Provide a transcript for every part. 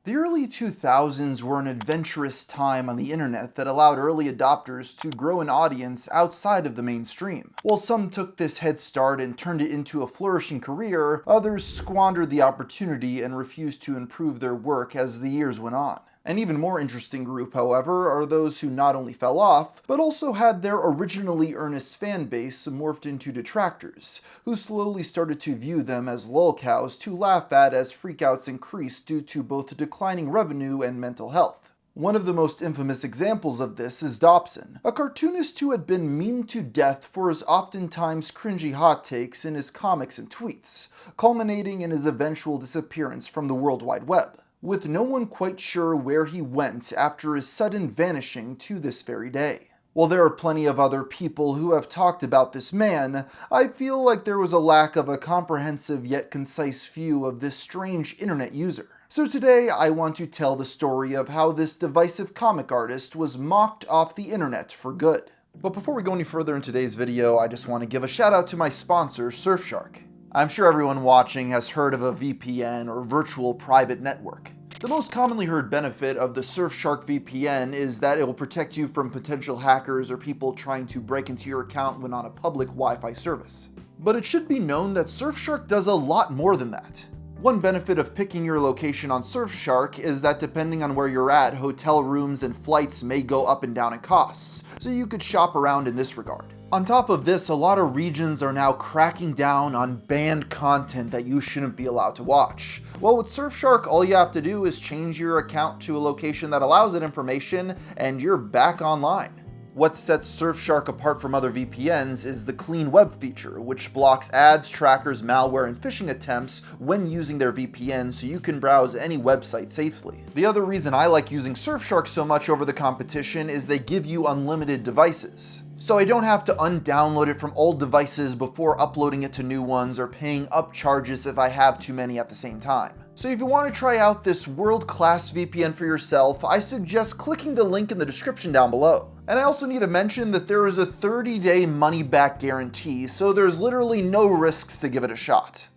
The early 2000s were an adventurous time on the internet that allowed early adopters to grow an audience outside of the mainstream. While some took this head start and turned it into a flourishing career, others squandered the opportunity and refused to improve their work as the years went on. An even more interesting group, however, are those who not only fell off, but also had their originally earnest fan base morphed into detractors, who slowly started to view them as lolcows to laugh at as freakouts increased due to both declining revenue and mental health. One of the most infamous examples of this is Dobson, a cartoonist who had been memed to death for his oftentimes cringy hot takes in his comics and tweets, culminating in his eventual disappearance from the World Wide Web, with no one quite sure where he went after his sudden vanishing to this very day. While there are plenty of other people who have talked about this man, I feel like there was a lack of a comprehensive yet concise view of this strange internet user. So today I want to tell the story of how this divisive comic artist was mocked off the internet for good. But before we go any further in today's video, I just want to give a shout out to my sponsor, Surfshark. I'm sure everyone watching has heard of a VPN or virtual private network. The most commonly heard benefit of the Surfshark VPN is that it will protect you from potential hackers or people trying to break into your account when on a public Wi-Fi service. But it should be known that Surfshark does a lot more than that. One benefit of picking your location on Surfshark is that depending on where you're at, hotel rooms and flights may go up and down in costs, so you could shop around in this regard. On top of this, a lot of regions are now cracking down on banned content that you shouldn't be allowed to watch. Well, with Surfshark, all you have to do is change your account to a location that allows that information, and you're back online. What sets Surfshark apart from other VPNs is the clean web feature, which blocks ads, trackers, malware, and phishing attempts when using their VPN so you can browse any website safely. The other reason I like using Surfshark so much over the competition is they give you unlimited devices. So I don't have to undownload it from old devices before uploading it to new ones or paying up charges if I have too many at the same time. So if you want to try out this world-class VPN for yourself, I suggest clicking the link in the description down below. And I also need to mention that there is a 30-day money-back guarantee, so there's literally no risks to give it a shot.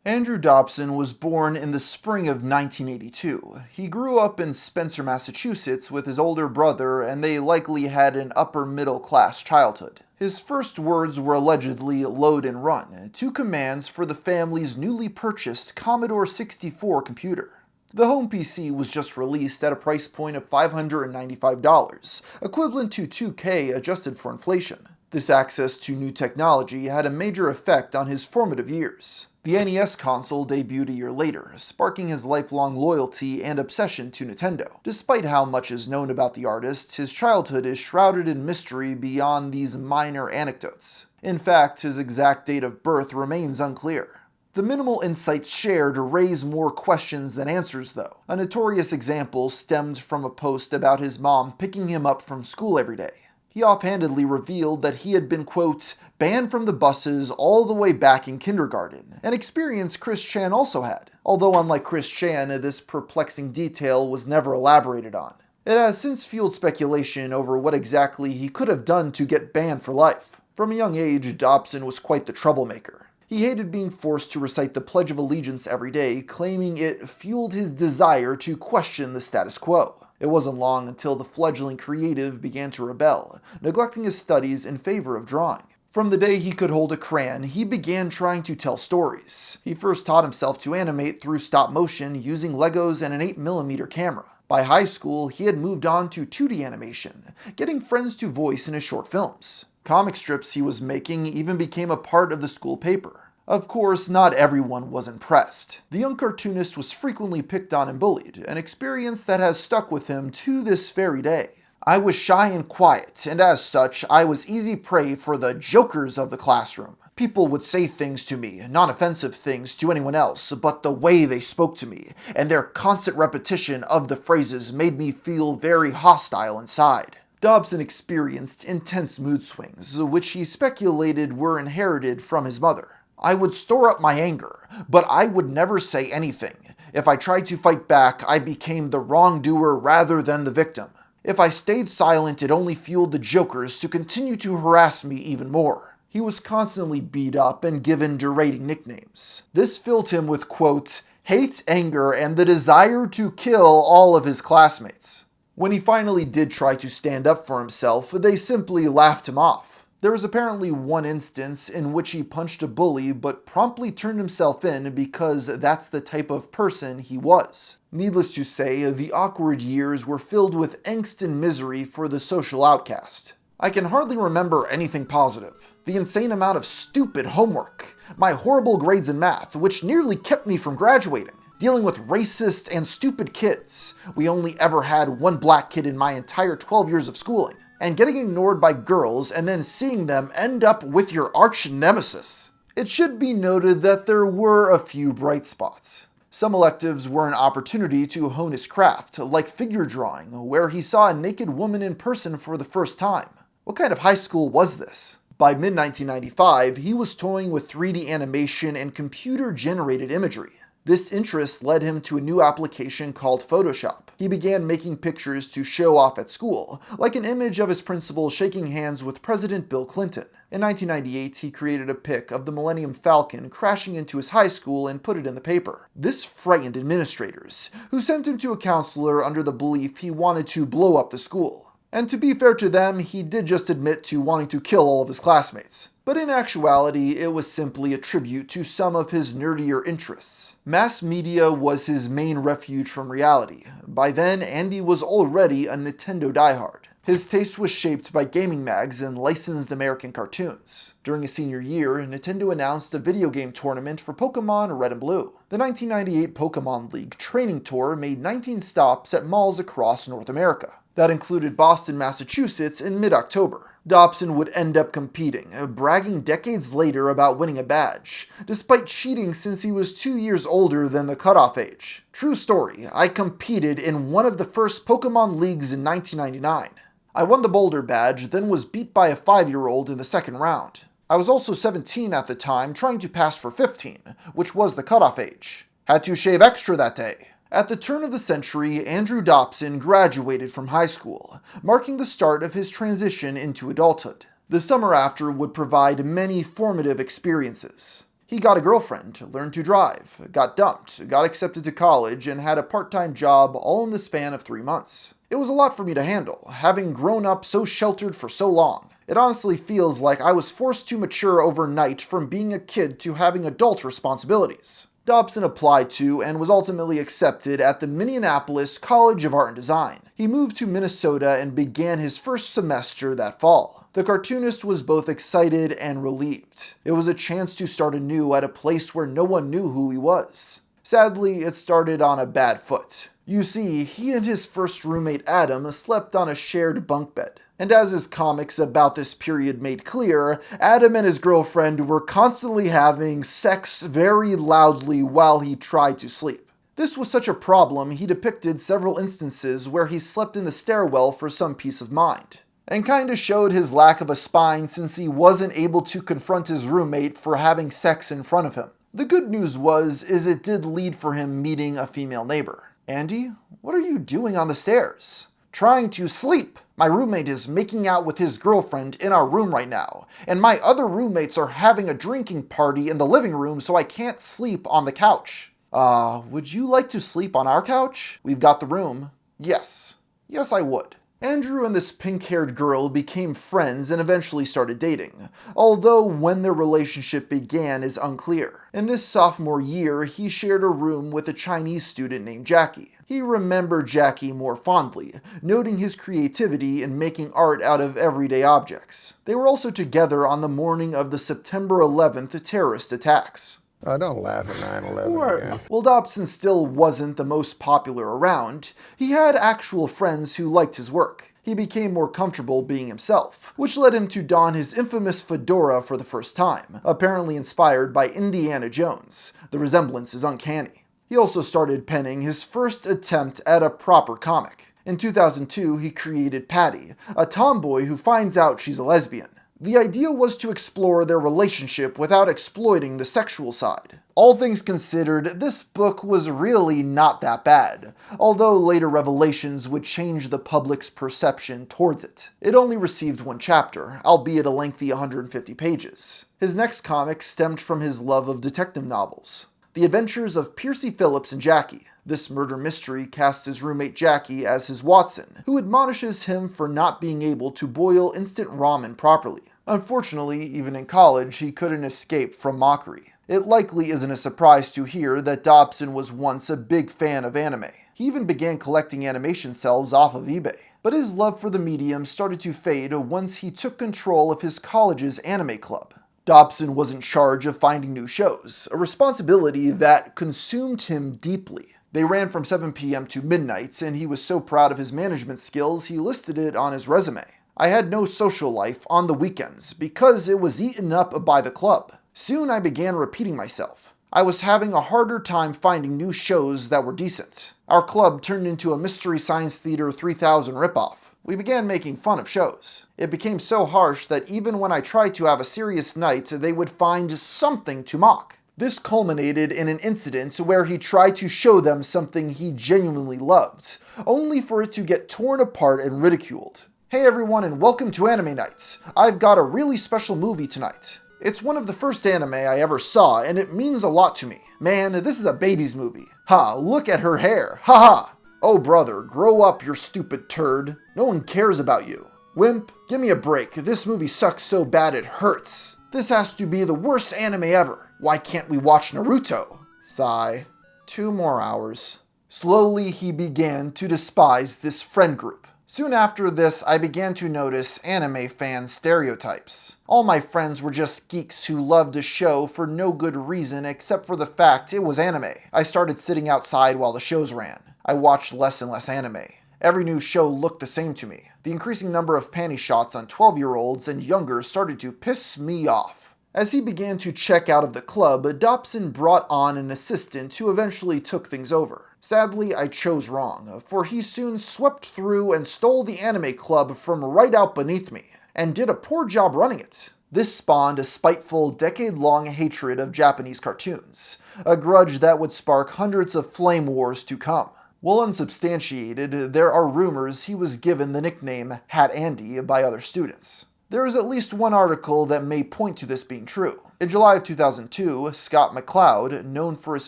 Andrew Dobson was born in the spring of 1982. He grew up in Spencer, Massachusetts with his older brother, and they likely had an upper-middle-class childhood. His first words were allegedly load and run, two commands for the family's newly purchased Commodore 64 computer. The home PC was just released at a price point of $595, equivalent to $2K adjusted for inflation. This access to new technology had a major effect on his formative years. The NES console debuted a year later, sparking his lifelong loyalty and obsession to Nintendo. Despite how much is known about the artist, his childhood is shrouded in mystery beyond these minor anecdotes. In fact, his exact date of birth remains unclear. The minimal insights shared raise more questions than answers, though. A notorious example stemmed from a post about his mom picking him up from school every day. He offhandedly revealed that he had been, quote, banned from the buses all the way back in kindergarten, an experience Chris Chan also had, although unlike Chris Chan, this perplexing detail was never elaborated on. It has since fueled speculation over what exactly he could have done to get banned for life. From a young age, Dobson was quite the troublemaker. He hated being forced to recite the Pledge of Allegiance every day, claiming it fueled his desire to question the status quo. It wasn't long until the fledgling creative began to rebel, neglecting his studies in favor of drawing. From the day he could hold a crayon, he began trying to tell stories. He first taught himself to animate through stop motion using Legos and an 8mm camera. By high school, he had moved on to 2D animation, getting friends to voice in his short films. Comic strips he was making even became a part of the school paper. Of course, not everyone was impressed. The young cartoonist was frequently picked on and bullied, an experience that has stuck with him to this very day. I was shy and quiet, and as such, I was easy prey for the jokers of the classroom. People would say things to me, non-offensive things to anyone else, but the way they spoke to me, and their constant repetition of the phrases made me feel very hostile inside. Dobson experienced intense mood swings, which he speculated were inherited from his mother. I would store up my anger, but I would never say anything. If I tried to fight back, I became the wrongdoer rather than the victim. If I stayed silent, it only fueled the jokers to continue to harass me even more. He was constantly beat up and given degrading nicknames. This filled him with, quote, hate, anger, and the desire to kill all of his classmates. When he finally did try to stand up for himself, they simply laughed him off. There was apparently one instance in which he punched a bully but promptly turned himself in because that's the type of person he was. Needless to say, the awkward years were filled with angst and misery for the social outcast. I can hardly remember anything positive. The insane amount of stupid homework, my horrible grades in math, which nearly kept me from graduating, dealing with racist and stupid kids. We only ever had one black kid in my entire 12 years of schooling. And getting ignored by girls and then seeing them end up with your arch nemesis. It should be noted that there were a few bright spots. Some electives were an opportunity to hone his craft, like figure drawing, where he saw a naked woman in person for the first time. What kind of high school was this? By mid-1995, he was toying with 3D animation and computer-generated imagery. This interest led him to a new application called Photoshop. He began making pictures to show off at school, like an image of his principal shaking hands with President Bill Clinton. In 1998, he created a pic of the Millennium Falcon crashing into his high school and put it in the paper. This frightened administrators, who sent him to a counselor under the belief he wanted to blow up the school. And to be fair to them, he did just admit to wanting to kill all of his classmates. But in actuality, it was simply a tribute to some of his nerdier interests. Mass media was his main refuge from reality. By then, Andy was already a Nintendo diehard. His taste was shaped by gaming mags and licensed American cartoons. During his senior year, Nintendo announced a video game tournament for Pokemon Red and Blue. The 1998 Pokemon League training tour made 19 stops at malls across North America. That included Boston, Massachusetts in mid-October. Dobson would end up competing, bragging decades later about winning a badge, despite cheating since he was 2 years older than the cutoff age. True story, I competed in one of the first Pokemon Leagues in 1999. I won the Boulder badge, then was beat by a 5-year-old in the second round. I was also 17 at the time, trying to pass for 15, which was the cutoff age. Had to shave extra that day. At the turn of the century, Andrew Dobson graduated from high school, marking the start of his transition into adulthood. The summer after would provide many formative experiences. He got a girlfriend, learned to drive, got dumped, got accepted to college, and had a part-time job all in the span of 3 months. It was a lot for me to handle, having grown up so sheltered for so long. It honestly feels like I was forced to mature overnight from being a kid to having adult responsibilities. Dobson applied to and was ultimately accepted at the Minneapolis College of Art and Design. He moved to Minnesota and began his first semester that fall. The cartoonist was both excited and relieved. It was a chance to start anew at a place where no one knew who he was. Sadly, it started on a bad foot. You see, he and his first roommate Adam slept on a shared bunk bed. And as his comics about this period made clear, Adam and his girlfriend were constantly having sex very loudly while he tried to sleep. This was such a problem, he depicted several instances where he slept in the stairwell for some peace of mind. And kinda showed his lack of a spine since he wasn't able to confront his roommate for having sex in front of him. The good news is it did lead for him meeting a female neighbor. "Andy, what are you doing on the stairs?" "Trying to sleep. My roommate is making out with his girlfriend in our room right now, and my other roommates are having a drinking party in the living room, so I can't sleep on the couch." Would you like to sleep on our couch? We've got the room." "Yes. Yes, I would." Andrew and this pink-haired girl became friends and eventually started dating, although when their relationship began is unclear. In this sophomore year, he shared a room with a Chinese student named Jackie. He remembered Jackie more fondly, noting his creativity in making art out of everyday objects. They were also together on the morning of the September 11th terrorist attacks. Don't laugh at 9/11 again. While Dobson still wasn't the most popular around, he had actual friends who liked his work. He became more comfortable being himself, which led him to don his infamous fedora for the first time, apparently inspired by Indiana Jones. The resemblance is uncanny. He also started penning his first attempt at a proper comic. In 2002, he created Patty, a tomboy who finds out she's a lesbian. The idea was to explore their relationship without exploiting the sexual side. All things considered, this book was really not that bad, although later revelations would change the public's perception towards it. It only received one chapter, albeit a lengthy 150 pages. His next comic stemmed from his love of detective novels. The Adventures of Piercy Phillips and Jackie. This murder mystery casts his roommate Jackie as his Watson, who admonishes him for not being able to boil instant ramen properly. Unfortunately, even in college, he couldn't escape from mockery. It likely isn't a surprise to hear that Dobson was once a big fan of anime. He even began collecting animation cells off of eBay. But his love for the medium started to fade once he took control of his college's anime club. Dobson was in charge of finding new shows, a responsibility that consumed him deeply. They ran from 7 p.m. to midnight, and he was so proud of his management skills he listed it on his resume. I had no social life on the weekends because it was eaten up by the club. Soon I began repeating myself. I was having a harder time finding new shows that were decent. Our club turned into a Mystery Science Theater 3000 ripoff. We began making fun of shows. It became so harsh that even when I tried to have a serious night, they would find something to mock. This culminated in an incident where he tried to show them something he genuinely loved, only for it to get torn apart and ridiculed. Hey everyone, and welcome to Anime Nights. I've got a really special movie tonight. It's one of the first anime I ever saw, and it means a lot to me. Man, this is a baby's movie. Ha, look at her hair. Ha ha. Oh brother, grow up, you stupid turd. No one cares about you. Wimp, give me a break. This movie sucks so bad it hurts. This has to be the worst anime ever. Why can't we watch Naruto? Sigh. 2 more hours. Slowly he began to despise this friend group. Soon after this, I began to notice anime fan stereotypes. All my friends were just geeks who loved a show for no good reason except for the fact it was anime. I started sitting outside while the shows ran. I watched less and less anime. Every new show looked the same to me. The increasing number of panty shots on 12-year-olds and younger started to piss me off. As he began to check out of the club, Dobson brought on an assistant who eventually took things over. Sadly, I chose wrong, for he soon swept through and stole the anime club from right out beneath me, and did a poor job running it. This spawned a spiteful, decade-long hatred of Japanese cartoons, a grudge that would spark hundreds of flame wars to come. While unsubstantiated, there are rumors he was given the nickname Hat Andy by other students. There is at least one article that may point to this being true. In July of 2002, Scott McCloud, known for his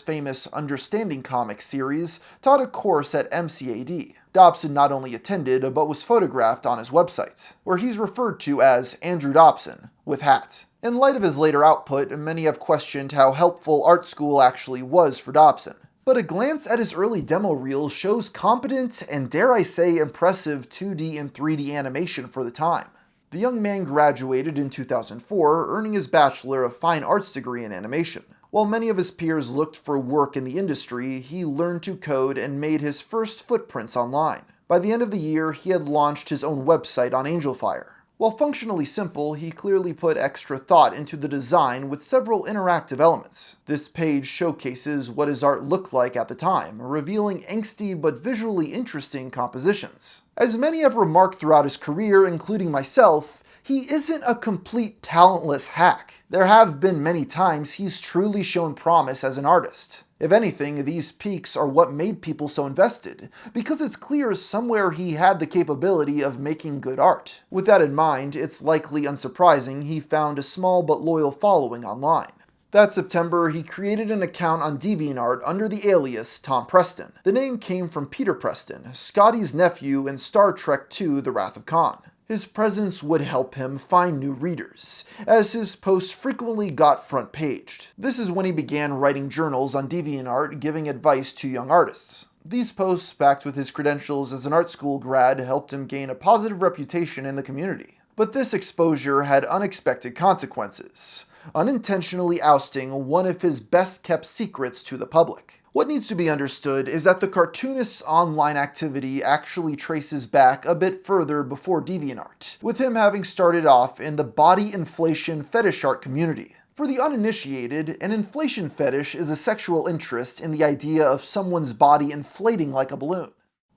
famous Understanding Comics series, taught a course at MCAD. Dobson not only attended, but was photographed on his website, where he's referred to as Andrew Dobson, with hat. In light of his later output, many have questioned how helpful art school actually was for Dobson. But a glance at his early demo reel shows competent and, dare I say, impressive 2D and 3D animation for the time. The young man graduated in 2004, earning his Bachelor of Fine Arts degree in animation. While many of his peers looked for work in the industry, he learned to code and made his first footprints online. By the end of the year, he had launched his own website on AngelFire. While functionally simple, he clearly put extra thought into the design with several interactive elements. This page showcases what his art looked like at the time, revealing angsty but visually interesting compositions. As many have remarked throughout his career, including myself, he isn't a complete talentless hack. There have been many times he's truly shown promise as an artist. If anything, these peaks are what made people so invested, because it's clear somewhere he had the capability of making good art. With that in mind, it's likely unsurprising he found a small but loyal following online. That September, he created an account on DeviantArt under the alias Tom Preston. The name came from Peter Preston, Scotty's nephew in Star Trek II: The Wrath of Khan. His presence would help him find new readers, as his posts frequently got front-paged. This is when he began writing journals on DeviantArt, giving advice to young artists. These posts, backed with his credentials as an art school grad, helped him gain a positive reputation in the community. But this exposure had unexpected consequences, unintentionally ousting one of his best-kept secrets to the public. What needs to be understood is that the Cartoonist's online activity actually traces back a bit further before DeviantArt, with him having started off in the body inflation fetish art community. For the uninitiated, an inflation fetish is a sexual interest in the idea of someone's body inflating like a balloon.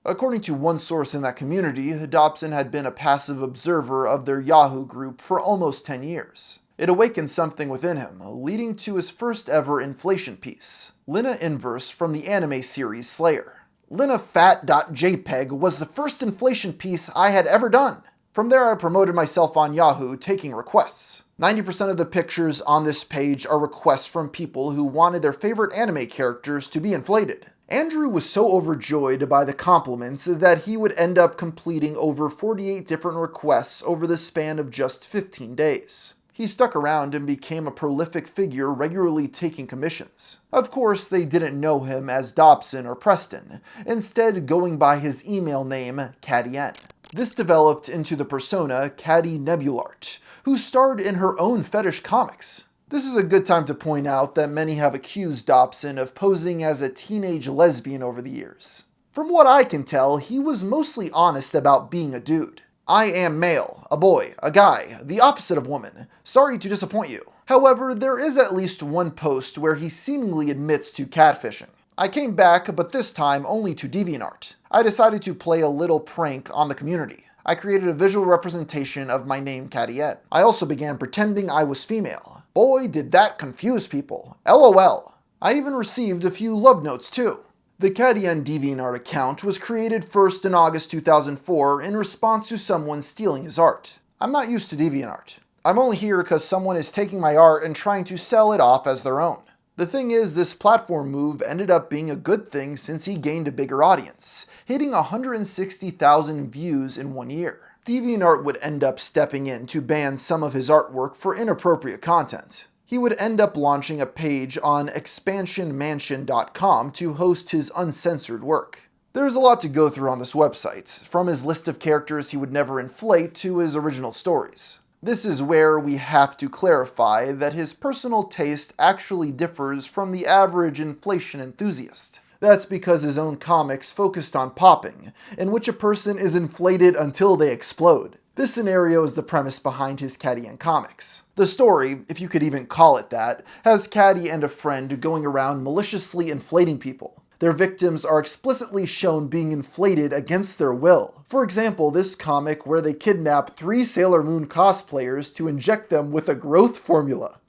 According to one source in that community, Dobson had been a passive observer of their Yahoo group for almost 10 years. It awakened something within him, leading to his first ever inflation piece, Lina Inverse from the anime series Slayer. LinaFat.jpg was the first inflation piece I had ever done. From there I promoted myself on Yahoo, taking requests. 90% of the pictures on this page are requests from people who wanted their favorite anime characters to be inflated. Andrew was so overjoyed by the compliments that he would end up completing over 48 different requests over the span of just 15 days. He stuck around and became a prolific figure, regularly taking commissions. Of course, they didn't know him as Dobson or Preston, instead going by his email name, Caddy N. This developed into the persona Caddy Nebulart, who starred in her own fetish comics. This is a good time to point out that many have accused Dobson of posing as a teenage lesbian over the years. From what I can tell, he was mostly honest about being a dude. I am male, a boy, a guy, the opposite of woman. Sorry to disappoint you. However, there is at least one post where he seemingly admits to catfishing. I came back, but this time only to DeviantArt. I decided to play a little prank on the community. I created a visual representation of my name Caddy N. I also began pretending I was female. Boy, did that confuse people. LOL. I even received a few love notes too. The Caddy N DeviantArt account was created first in August 2004 in response to someone stealing his art. I'm not used to DeviantArt. I'm only here because someone is taking my art and trying to sell it off as their own. The thing is, this platform move ended up being a good thing since he gained a bigger audience, hitting 160,000 views in 1 year. DeviantArt would end up stepping in to ban some of his artwork for inappropriate content. He would end up launching a page on expansionmansion.com to host his uncensored work. There's a lot to go through on this website, from his list of characters he would never inflate to his original stories. This is where we have to clarify that his personal taste actually differs from the average inflation enthusiast. That's because his own comics focused on popping, in which a person is inflated until they explode. This scenario is the premise behind his Caddy N comics. The story, if you could even call it that, has Caddy and a friend going around maliciously inflating people. Their victims are explicitly shown being inflated against their will. For example, this comic where they kidnap 3 Sailor Moon cosplayers to inject them with a growth formula.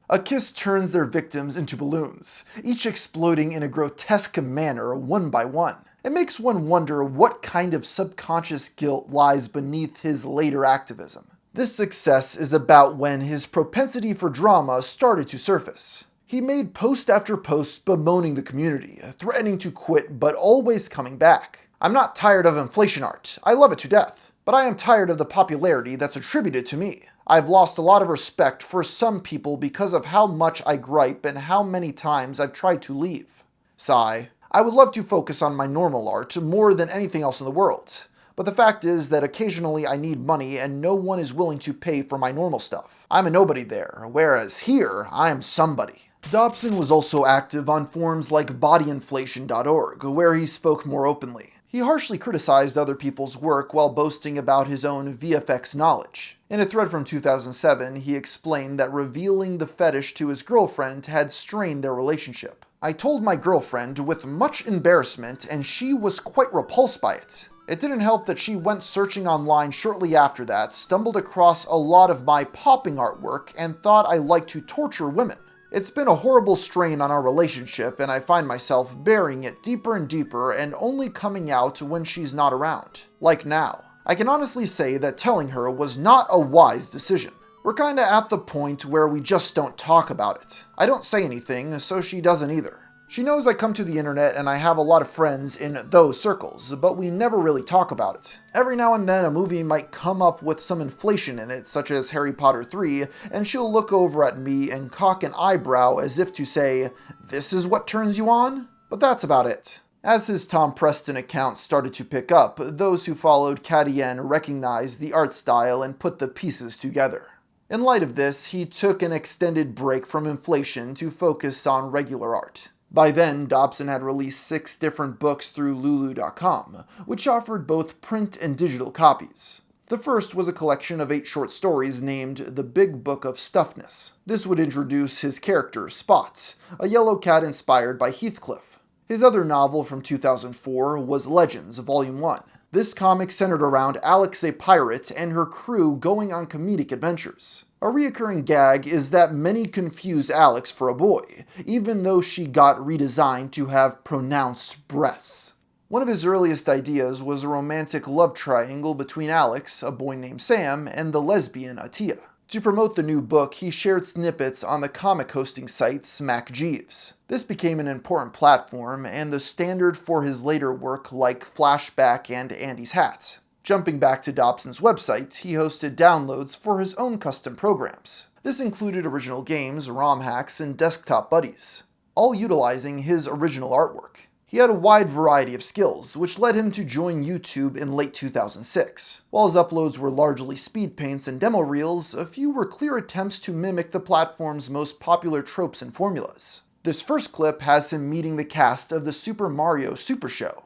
A kiss turns their victims into balloons, each exploding in a grotesque manner one by one. It makes one wonder what kind of subconscious guilt lies beneath his later activism. This success is about when his propensity for drama started to surface. He made post after post bemoaning the community, threatening to quit but always coming back. I'm not tired of inflation art, I love it to death, but I am tired of the popularity that's attributed to me. I've lost a lot of respect for some people because of how much I gripe and how many times I've tried to leave. Sigh. I would love to focus on my normal art more than anything else in the world, but the fact is that occasionally I need money and no one is willing to pay for my normal stuff. I'm a nobody there, whereas here, I am somebody. Dobson was also active on forums like bodyinflation.org, where he spoke more openly. He harshly criticized other people's work while boasting about his own VFX knowledge. In a thread from 2007, he explained that revealing the fetish to his girlfriend had strained their relationship. I told my girlfriend with much embarrassment and she was quite repulsed by it. It didn't help that she went searching online shortly after that, stumbled across a lot of my popping artwork, and thought I liked to torture women. It's been a horrible strain on our relationship and I find myself burying it deeper and deeper and only coming out when she's not around. Like now. I can honestly say that telling her was not a wise decision. We're kinda at the point where we just don't talk about it. I don't say anything, so she doesn't either. She knows I come to the internet and I have a lot of friends in those circles, but we never really talk about it. Every now and then a movie might come up with some inflation in it, such as Harry Potter 3, and she'll look over at me and cock an eyebrow as if to say, "This is what turns you on?" But that's about it. As his Tom Preston account started to pick up, those who followed Caddy N recognized the art style and put the pieces together. In light of this, he took an extended break from inflation to focus on regular art. By then, Dobson had released 6 different books through Lulu.com, which offered both print and digital copies. The first was a collection of 8 short stories named The Big Book of Stuffness. This would introduce his character, Spot, a yellow cat inspired by Heathcliff. His other novel from 2004 was Legends, Volume 1. This comic centered around Alex, a pirate, and her crew going on comedic adventures. A reoccurring gag is that many confuse Alex for a boy, even though she got redesigned to have pronounced breasts. One of his earliest ideas was a romantic love triangle between Alex, a boy named Sam, and the lesbian Atia. To promote the new book, he shared snippets on the comic hosting site Smack Jeeves. This became an important platform and the standard for his later work like Flashback and Andy's Hat. Jumping back to Dobson's website, he hosted downloads for his own custom programs. This included original games, ROM hacks, and desktop buddies, all utilizing his original artwork. He had a wide variety of skills, which led him to join YouTube in late 2006. While his uploads were largely speed paints and demo reels, a few were clear attempts to mimic the platform's most popular tropes and formulas. This first clip has him meeting the cast of the Super Mario Super Show.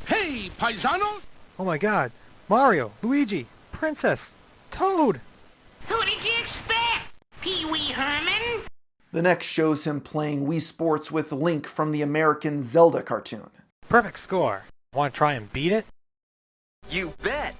Hey, paisano! Oh my god, Mario, Luigi, Princess, Toad! Who did you expect? Pee-wee Herman? The next shows him playing Wii Sports with Link from the American Zelda cartoon. Perfect score. Want to try and beat it? You bet!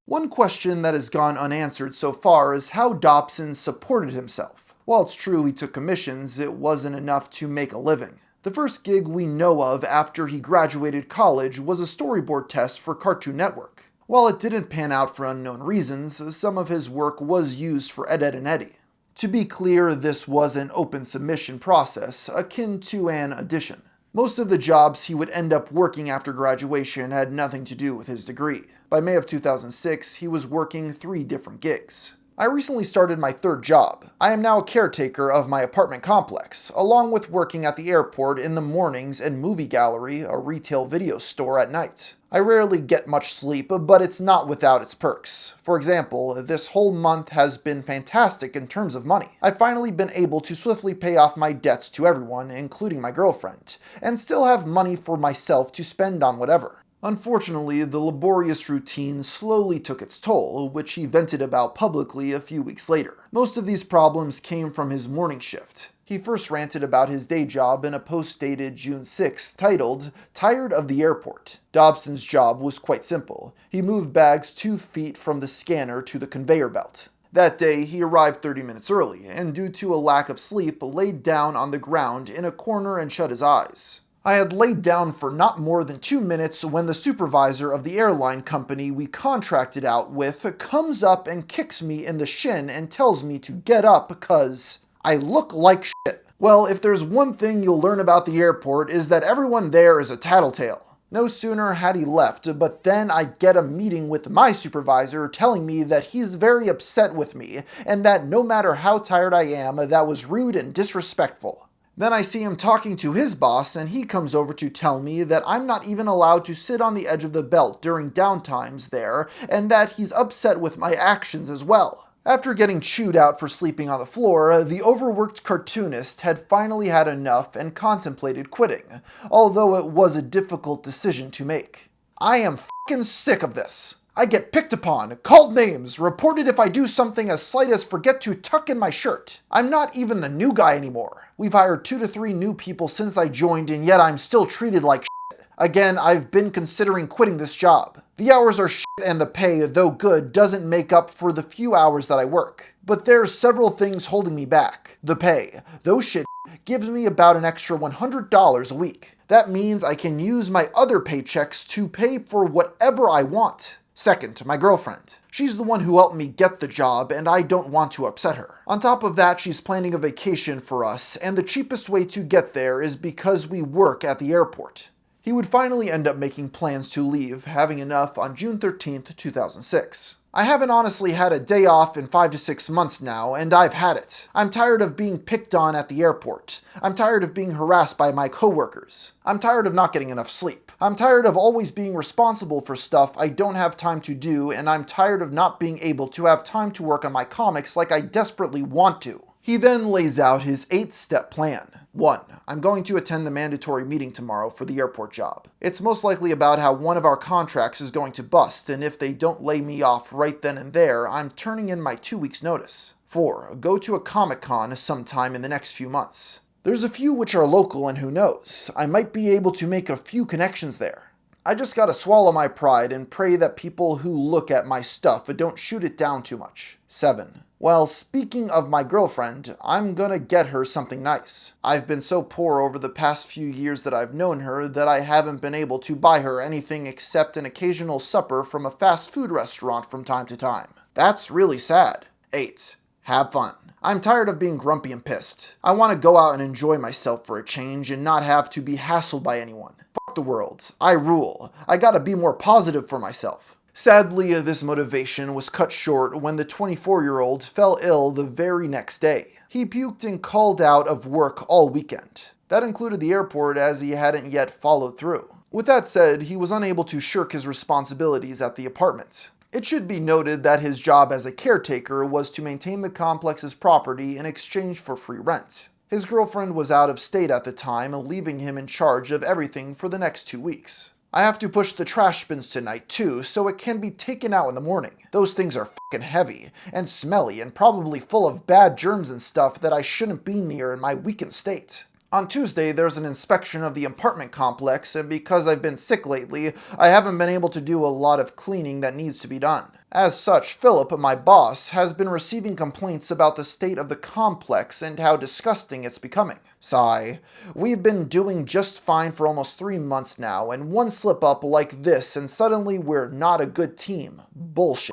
One question that has gone unanswered so far is how Dobson supported himself. While it's true he took commissions, it wasn't enough to make a living. The first gig we know of after he graduated college was a storyboard test for Cartoon Network. While it didn't pan out for unknown reasons, some of his work was used for Ed, Edd n Eddy. To be clear, this was an open submission process, akin to an audition. Most of the jobs he would end up working after graduation had nothing to do with his degree. By May of 2006, he was working 3 different gigs. I recently started my 3rd job. I am now a caretaker of my apartment complex, along with working at the airport in the mornings and movie gallery, a retail video store, at night. I rarely get much sleep, but it's not without its perks. For example, this whole month has been fantastic in terms of money. I've finally been able to swiftly pay off my debts to everyone, including my girlfriend, and still have money for myself to spend on whatever. Unfortunately, the laborious routine slowly took its toll, which he vented about publicly a few weeks later. Most of these problems came from his morning shift. He first ranted about his day job in a post dated June 6 titled, "Tired of the Airport." Dobson's job was quite simple. He moved bags 2 feet from the scanner to the conveyor belt. That day, he arrived 30 minutes early, and due to a lack of sleep, laid down on the ground in a corner and shut his eyes. I had laid down for not more than 2 minutes when the supervisor of the airline company we contracted out with comes up and kicks me in the shin and tells me to get up because I look like shit. Well, if there's one thing you'll learn about the airport is that everyone there is a tattletale. No sooner had he left, but then I get a meeting with my supervisor telling me that he's very upset with me and that no matter how tired I am, that was rude and disrespectful. Then I see him talking to his boss and he comes over to tell me that I'm not even allowed to sit on the edge of the belt during downtimes there and that he's upset with my actions as well. After getting chewed out for sleeping on the floor, the overworked cartoonist had finally had enough and contemplated quitting, although it was a difficult decision to make. I am fucking sick of this. I get picked upon, called names, reported if I do something as slight as forget to tuck in my shirt. I'm not even the new guy anymore. We've hired 2 to 3 new people since I joined and yet I'm still treated like shit. Again, I've been considering quitting this job. The hours are shit and the pay, though good, doesn't make up for the few hours that I work. But there's several things holding me back. The pay. Those shit gives me about an extra $100 a week. That means I can use my other paychecks to pay for whatever I want. Second, my girlfriend. She's the one who helped me get the job, and I don't want to upset her. On top of that, she's planning a vacation for us, and the cheapest way to get there is because we work at the airport. He would finally end up making plans to leave, having enough on June 13th, 2006. I haven't honestly had a day off in 5 to 6 months now, and I've had it. I'm tired of being picked on at the airport. I'm tired of being harassed by my coworkers. I'm tired of not getting enough sleep. I'm tired of always being responsible for stuff I don't have time to do, and I'm tired of not being able to have time to work on my comics like I desperately want to. He then lays out his 8-step plan. 1. I'm going to attend the mandatory meeting tomorrow for the airport job. It's most likely about how one of our contracts is going to bust, and if they don't lay me off right then and there, I'm turning in my 2 weeks notice. 4. Go to a Comic-Con sometime in the next few months. There's a few which are local and who knows, I might be able to make a few connections there. I just gotta swallow my pride and pray that people who look at my stuff don't shoot it down too much. 7. Well, speaking of my girlfriend, I'm gonna get her something nice. I've been so poor over the past few years that I've known her that I haven't been able to buy her anything except an occasional supper from a fast food restaurant from time to time. That's really sad. 8. Have fun. I'm tired of being grumpy and pissed. I want to go out and enjoy myself for a change and not have to be hassled by anyone. Fuck the world. I rule. I gotta be more positive for myself. Sadly, this motivation was cut short when the 24-year-old fell ill the very next day. He puked and called out of work all weekend. That included the airport, as he hadn't yet followed through. With that said, he was unable to shirk his responsibilities at the apartment. It should be noted that his job as a caretaker was to maintain the complex's property in exchange for free rent. His girlfriend was out of state at the time, leaving him in charge of everything for the next 2 weeks. I have to push the trash bins tonight too, so it can be taken out in the morning. Those things are fucking heavy and smelly and probably full of bad germs and stuff that I shouldn't be near in my weakened state. On Tuesday, there's an inspection of the apartment complex, and because I've been sick lately, I haven't been able to do a lot of cleaning that needs to be done. As such, Philip, my boss, has been receiving complaints about the state of the complex and how disgusting it's becoming. Sigh. We've been doing just fine for almost 3 months now, and one slip up like this and suddenly we're not a good team. Bullshit.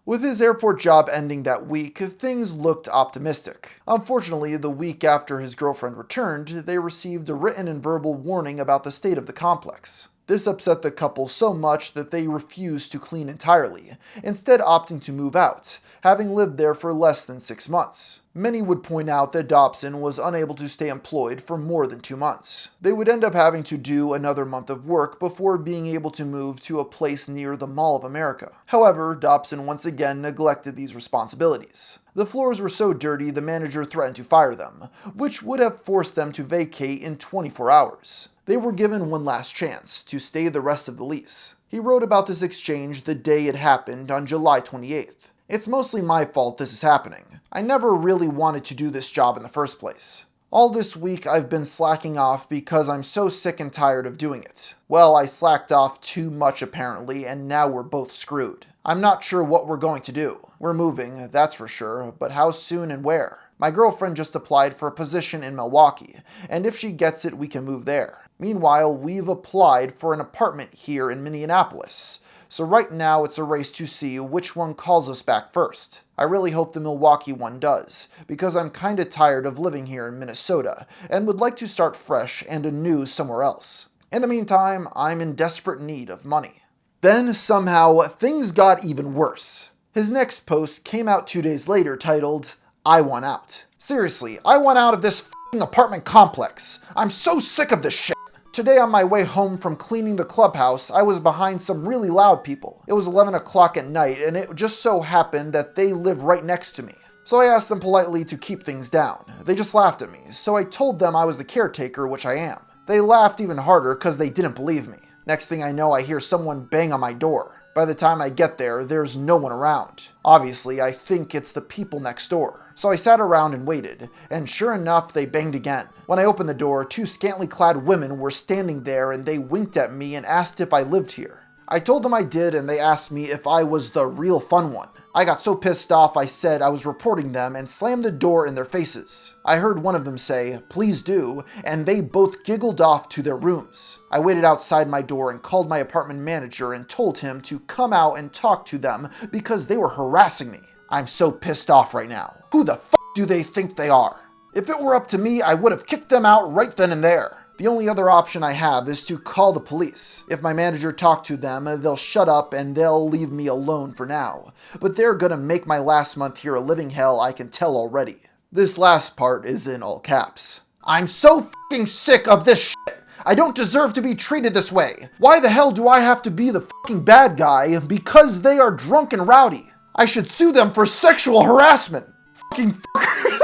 With his airport job ending that week, things looked optimistic. Unfortunately, the week after his girlfriend returned, they received a written and verbal warning about the state of the complex. This upset the couple so much that they refused to clean entirely, instead opting to move out, having lived there for less than 6 months. Many would point out that Dobson was unable to stay employed for more than 2 months. They would end up having to do another month of work before being able to move to a place near the Mall of America. However, Dobson once again neglected these responsibilities. The floors were so dirty the manager threatened to fire them, which would have forced them to vacate in 24 hours. They were given one last chance to stay the rest of the lease. He wrote about this exchange the day it happened on July 28th. It's mostly my fault this is happening. I never really wanted to do this job in the first place. All this week I've been slacking off because I'm so sick and tired of doing it. Well, I slacked off too much apparently, and now we're both screwed. I'm not sure what we're going to do. We're moving, that's for sure, but how soon and where? My girlfriend just applied for a position in Milwaukee, and if she gets it, we can move there. Meanwhile, we've applied for an apartment here in Minneapolis, so right now it's a race to see which one calls us back first. I really hope the Milwaukee one does, because I'm kinda tired of living here in Minnesota, and would like to start fresh and anew somewhere else. In the meantime, I'm in desperate need of money. Then, somehow, things got even worse. His next post came out 2 days later titled, "I want out." Seriously, I want out of this f***ing apartment complex. I'm so sick of this shit. Today on my way home from cleaning the clubhouse, I was behind some really loud people. It was 11 o'clock at night, and it just so happened that they live right next to me. So I asked them politely to keep things down. They just laughed at me, so I told them I was the caretaker, which I am. They laughed even harder because they didn't believe me. Next thing I know, I hear someone bang on my door. By the time I get there, there's no one around. Obviously, I think it's the people next door. So I sat around and waited, and sure enough, they banged again. When I opened the door, 2 scantily clad women were standing there and they winked at me and asked if I lived here. I told them I did, and they asked me if I was the real fun one. I got so pissed off I said I was reporting them and slammed the door in their faces. I heard one of them say, "Please do," and they both giggled off to their rooms. I waited outside my door and called my apartment manager and told him to come out and talk to them because they were harassing me. I'm so pissed off right now. Who the f*** do they think they are? If it were up to me, I would have kicked them out right then and there. The only other option I have is to call the police. If my manager talked to them, they'll shut up and they'll leave me alone for now. But they're gonna make my last month here a living hell, I can tell already. This last part is in all caps. I'm so f***ing sick of this shit. I don't deserve to be treated this way. Why the hell do I have to be the f***ing bad guy because they are drunk and rowdy? I should sue them for sexual harassment. Fucking fuckers.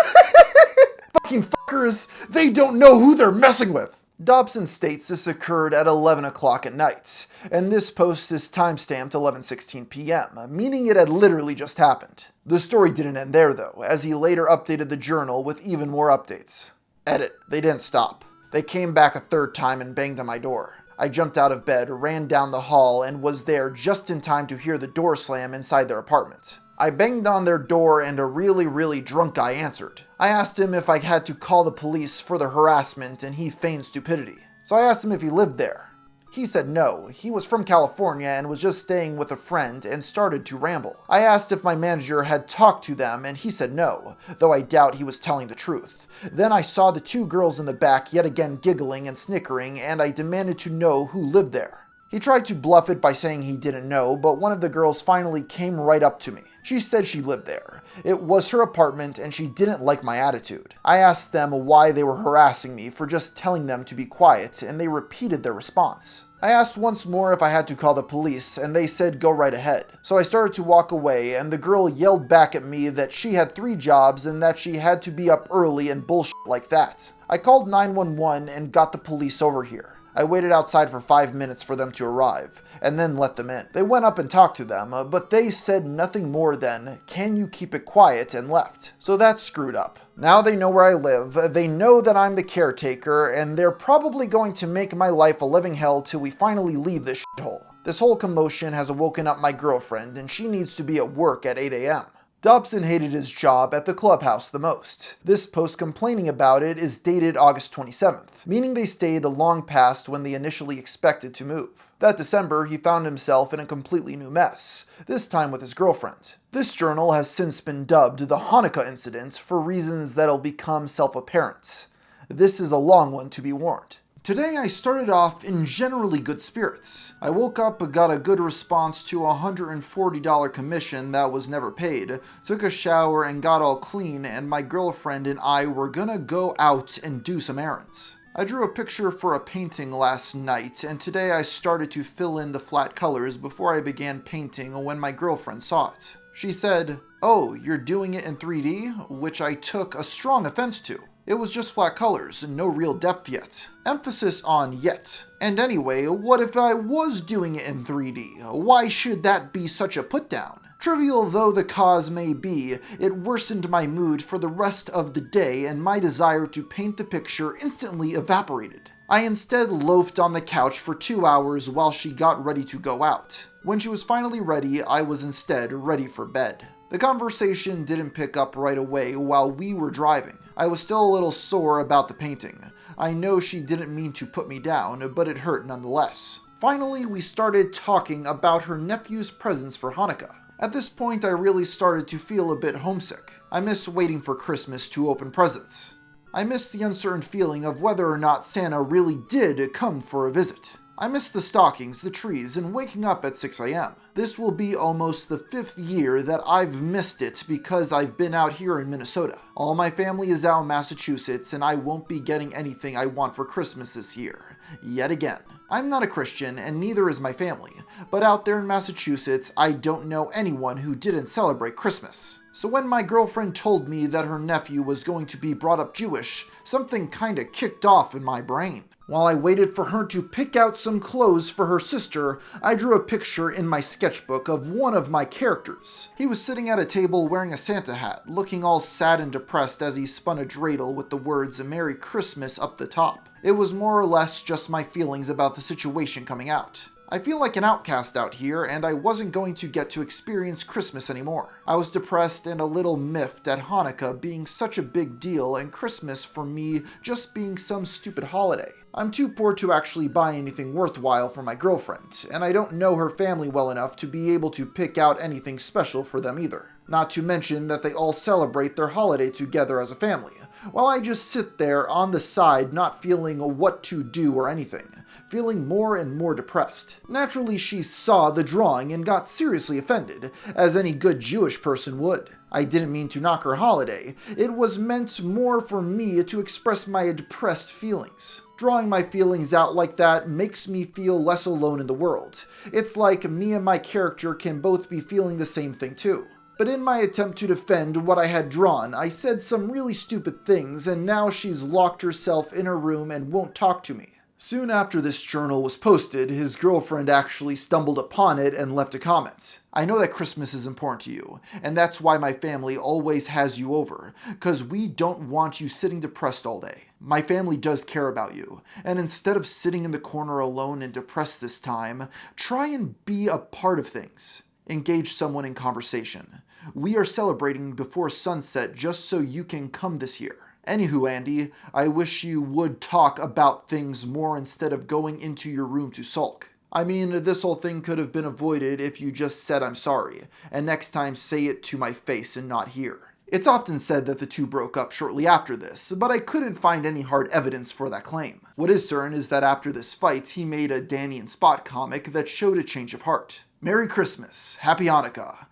Fucking fuckers. They don't know who they're messing with. Dobson states this occurred at 11 o'clock at night, and this post is timestamped 11:16 p.m., meaning it had literally just happened. The story didn't end there though, as he later updated the journal with even more updates. Edit, they didn't stop. They came back a third time and banged on my door. I jumped out of bed, ran down the hall, and was there just in time to hear the door slam inside their apartment. I banged on their door and a really drunk guy answered. I asked him if I had to call the police for the harassment and he feigned stupidity. So I asked him if he lived there. He said no, he was from California and was just staying with a friend and started to ramble. I asked if my manager had talked to them and he said no, though I doubt he was telling the truth. Then I saw the two girls in the back yet again giggling and snickering, and I demanded to know who lived there. He tried to bluff it by saying he didn't know, but one of the girls finally came right up to me. She said she lived there. It was her apartment and she didn't like my attitude. I asked them why they were harassing me for just telling them to be quiet, and they repeated their response. I asked once more if I had to call the police, and they said go right ahead. So I started to walk away, and the girl yelled back at me that she had 3 jobs and that she had to be up early and bullshit like that. I called 911 and got the police over here. I waited outside for 5 minutes for them to arrive, and then let them in. They went up and talked to them, but they said nothing more than, "Can you keep it quiet?" and left. So that's screwed up. Now they know where I live, they know that I'm the caretaker, and they're probably going to make my life a living hell till we finally leave this shithole. This whole commotion has woken up my girlfriend, and she needs to be at work at 8 a.m. Dobson hated his job at the clubhouse the most. This post complaining about it is dated August 27th, meaning they stayed long past when they initially expected to move. That December, he found himself in a completely new mess, this time with his girlfriend. This journal has since been dubbed the Hanukkah incident for reasons that'll become self-apparent. This is a long one, to be warned. Today I started off in generally good spirits. I woke up and got a good response to a $140 commission that was never paid, took a shower and got all clean, and my girlfriend and I were gonna go out and do some errands. I drew a picture for a painting last night, and today I started to fill in the flat colors before I began painting when my girlfriend saw it. She said, "Oh, you're doing it in 3D?" which I took a strong offense to. It was just flat colors, no real depth yet. Emphasis on yet. And anyway, what if I was doing it in 3D? Why should that be such a putdown? Trivial though the cause may be, it worsened my mood for the rest of the day, and my desire to paint the picture instantly evaporated. I instead loafed on the couch for 2 hours while she got ready to go out. When she was finally ready, I was instead ready for bed. The conversation didn't pick up right away while we were driving. I was still a little sore about the painting. I know she didn't mean to put me down, but it hurt nonetheless. Finally, we started talking about her nephew's presents for Hanukkah. At this point, I really started to feel a bit homesick. I miss waiting for Christmas to open presents. I miss the uncertain feeling of whether or not Santa really did come for a visit. I miss the stockings, the trees, and waking up at 6 a.m. This will be almost the 5th year that I've missed it because I've been out here in Minnesota. All my family is out in Massachusetts, and I won't be getting anything I want for Christmas this year. Yet again. I'm not a Christian, and neither is my family, but out there in Massachusetts, I don't know anyone who didn't celebrate Christmas. So when my girlfriend told me that her nephew was going to be brought up Jewish, something kinda kicked off in my brain. While I waited for her to pick out some clothes for her sister, I drew a picture in my sketchbook of one of my characters. He was sitting at a table wearing a Santa hat, looking all sad and depressed as he spun a dreidel with the words "Merry Christmas" up the top. It was more or less just my feelings about the situation coming out. I feel like an outcast out here, and I wasn't going to get to experience Christmas anymore. I was depressed and a little miffed at Hanukkah being such a big deal and Christmas for me just being some stupid holiday. I'm too poor to actually buy anything worthwhile for my girlfriend, and I don't know her family well enough to be able to pick out anything special for them either. Not to mention that they all celebrate their holiday together as a family, while I just sit there on the side not feeling what to do or anything, feeling more and more depressed. Naturally, she saw the drawing and got seriously offended, as any good Jewish person would. I didn't mean to knock her holiday. It was meant more for me to express my depressed feelings. Drawing my feelings out like that makes me feel less alone in the world. It's like me and my character can both be feeling the same thing too. But in my attempt to defend what I had drawn, I said some really stupid things, and now she's locked herself in her room and won't talk to me. Soon after this journal was posted, his girlfriend actually stumbled upon it and left a comment. "I know that Christmas is important to you, and that's why my family always has you over, because we don't want you sitting depressed all day. My family does care about you, and instead of sitting in the corner alone and depressed this time, try and be a part of things. Engage someone in conversation. We are celebrating before sunset just so you can come this year. Anywho, Andy, I wish you would talk about things more instead of going into your room to sulk. I mean, this whole thing could have been avoided if you just said I'm sorry, and next time say it to my face and not here." It's often said that the two broke up shortly after this, but I couldn't find any hard evidence for that claim. What is certain is that after this fight, he made a Danny and Spot comic that showed a change of heart. "Merry Christmas, Happy Hanukkah.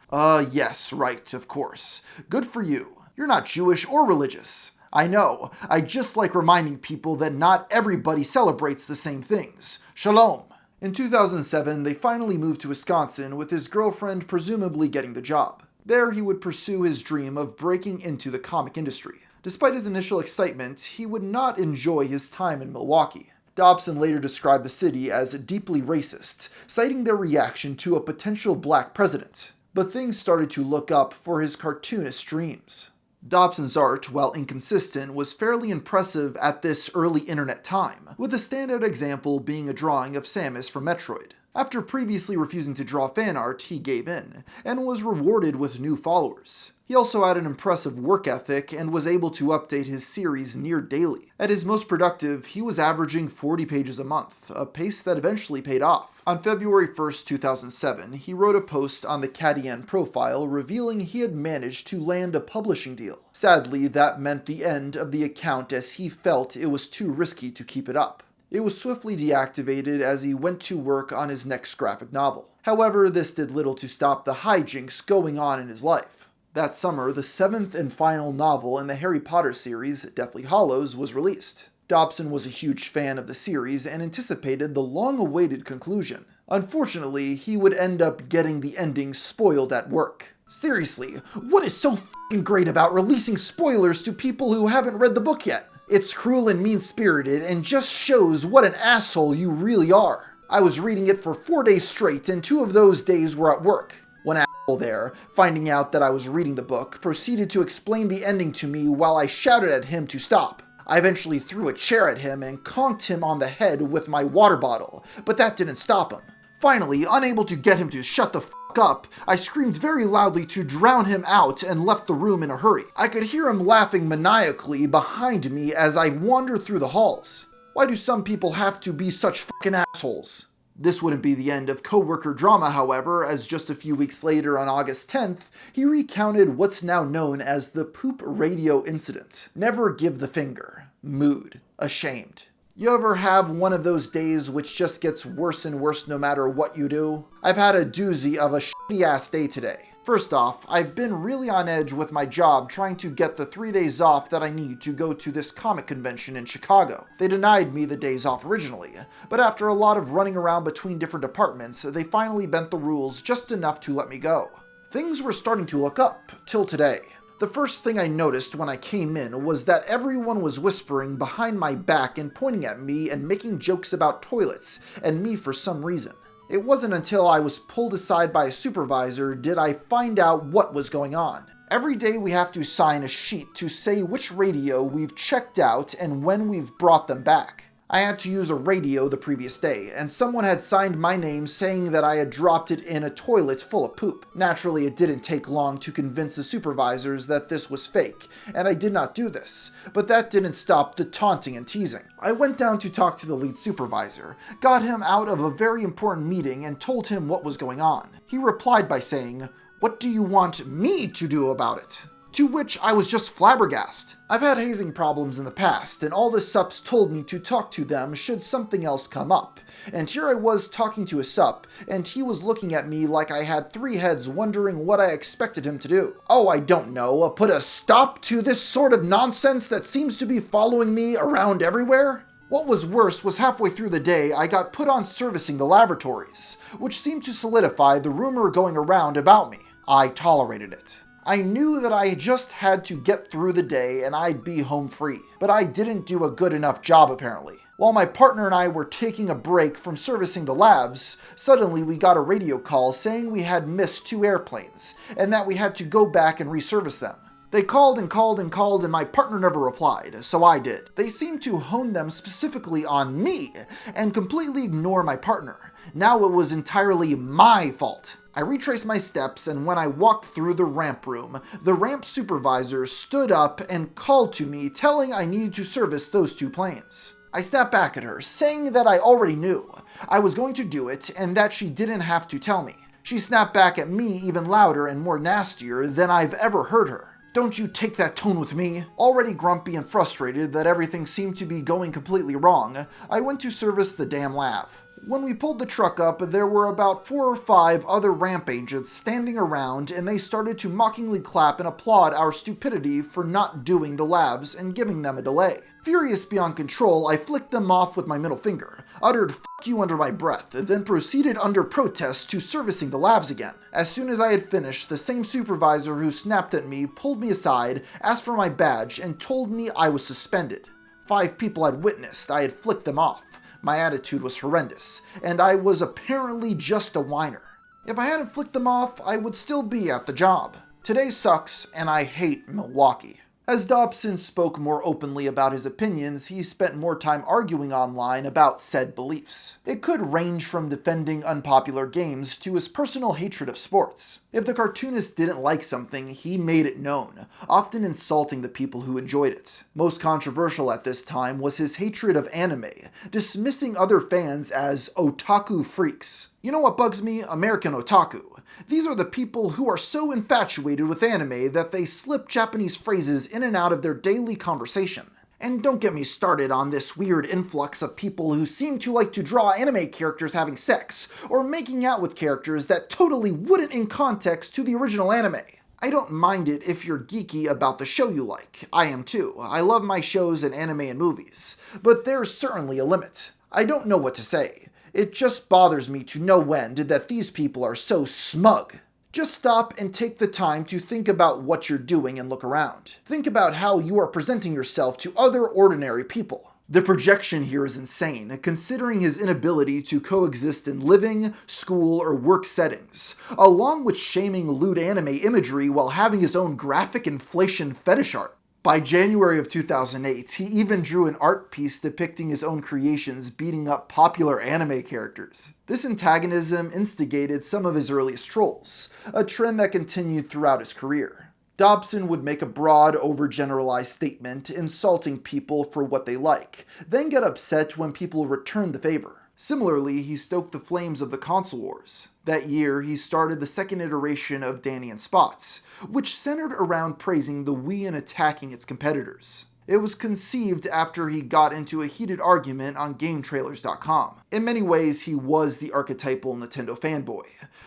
Yes, right, of course. Good for you. You're not Jewish or religious. I know, I just like reminding people that not everybody celebrates the same things. Shalom." In 2007, they finally moved to Wisconsin, with his girlfriend presumably getting the job. There he would pursue his dream of breaking into the comic industry. Despite his initial excitement, he would not enjoy his time in Milwaukee. Dobson later described the city as deeply racist, citing their reaction to a potential black president. But things started to look up for his cartoonist dreams. Dobson's art, while inconsistent, was fairly impressive at this early internet time, with the standout example being a drawing of Samus from Metroid. After previously refusing to draw fan art, he gave in, and was rewarded with new followers. He also had an impressive work ethic and was able to update his series near daily. At his most productive, he was averaging 40 pages a month, a pace that eventually paid off. On February 1st, 2007, he wrote a post on the Cadian profile revealing he had managed to land a publishing deal. Sadly, that meant the end of the account as he felt it was too risky to keep it up. It was swiftly deactivated as he went to work on his next graphic novel. However, this did little to stop the hijinks going on in his life. That summer, the 7th and final novel in the Harry Potter series, Deathly Hallows, was released. Dobson was a huge fan of the series and anticipated the long-awaited conclusion. Unfortunately, he would end up getting the ending spoiled at work. Seriously, what is so f***ing great about releasing spoilers to people who haven't read the book yet? It's cruel and mean-spirited and just shows what an asshole you really are. I was reading it for 4 days straight, and 2 of those days were at work. One asshole there, finding out that I was reading the book, proceeded to explain the ending to me while I shouted at him to stop. I eventually threw a chair at him and conked him on the head with my water bottle, but that didn't stop him. Finally, unable to get him to shut the f*** up, I screamed very loudly to drown him out and left the room in a hurry. I could hear him laughing maniacally behind me as I wandered through the halls. Why do some people have to be such fucking assholes? This wouldn't be the end of coworker drama, however, as just a few weeks later on August 10th, he recounted what's now known as the poop radio incident. Never give the finger. Mood. Ashamed. You ever have one of those days which just gets worse and worse no matter what you do? I've had a doozy of a shitty-ass day today. First off, I've been really on edge with my job trying to get the 3 days off that I need to go to this comic convention in Chicago. They denied me the days off originally, but after a lot of running around between different departments, they finally bent the rules just enough to let me go. Things were starting to look up, till today. The first thing I noticed when I came in was that everyone was whispering behind my back and pointing at me and making jokes about toilets and me for some reason. It wasn't until I was pulled aside by a supervisor did I find out what was going on. Every day we have to sign a sheet to say which radio we've checked out and when we've brought them back. I had to use a radio the previous day, and someone had signed my name saying that I had dropped it in a toilet full of poop. Naturally, it didn't take long to convince the supervisors that this was fake, and I did not do this, but that didn't stop the taunting and teasing. I went down to talk to the lead supervisor, got him out of a very important meeting, and told him what was going on. He replied by saying, "What do you want me to do about it?" To which I was just flabbergasted. I've had hazing problems in the past, and all the sups told me to talk to them should something else come up. And here I was talking to a sup, and he was looking at me like I had 3 heads wondering what I expected him to do. Oh, I don't know, put a stop to this sort of nonsense that seems to be following me around everywhere? What was worse was halfway through the day, I got put on servicing the laboratories, which seemed to solidify the rumor going around about me. I tolerated it. I knew that I just had to get through the day and I'd be home free, but I didn't do a good enough job apparently. While my partner and I were taking a break from servicing the labs, suddenly we got a radio call saying we had missed 2 airplanes, and that we had to go back and reservice them. They called and called and called, and my partner never replied, so I did. They seemed to hone them specifically on me, and completely ignore my partner. Now it was entirely my fault. I retraced my steps, and when I walked through the ramp room, the ramp supervisor stood up and called to me, telling I needed to service those 2 planes. I snapped back at her, saying that I already knew. I was going to do it, and that she didn't have to tell me. She snapped back at me even louder and more nastier than I've ever heard her. Don't you take that tone with me. Already grumpy and frustrated that everything seemed to be going completely wrong, I went to service the damn lav. When we pulled the truck up, there were about 4 or 5 other ramp agents standing around, and they started to mockingly clap and applaud our stupidity for not doing the labs and giving them a delay. Furious beyond control, I flicked them off with my middle finger, uttered "F*** you" under my breath, then proceeded under protest to servicing the labs again. As soon as I had finished, the same supervisor who snapped at me pulled me aside, asked for my badge, and told me I was suspended. 5 people had witnessed I had flicked them off. My attitude was horrendous, and I was apparently just a whiner. If I hadn't flicked them off, I would still be at the job. Today sucks, and I hate Milwaukee. As Dobson spoke more openly about his opinions, he spent more time arguing online about said beliefs. It could range from defending unpopular games to his personal hatred of sports. If the cartoonist didn't like something, he made it known, often insulting the people who enjoyed it. Most controversial at this time was his hatred of anime, dismissing other fans as otaku freaks. You know what bugs me? American otaku. These are the people who are so infatuated with anime that they slip Japanese phrases in and out of their daily conversation. And don't get me started on this weird influx of people who seem to like to draw anime characters having sex, or making out with characters that totally wouldn't in context to the original anime. I don't mind it if you're geeky about the show you like. I am too. I love my shows and anime and movies. But there's certainly a limit. I don't know what to say. It just bothers me to no end that these people are so smug. Just stop and take the time to think about what you're doing and look around. Think about how you are presenting yourself to other ordinary people. The projection here is insane, considering his inability to coexist in living, school, or work settings, along with shaming lewd anime imagery while having his own graphic inflation fetish art. By January of 2008, he even drew an art piece depicting his own creations beating up popular anime characters. This antagonism instigated some of his earliest trolls, a trend that continued throughout his career. Dobson would make a broad, overgeneralized statement insulting people for what they like, then get upset when people returned the favor. Similarly, he stoked the flames of the console wars. That year, he started the second iteration of Danny and Spots, which centered around praising the Wii and attacking its competitors. It was conceived after he got into a heated argument on GameTrailers.com. In many ways, he was the archetypal Nintendo fanboy,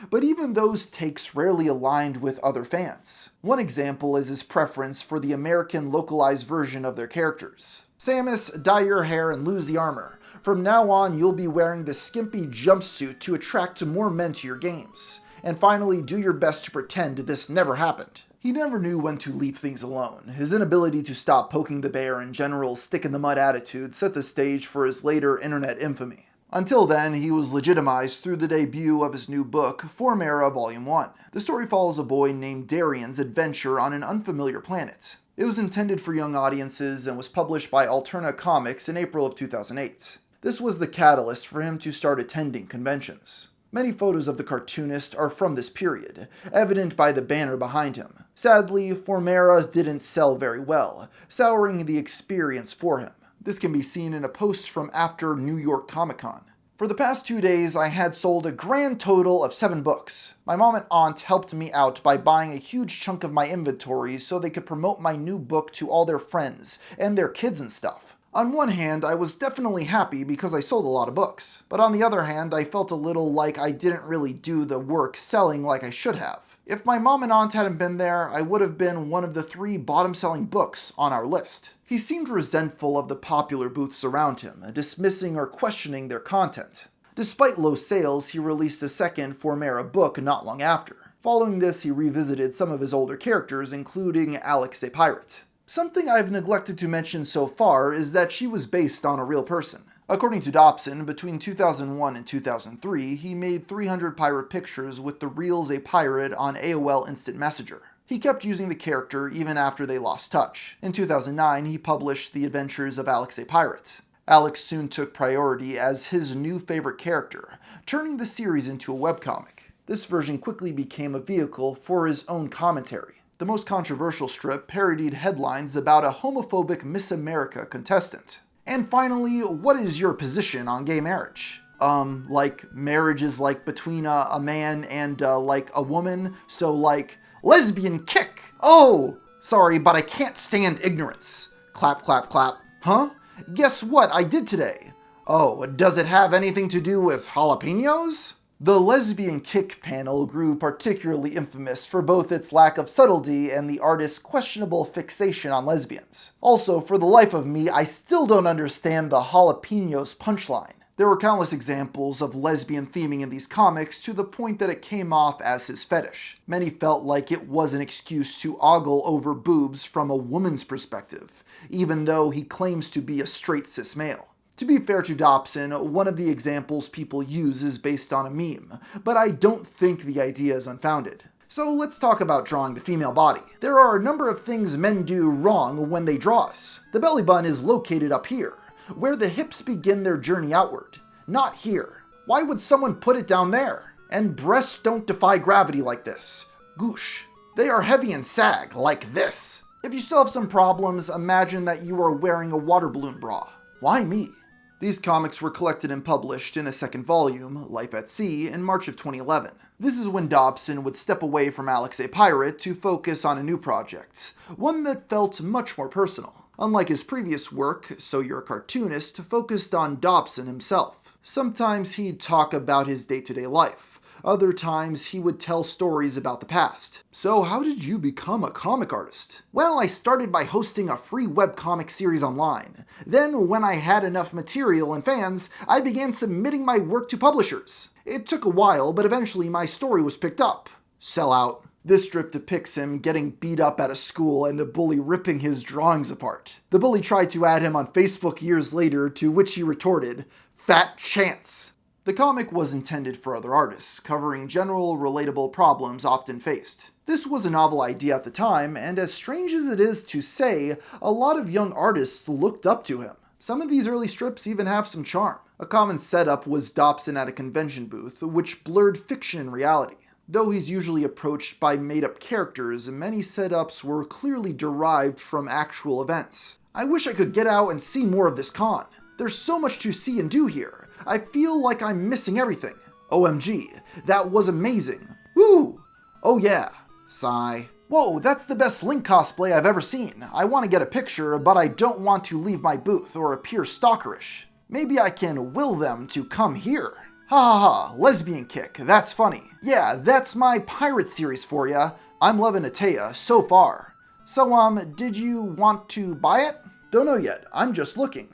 but even those takes rarely aligned with other fans. One example is his preference for the American localized version of their characters. Samus, dye your hair and lose the armor. From now on, you'll be wearing this skimpy jumpsuit to attract more men to your games. And finally, do your best to pretend this never happened. He never knew when to leave things alone. His inability to stop poking the bear and general stick-in-the-mud attitude set the stage for his later internet infamy. Until then, he was legitimized through the debut of his new book, Formera Volume 1. The story follows a boy named Darian's adventure on an unfamiliar planet. It was intended for young audiences and was published by Alterna Comics in April of 2008. This was the catalyst for him to start attending conventions. Many photos of the cartoonist are from this period, evident by the banner behind him. Sadly, Formera didn't sell very well, souring the experience for him. This can be seen in a post from after New York Comic Con. For the past 2 days, I had sold a grand total of 7 books. My mom and aunt helped me out by buying a huge chunk of my inventory so they could promote my new book to all their friends and their kids and stuff. On one hand, I was definitely happy because I sold a lot of books. But on the other hand, I felt a little like I didn't really do the work selling like I should have. If my mom and aunt hadn't been there, I would have been one of the 3 bottom-selling books on our list. He seemed resentful of the popular booths around him, dismissing or questioning their content. Despite low sales, he released a second Formera book not long after. Following this, he revisited some of his older characters, including Alex a Pirate. Something I've neglected to mention so far is that she was based on a real person. According to Dobson, between 2001 and 2003, he made 300 pirate pictures with the Reels a Pirate on AOL Instant Messenger. He kept using the character even after they lost touch. In 2009, he published The Adventures of Alex a Pirate. Alex soon took priority as his new favorite character, turning the series into a webcomic. This version quickly became a vehicle for his own commentary. The most controversial strip parodied headlines about a homophobic Miss America contestant. And finally, what is your position on gay marriage? Like marriage is like between a man and like a woman, so like lesbian kick. Oh, sorry, but I can't stand ignorance. Clap, clap, clap. Huh? Guess what I did today? Oh, does it have anything to do with jalapenos? The lesbian kick panel grew particularly infamous for both its lack of subtlety and the artist's questionable fixation on lesbians. Also, for the life of me, I still don't understand the jalapenos punchline. There were countless examples of lesbian theming in these comics to the point that it came off as his fetish. Many felt like it was an excuse to ogle over boobs from a woman's perspective, even though he claims to be a straight cis male. To be fair to Dobson, one of the examples people use is based on a meme, but I don't think the idea is unfounded. So let's talk about drawing the female body. There are a number of things men do wrong when they draw us. The belly button is located up here, where the hips begin their journey outward, not here. Why would someone put it down there? And breasts don't defy gravity like this. Goosh. They are heavy and sag, like this. If you still have some problems, imagine that you are wearing a water balloon bra. Why me? These comics were collected and published in a second volume, Life at Sea, in March of 2011. This is when Dobson would step away from Alex a Pirate to focus on a new project, one that felt much more personal. Unlike his previous work, So You're a Cartoonist, focused on Dobson himself. Sometimes he'd talk about his day-to-day life. Other times he would tell stories about the past. So how did you become a comic artist? Well, I started by hosting a free webcomic series online. Then, when I had enough material and fans, I began submitting my work to publishers. It took a while, but eventually my story was picked up. Sell out. This strip depicts him getting beat up at a school and a bully ripping his drawings apart. The bully tried to add him on Facebook years later, to which he retorted, "Fat chance." The comic was intended for other artists, covering general, relatable problems often faced. This was a novel idea at the time, and as strange as it is to say, a lot of young artists looked up to him. Some of these early strips even have some charm. A common setup was Dobson at a convention booth, which blurred fiction and reality. Though he's usually approached by made-up characters, many setups were clearly derived from actual events. I wish I could get out and see more of this con. There's so much to see and do here. I feel like I'm missing everything. OMG, that was amazing. Woo! Oh yeah. Sigh. Whoa, that's the best Link cosplay I've ever seen. I want to get a picture, but I don't want to leave my booth or appear stalkerish. Maybe I can will them to come here. Ha ha ha, lesbian kick, that's funny. Yeah, that's my pirate series for ya. I'm loving Atea so far. So, did you want to buy it? Don't know yet, I'm just looking.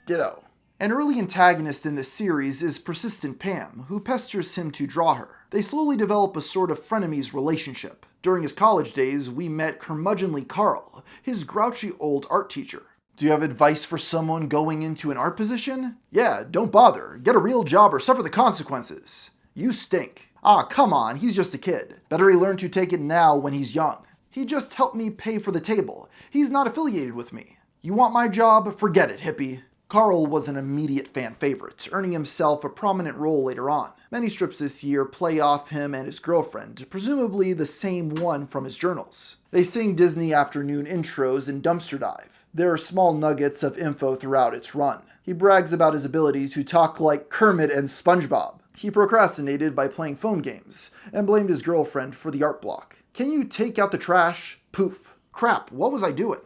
Ditto. An early antagonist in this series is Persistent Pam, who pesters him to draw her. They slowly develop a sort of frenemies relationship. During his college days, we met curmudgeonly Carl, his grouchy old art teacher. Do you have advice for someone going into an art position? Yeah, don't bother. Get a real job or suffer the consequences. You stink. Ah, come on, he's just a kid. Better he learn to take it now when he's young. He just helped me pay for the table. He's not affiliated with me. You want my job? Forget it, hippie. Carl was an immediate fan favorite, earning himself a prominent role later on. Many strips this year play off him and his girlfriend, presumably the same one from his journals. They sing Disney afternoon intros and dumpster dive. There are small nuggets of info throughout its run. He brags about his ability to talk like Kermit and SpongeBob. He procrastinated by playing phone games, and blamed his girlfriend for the art block. Can you take out the trash? Poof. Crap, what was I doing?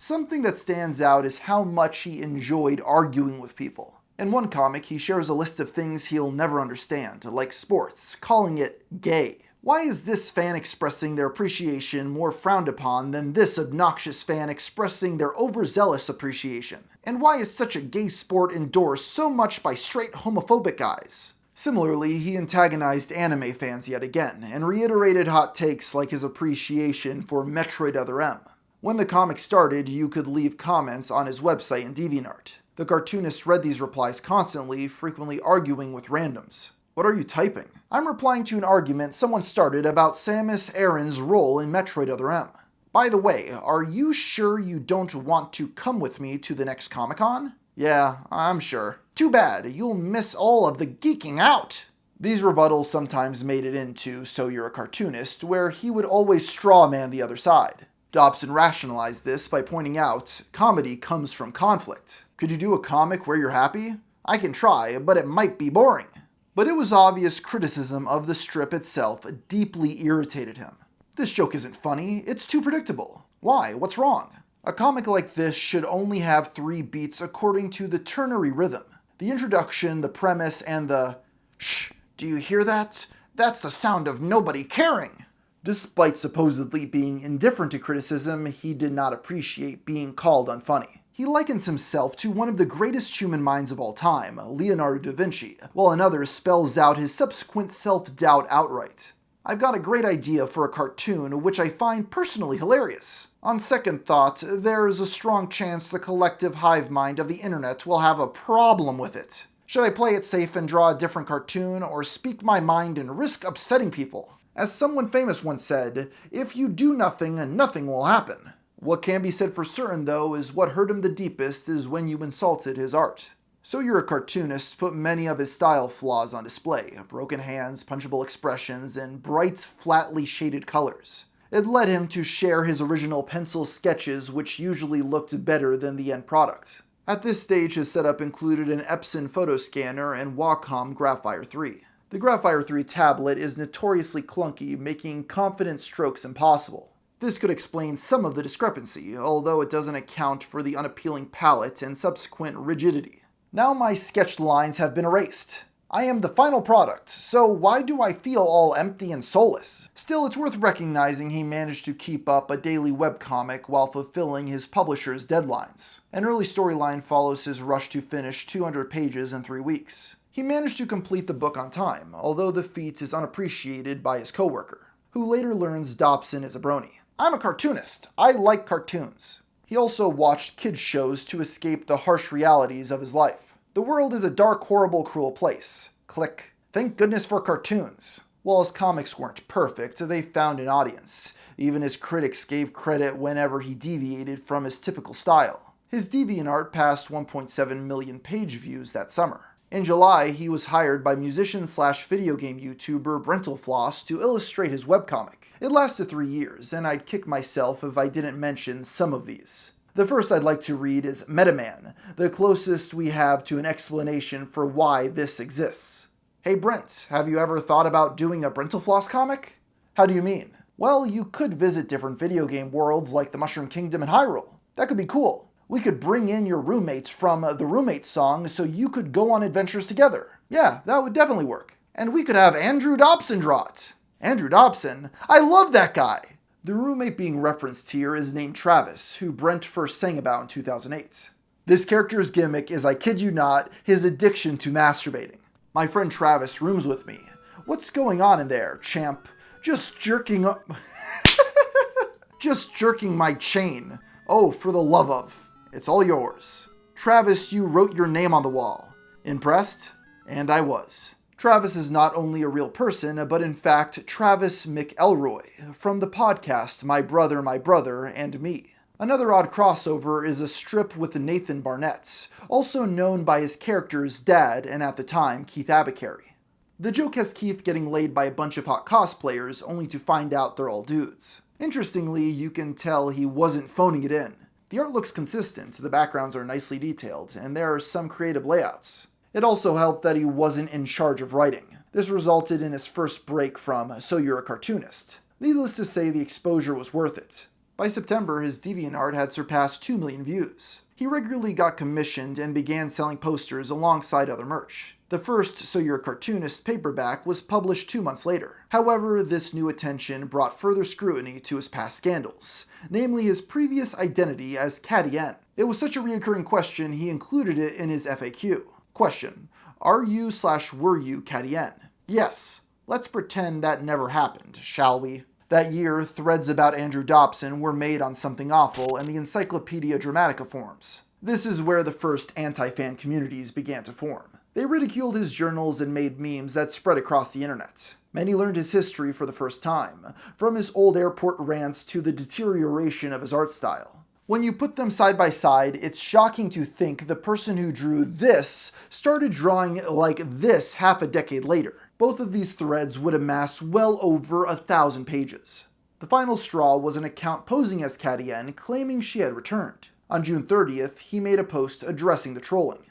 Something that stands out is how much he enjoyed arguing with people. In one comic, he shares a list of things he'll never understand, like sports, calling it gay. Why is this fan expressing their appreciation more frowned upon than this obnoxious fan expressing their overzealous appreciation? And why is such a gay sport endorsed so much by straight homophobic guys? Similarly, he antagonized anime fans yet again, and reiterated hot takes like his appreciation for Metroid Other M. When the comic started, you could leave comments on his website and DeviantArt. The cartoonist read these replies constantly, frequently arguing with randoms. What are you typing? I'm replying to an argument someone started about Samus Aran's role in Metroid Other M. By the way, are you sure you don't want to come with me to the next Comic-Con? Yeah, I'm sure. Too bad, you'll miss all of the geeking out. These rebuttals sometimes made it into So You're a Cartoonist, where he would always strawman the other side. Dobson rationalized this by pointing out, comedy comes from conflict. Could you do a comic where you're happy? I can try, but it might be boring. But it was obvious criticism of the strip itself deeply irritated him. This joke isn't funny, it's too predictable. Why? What's wrong? A comic like this should only have 3 beats according to the ternary rhythm. The introduction, the premise, and the "Shh, do you hear that? That's the sound of nobody caring." Despite supposedly being indifferent to criticism, he did not appreciate being called unfunny. He likens himself to one of the greatest human minds of all time, Leonardo da Vinci, while another spells out his subsequent self-doubt outright. I've got a great idea for a cartoon which I find personally hilarious. On second thought, there is a strong chance the collective hive mind of the internet will have a problem with it. Should I play it safe and draw a different cartoon, or speak my mind and risk upsetting people? As someone famous once said, if you do nothing, nothing will happen. What can be said for certain, though, is what hurt him the deepest is when you insulted his art. So You're a Cartoonist put many of his style flaws on display, broken hands, punchable expressions, and bright, flatly shaded colors. It led him to share his original pencil sketches, which usually looked better than the end product. At this stage, his setup included an Epson photo scanner and Wacom Graphire 3. The Graphire 3 tablet is notoriously clunky, making confident strokes impossible. This could explain some of the discrepancy, although it doesn't account for the unappealing palette and subsequent rigidity. Now my sketched lines have been erased. I am the final product, so why do I feel all empty and soulless? Still, it's worth recognizing he managed to keep up a daily webcomic while fulfilling his publisher's deadlines. An early storyline follows his rush to finish 200 pages in 3 weeks. He managed to complete the book on time, although the feat is unappreciated by his coworker, who later learns Dobson is a brony. I'm a cartoonist. I like cartoons. He also watched kids' shows to escape the harsh realities of his life. The world is a dark, horrible, cruel place. Click. Thank goodness for cartoons. While his comics weren't perfect, they found an audience. Even his critics gave credit whenever he deviated from his typical style. His DeviantArt passed 1.7 million page views that summer. In July, he was hired by musician/video game YouTuber Brentalfloss to illustrate his webcomic. It lasted 3 years, and I'd kick myself if I didn't mention some of these. The first I'd like to read is Metaman, the closest we have to an explanation for why this exists. Hey Brent, have you ever thought about doing a Brentalfloss comic? How do you mean? Well, you could visit different video game worlds like the Mushroom Kingdom and Hyrule. That could be cool. We could bring in your roommates from the Roommates song so you could go on adventures together. Yeah, that would definitely work. And we could have Andrew Dobson draw it. Andrew Dobson? I love that guy! The roommate being referenced here is named Travis, who Brent first sang about in 2008. This character's gimmick is, I kid you not, his addiction to masturbating. My friend Travis rooms with me. What's going on in there, champ? Just jerking up... Just jerking my chain. Oh, for the love of... It's all yours. Travis, you wrote your name on the wall. Impressed? And I was. Travis is not only a real person, but in fact Travis McElroy, from the podcast My Brother, and Me. Another odd crossover is a strip with Nathan Barnett, also known by his character's dad and at the time Keith Abicary. The joke has Keith getting laid by a bunch of hot cosplayers only to find out they're all dudes. Interestingly, you can tell he wasn't phoning it in. The art looks consistent, the backgrounds are nicely detailed, and there are some creative layouts. It also helped that he wasn't in charge of writing. This resulted in his first break from So You're a Cartoonist. Needless to say, the exposure was worth it. By September, his DeviantArt had surpassed 2 million views. He regularly got commissioned and began selling posters alongside other merch. The first So You're a Cartoonist paperback was published 2 months later. However, this new attention brought further scrutiny to his past scandals, namely his previous identity as Caddy N. It was such a recurring question he included it in his FAQ. Question: Are you/were you Caddy N? Yes. Let's pretend that never happened, shall we? That year, threads about Andrew Dobson were made on Something Awful and the Encyclopedia Dramatica forums. This is where the first anti-fan communities began to form. They ridiculed his journals and made memes that spread across the internet. Many learned his history for the first time, from his old airport rants to the deterioration of his art style. When you put them side by side, it's shocking to think the person who drew this started drawing like this half a decade later. Both of these threads would amass well over 1,000 pages. The final straw was an account posing as Cadienne claiming she had returned. On June 30th, he made a post addressing the trolling.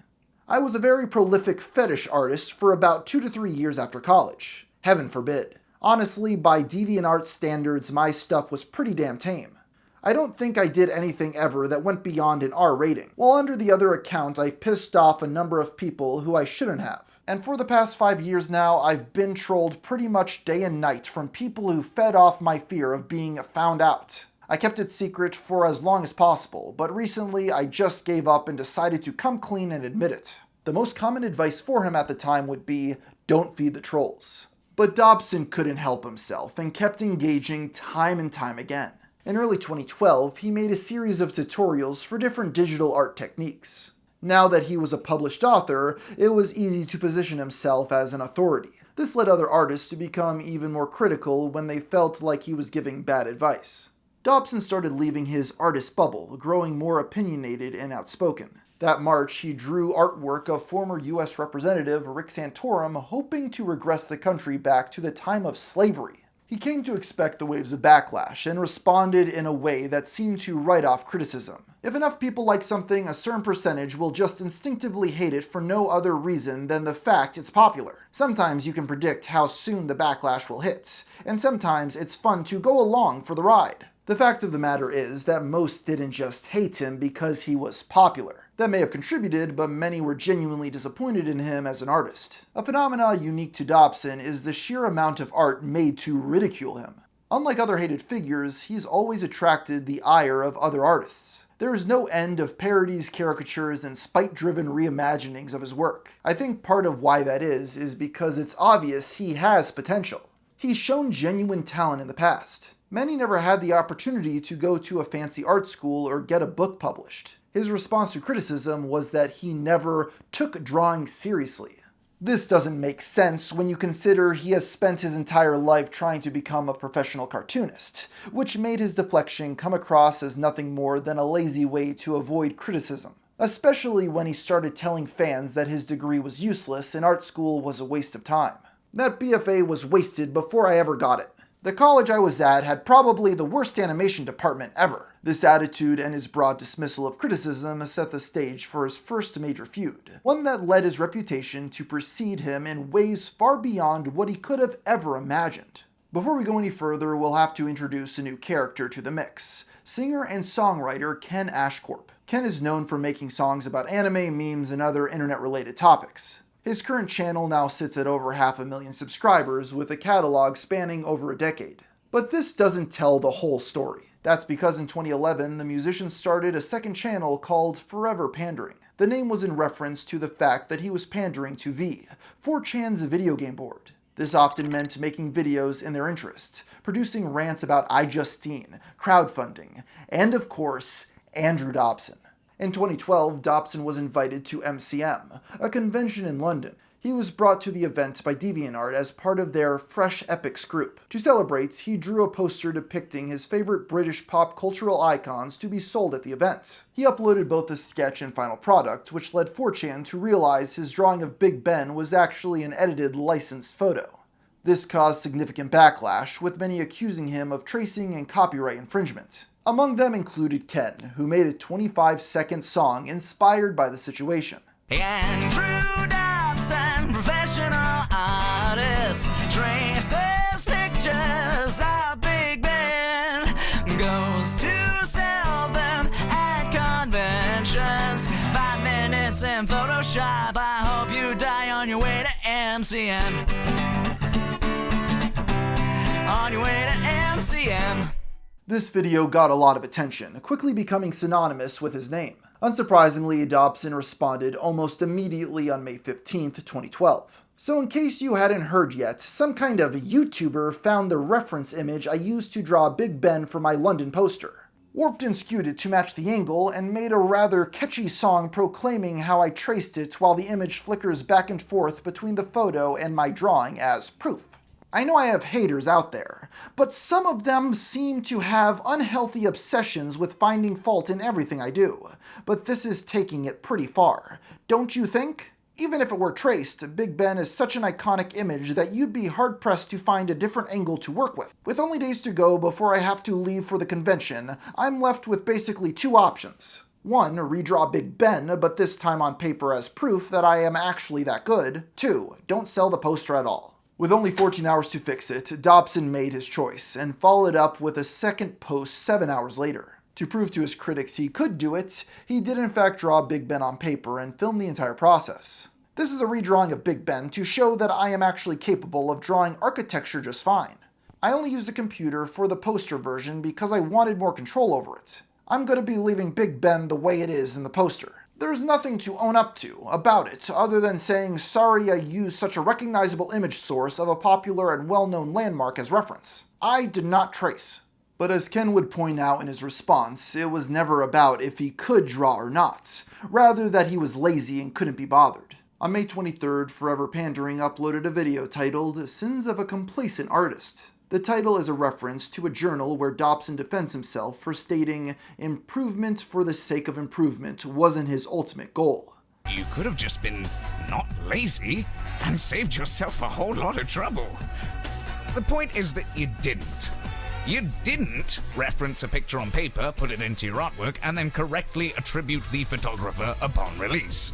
"I was a very prolific fetish artist for about 2 to 3 years after college. Heaven forbid. Honestly, by DeviantArt standards, my stuff was pretty damn tame. I don't think I did anything ever that went beyond an R rating, while under the other account I pissed off a number of people who I shouldn't have. And for the past 5 years now, I've been trolled pretty much day and night from people who fed off my fear of being found out. I kept it secret for as long as possible, but recently I just gave up and decided to come clean and admit it." The most common advice for him at the time would be, don't feed the trolls. But Dobson couldn't help himself and kept engaging time and time again. In early 2012, he made a series of tutorials for different digital art techniques. Now that he was a published author, it was easy to position himself as an authority. This led other artists to become even more critical when they felt like he was giving bad advice. Dobson started leaving his artist bubble, growing more opinionated and outspoken. That March, he drew artwork of former US Representative Rick Santorum hoping to regress the country back to the time of slavery. He came to expect the waves of backlash and responded in a way that seemed to write off criticism. If enough people like something, a certain percentage will just instinctively hate it for no other reason than the fact it's popular. Sometimes you can predict how soon the backlash will hit, and sometimes it's fun to go along for the ride. The fact of the matter is that most didn't just hate him because he was popular. That may have contributed, but many were genuinely disappointed in him as an artist. A phenomena unique to Dobson is the sheer amount of art made to ridicule him. Unlike other hated figures, he's always attracted the ire of other artists. There is no end of parodies, caricatures, and spite-driven reimaginings of his work. I think part of why that is because it's obvious he has potential. He's shown genuine talent in the past. Many never had the opportunity to go to a fancy art school or get a book published. His response to criticism was that he never took drawing seriously. This doesn't make sense when you consider he has spent his entire life trying to become a professional cartoonist, which made his deflection come across as nothing more than a lazy way to avoid criticism, especially when he started telling fans that his degree was useless and art school was a waste of time. That BFA was wasted before I ever got it. The college I was at had probably the worst animation department ever. This attitude and his broad dismissal of criticism set the stage for his first major feud, one that led his reputation to precede him in ways far beyond what he could have ever imagined. Before we go any further, we'll have to introduce a new character to the mix, singer and songwriter Ken Ashcorp. Ken is known for making songs about anime, memes, and other internet-related topics. His current channel now sits at over 500,000 subscribers, with a catalog spanning over a decade. But this doesn't tell the whole story. That's because in 2011, the musician started a second channel called Forever Pandering. The name was in reference to the fact that he was pandering to 4chan's video game board. This often meant making videos in their interest, producing rants about iJustine, crowdfunding, and of course, Andrew Dobson. In 2012, Dobson was invited to MCM, a convention in London. He was brought to the event by DeviantArt as part of their Fresh Epics group. To celebrate, he drew a poster depicting his favorite British pop cultural icons to be sold at the event. He uploaded both the sketch and final product, which led 4chan to realize his drawing of Big Ben was actually an edited, licensed photo. This caused significant backlash, with many accusing him of tracing and copyright infringement. Among them included Ken, who made a 25-second song inspired by the situation. Andrew Dobson, professional artist, traces pictures of Big Ben, goes to sell them at conventions. 5 minutes in Photoshop, I hope you die on your way to MCM. On your way to MCM. This video got a lot of attention, quickly becoming synonymous with his name. Unsurprisingly, Dobson responded almost immediately on May 15th, 2012. So in case you hadn't heard yet, some kind of YouTuber found the reference image I used to draw Big Ben for my London poster. warped and skewed it to match the angle, and made a rather catchy song proclaiming how I traced it while the image flickers back and forth between the photo and my drawing as proof. I know I have haters out there, but some of them seem to have unhealthy obsessions with finding fault in everything I do. But this is taking it pretty far, don't you think? Even if it were traced, Big Ben is such an iconic image that you'd be hard-pressed to find a different angle to work with. With only days to go before I have to leave for the convention, I'm left with basically two options. One, redraw Big Ben, but this time on paper as proof that I am actually that good. Two, don't sell the poster at all. With only 14 hours to fix it, Dobson made his choice, and followed up with a second post 7 hours later. To prove to his critics he could do it, he did in fact draw Big Ben on paper and film the entire process. This is a redrawing of Big Ben to show that I am actually capable of drawing architecture just fine. I only used the computer for the poster version because I wanted more control over it. I'm going to be leaving Big Ben the way it is in the poster. There's nothing to own up to about it other than saying sorry I used such a recognizable image source of a popular and well-known landmark as reference. I did not trace. But as Ken would point out in his response, it was never about if he could draw or not, rather that he was lazy and couldn't be bothered. On May 23rd, Forever Pandering uploaded a video titled Sins of a Complacent Artist. The title is a reference to a journal where Dobson defends himself for stating improvement for the sake of improvement wasn't his ultimate goal. You could have just been not lazy and saved yourself a whole lot of trouble. The point is that you didn't. You didn't reference a picture on paper, put it into your artwork, and then correctly attribute the photographer upon release.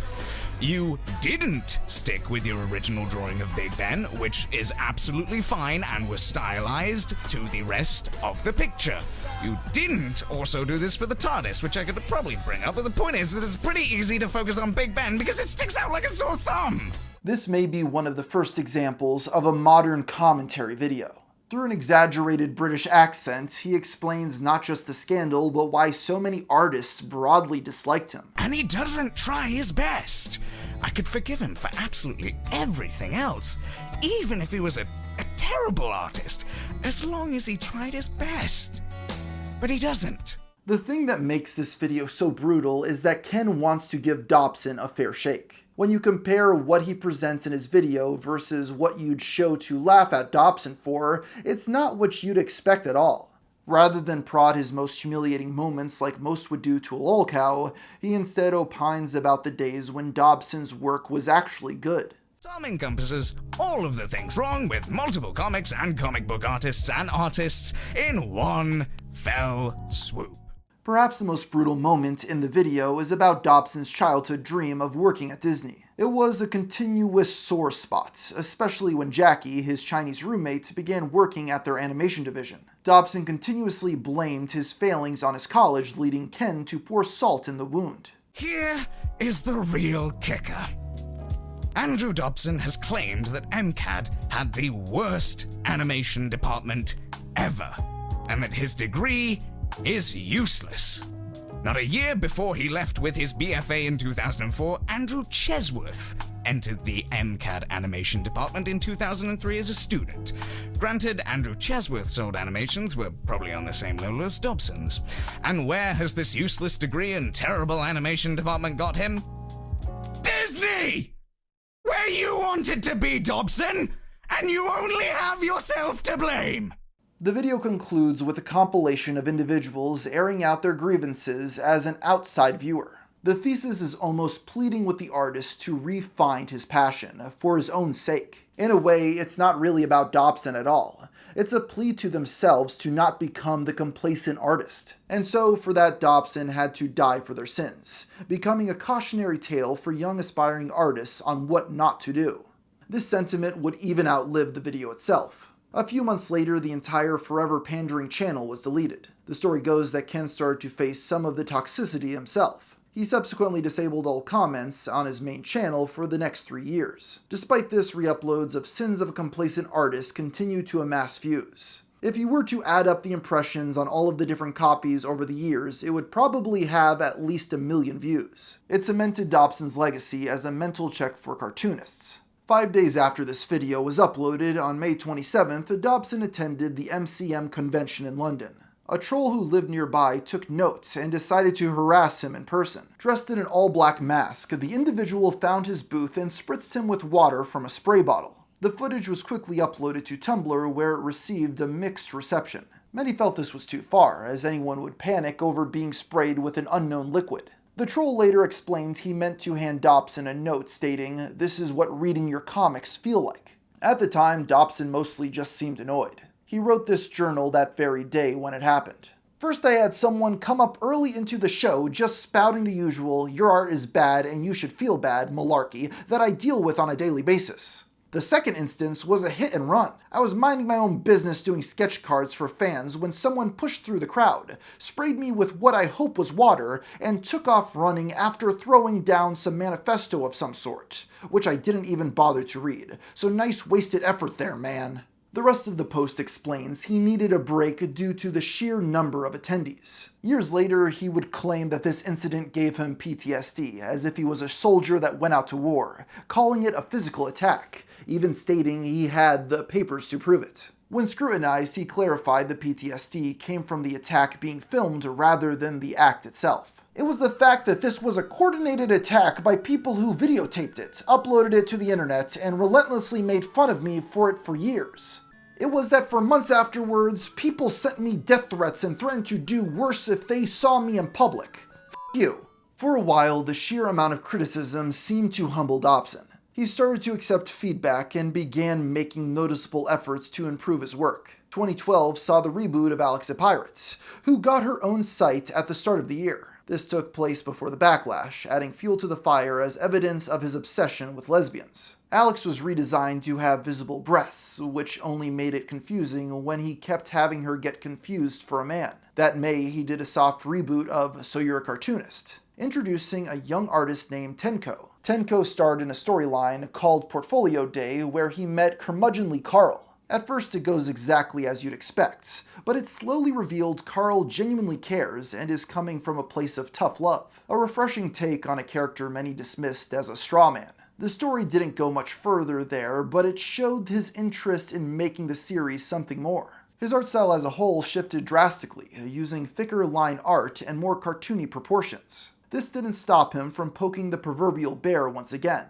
You didn't stick with your original drawing of Big Ben, which is absolutely fine and was stylized to the rest of the picture. You didn't also do this for the TARDIS, which I could probably bring up, but the point is that it's pretty easy to focus on Big Ben because it sticks out like a sore thumb. This may be one of the first examples of a modern commentary video. Through an exaggerated British accent, he explains not just the scandal, but why so many artists broadly disliked him. And he doesn't try his best. I could forgive him for absolutely everything else, even if he was a terrible artist, as long as he tried his best. But he doesn't. The thing that makes this video so brutal is that Ken wants to give Dobson a fair shake. When you compare what he presents in his video versus what you'd show to laugh at Dobson for, it's not what you'd expect at all. Rather than prod his most humiliating moments like most would do to a lolcow, he instead opines about the days when Dobson's work was actually good. Tom encompasses all of the things wrong with multiple comics and comic book artists and artists in one fell swoop. Perhaps the most brutal moment in the video is about Dobson's childhood dream of working at Disney. It was a continuous sore spot, especially when Jackie, his Chinese roommate, began working at their animation division. Dobson continuously blamed his failings on his college, leading Ken to pour salt in the wound. Here is the real kicker. Andrew Dobson has claimed that MCAD had the worst animation department ever, and that his degree is useless. Not a year before he left with his BFA in 2004, Andrew Chesworth entered the MCAD animation department in 2003 as a student. Granted, Andrew Chesworth's old animations were probably on the same level as Dobson's. And where has this useless degree and terrible animation department got him? Disney! Where you wanted to be, Dobson! And you only have yourself to blame! The video concludes with a compilation of individuals airing out their grievances as an outside viewer. The thesis is almost pleading with the artist to re-find his passion, for his own sake. In a way, it's not really about Dobson at all. It's a plea to themselves to not become the complacent artist. And so, for that, Dobson had to die for their sins, becoming a cautionary tale for young aspiring artists on what not to do. This sentiment would even outlive the video itself. A few months later, the entire Forever Pandering channel was deleted. The story goes that Ken started to face some of the toxicity himself. He subsequently disabled all comments on his main channel for the next 3 years. Despite this, re-uploads of Sins of a Complacent Artist continue to amass views. If you were to add up the impressions on all of the different copies over the years, it would probably have at least 1 million views. It cemented Dobson's legacy as a mental check for cartoonists. 5 days after this video was uploaded, on May 27th, Dobson attended the MCM convention in London. A troll who lived nearby took note and decided to harass him in person. Dressed in an all-black mask, the individual found his booth and spritzed him with water from a spray bottle. The footage was quickly uploaded to Tumblr, where it received a mixed reception. Many felt this was too far, as anyone would panic over being sprayed with an unknown liquid. The troll later explained he meant to hand Dobson a note stating, "This is what reading your comics feel like." At the time, Dobson mostly just seemed annoyed. He wrote this journal that very day when it happened. "First I had someone come up early into the show just spouting the usual, 'your art is bad and you should feel bad' malarkey that I deal with on a daily basis. The second instance was a hit and run. I was minding my own business doing sketch cards for fans when someone pushed through the crowd, sprayed me with what I hope was water, and took off running after throwing down some manifesto of some sort, which I didn't even bother to read. So nice wasted effort there, man." The rest of the post explains he needed a break due to the sheer number of attendees. Years later, he would claim that this incident gave him PTSD, as if he was a soldier that went out to war, calling it a physical attack, even stating he had the papers to prove it. When scrutinized, he clarified the PTSD came from the attack being filmed rather than the act itself. "It was the fact that this was a coordinated attack by people who videotaped it, uploaded it to the internet, and relentlessly made fun of me for it for years. It was that for months afterwards, people sent me death threats and threatened to do worse if they saw me in public. F you." For a while, the sheer amount of criticism seemed to humble Dobson. He started to accept feedback and began making noticeable efforts to improve his work. 2012 saw the reboot of Alex a Pirate, who got her own site at the start of the year. This took place before the backlash, adding fuel to the fire as evidence of his obsession with lesbians. Alex was redesigned to have visible breasts, which only made it confusing when he kept having her get confused for a man. That May, he did a soft reboot of So You're a Cartoonist, introducing a young artist named Tenko. Tenko starred in a storyline called Portfolio Day, where he met curmudgeonly Carl. At first it goes exactly as you'd expect, but it's slowly revealed Carl genuinely cares and is coming from a place of tough love. A refreshing take on a character many dismissed as a straw man. The story didn't go much further there, but it showed his interest in making the series something more. His art style as a whole shifted drastically, using thicker line art and more cartoony proportions. This didn't stop him from poking the proverbial bear once again,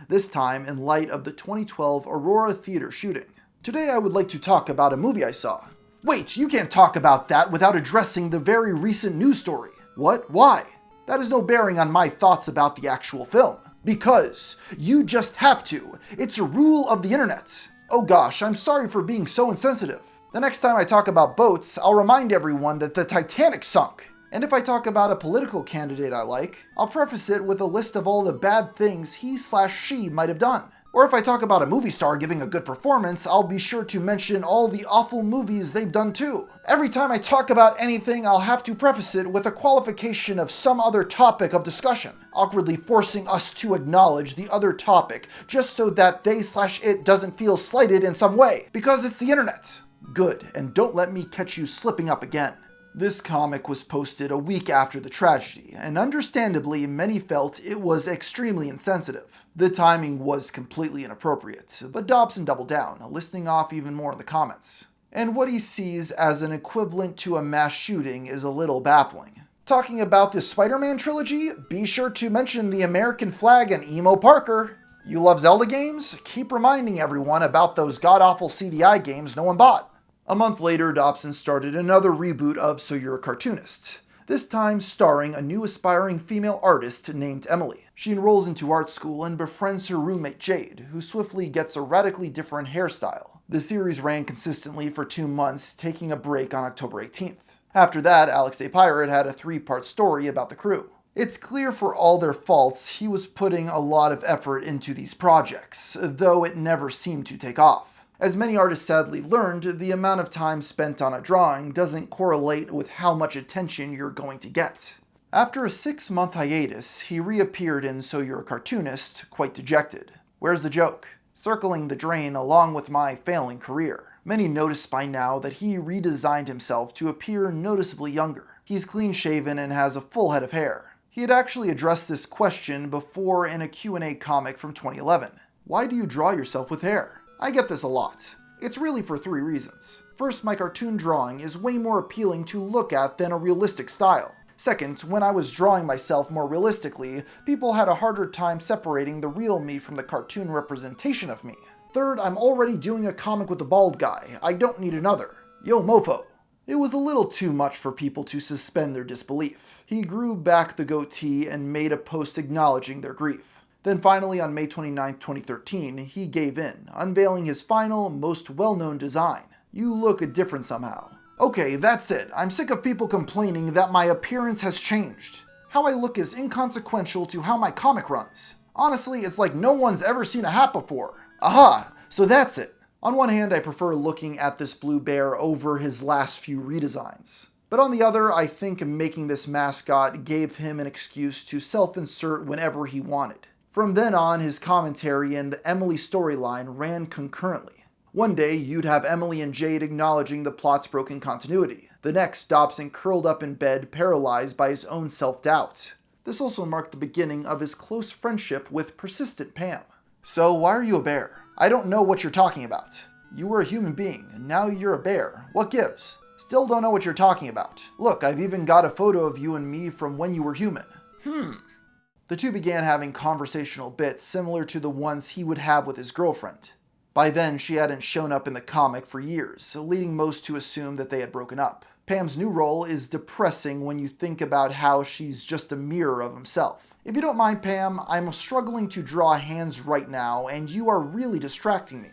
this time in light of the 2012 Aurora Theater shooting. "Today I would like to talk about a movie I saw." "Wait, you can't talk about that without addressing the very recent news story." "What? Why?" "That has no bearing on my thoughts about the actual film." "Because you just have to. It's a rule of the internet." "Oh gosh, I'm sorry for being so insensitive. The next time I talk about boats, I'll remind everyone that the Titanic sunk. And if I talk about a political candidate I like, I'll preface it with a list of all the bad things he/she might have done. Or if I talk about a movie star giving a good performance, I'll be sure to mention all the awful movies they've done too. Every time I talk about anything, I'll have to preface it with a qualification of some other topic of discussion, awkwardly forcing us to acknowledge the other topic just so that they/it doesn't feel slighted in some way, because it's the internet." Good, and don't let me catch you slipping up again. This comic was posted a week after the tragedy, and understandably, many felt it was extremely insensitive. The timing was completely inappropriate, but Dobson doubled down, listing off even more in the comments. And what he sees as an equivalent to a mass shooting is a little baffling. Talking about the Spider-Man trilogy? Be sure to mention the American flag and Emo Parker. You love Zelda games? Keep reminding everyone about those god-awful CDI games no one bought. A month later, Dobson started another reboot of So You're a Cartoonist, this time starring a new aspiring female artist named Emily. She enrolls into art school and befriends her roommate Jade, who swiftly gets a radically different hairstyle. The series ran consistently for 2 months, taking a break on October 18th. After that, Alex a Pirate had a 3-part story about the crew. It's clear for all their faults, he was putting a lot of effort into these projects, though it never seemed to take off. As many artists sadly learned, the amount of time spent on a drawing doesn't correlate with how much attention you're going to get. After a 6-month hiatus, he reappeared in So You're a Cartoonist, quite dejected. Where's the joke? Circling the drain along with my failing career. Many notice by now that he redesigned himself to appear noticeably younger. He's clean-shaven and has a full head of hair. He had actually addressed this question before in a Q&A comic from 2011. Why do you draw yourself with hair? I get this a lot. It's really for 3 reasons. First, my cartoon drawing is way more appealing to look at than a realistic style. Second, when I was drawing myself more realistically, people had a harder time separating the real me from the cartoon representation of me. Third, I'm already doing a comic with a bald guy. I don't need another. Yo mofo. It was a little too much for people to suspend their disbelief. He grew back the goatee and made a post acknowledging their grief. Then finally, on May 29, 2013, he gave in, unveiling his final, most well-known design. You look different somehow. Okay, that's it. I'm sick of people complaining that my appearance has changed. How I look is inconsequential to how my comic runs. Honestly, it's like no one's ever seen a hat before. Aha! So that's it. On one hand, I prefer looking at this blue bear over his last few redesigns. But on the other, I think making this mascot gave him an excuse to self-insert whenever he wanted. From then on, his commentary and the Emily storyline ran concurrently. One day, you'd have Emily and Jade acknowledging the plot's broken continuity. The next, Dobson curled up in bed, paralyzed by his own self-doubt. This also marked the beginning of his close friendship with persistent Pam. So why are you a bear? I don't know what you're talking about. You were a human being, and now you're a bear. What gives? Still don't know what you're talking about. Look, I've even got a photo of you and me from when you were human. The two began having conversational bits similar to the ones he would have with his girlfriend. By then, she hadn't shown up in the comic for years, leading most to assume that they had broken up. Pam's new role is depressing when you think about how she's just a mirror of himself. If you don't mind, Pam, I'm struggling to draw hands right now, and you are really distracting me.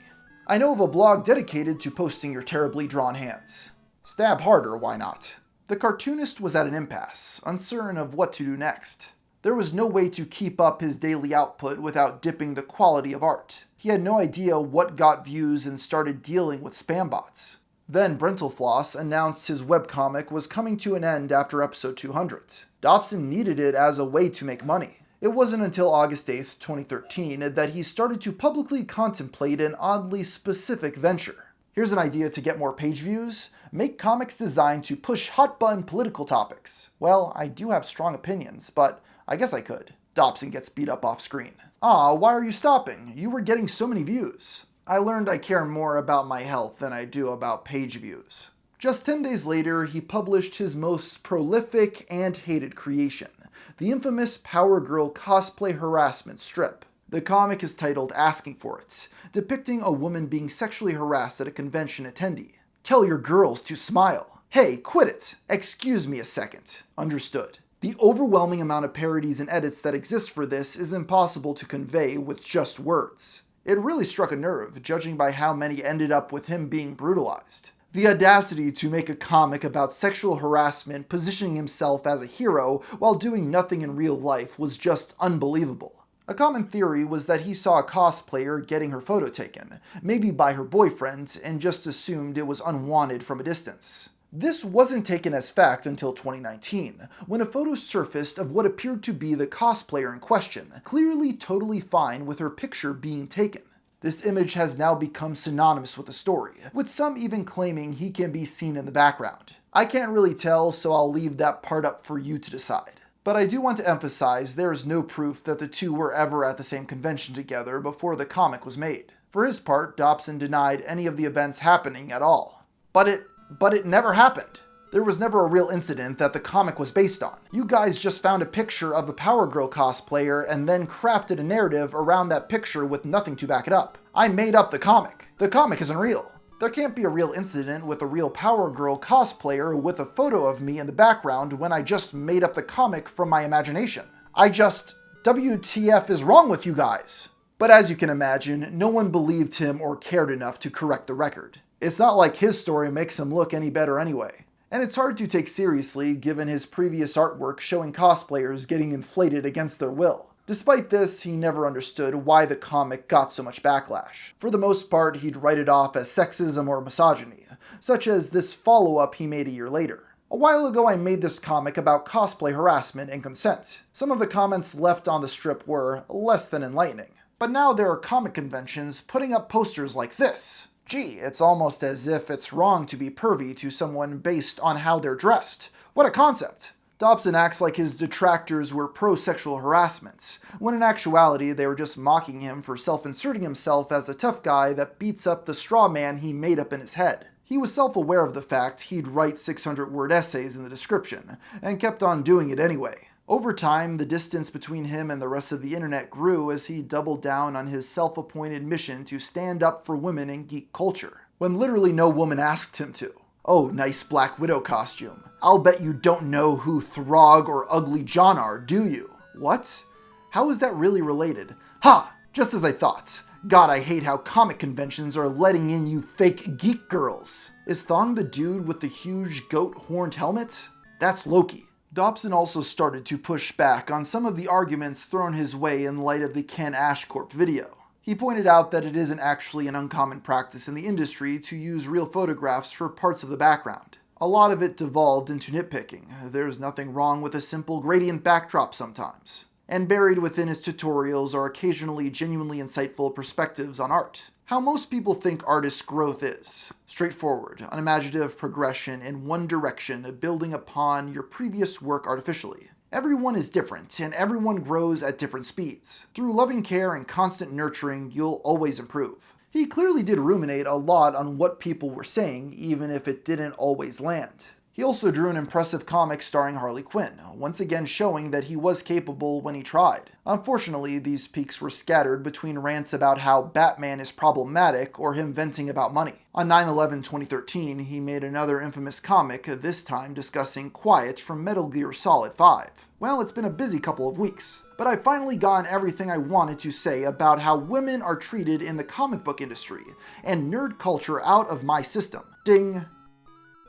I know of a blog dedicated to posting your terribly drawn hands. Stab harder, why not? The cartoonist was at an impasse, uncertain of what to do next. There was no way to keep up his daily output without dipping the quality of art. He had no idea what got views and started dealing with spam bots. Then Brentalfloss announced his webcomic was coming to an end after episode 200. Dobson needed it as a way to make money. It wasn't until August 8, 2013 that he started to publicly contemplate an oddly specific venture. Here's an idea to get more page views. Make comics designed to push hot-button political topics. Well, I do have strong opinions, but I guess I could. Dobson gets beat up off screen. Why are you stopping? You were getting so many views. I learned I care more about my health than I do about page views. Just 10 days later, he published his most prolific and hated creation, the infamous Power Girl cosplay harassment strip. The comic is titled Asking For It, depicting a woman being sexually harassed at a convention attendee. Tell your girls to smile. Hey, quit it. Excuse me a second. Understood. The overwhelming amount of parodies and edits that exist for this is impossible to convey with just words. It really struck a nerve, judging by how many ended up with him being brutalized. The audacity to make a comic about sexual harassment positioning himself as a hero while doing nothing in real life was just unbelievable. A common theory was that he saw a cosplayer getting her photo taken, maybe by her boyfriend, and just assumed it was unwanted from a distance. This wasn't taken as fact until 2019, when a photo surfaced of what appeared to be the cosplayer in question, clearly totally fine with her picture being taken. This image has now become synonymous with the story, with some even claiming he can be seen in the background. I can't really tell, so I'll leave that part up for you to decide. But I do want to emphasize there is no proof that the two were ever at the same convention together before the comic was made. For his part, Dobson denied any of the events happening at all. But it never happened. There was never a real incident that the comic was based on. You guys just found a picture of a Power Girl cosplayer and then crafted a narrative around that picture with nothing to back it up. I made up the comic. The comic isn't real. There can't be a real incident with a real Power Girl cosplayer with a photo of me in the background when I just made up the comic from my imagination. WTF is wrong with you guys? But as you can imagine, no one believed him or cared enough to correct the record. It's not like his story makes him look any better anyway. And it's hard to take seriously given his previous artwork showing cosplayers getting inflated against their will. Despite this, he never understood why the comic got so much backlash. For the most part, he'd write it off as sexism or misogyny, such as this follow-up he made a year later. A while ago, I made this comic about cosplay harassment and consent. Some of the comments left on the strip were less than enlightening. But now there are comic conventions putting up posters like this. Gee, it's almost as if it's wrong to be pervy to someone based on how they're dressed. What a concept! Dobson acts like his detractors were pro-sexual harassment, when in actuality they were just mocking him for self-inserting himself as a tough guy that beats up the straw man he made up in his head. He was self-aware of the fact he'd write 600-word essays in the description, and kept on doing it anyway. Over time, the distance between him and the rest of the internet grew as he doubled down on his self-appointed mission to stand up for women in geek culture, when literally no woman asked him to. Oh, nice Black Widow costume. I'll bet you don't know who Throg or Ugly John are, do you? What? How is that really related? Ha! Just as I thought. God, I hate how comic conventions are letting in you fake geek girls. Is Thong the dude with the huge goat-horned helmet? That's Loki. Dobson also started to push back on some of the arguments thrown his way in light of the Ken Ashcorp video. He pointed out that it isn't actually an uncommon practice in the industry to use real photographs for parts of the background. A lot of it devolved into nitpicking. There's nothing wrong with a simple gradient backdrop sometimes. And buried within his tutorials are occasionally genuinely insightful perspectives on art. How most people think artist growth is. Straightforward, unimaginative progression in one direction, building upon your previous work artificially. Everyone is different, and everyone grows at different speeds. Through loving care and constant nurturing, you'll always improve. He clearly did ruminate a lot on what people were saying, even if it didn't always land. He also drew an impressive comic starring Harley Quinn, once again showing that he was capable when he tried. Unfortunately, these peaks were scattered between rants about how Batman is problematic or him venting about money. On 9/11/2013, he made another infamous comic, this time discussing Quiet from Metal Gear Solid 5. Well, it's been a busy couple of weeks, but I've finally gotten everything I wanted to say about how women are treated in the comic book industry, and nerd culture out of my system. Ding.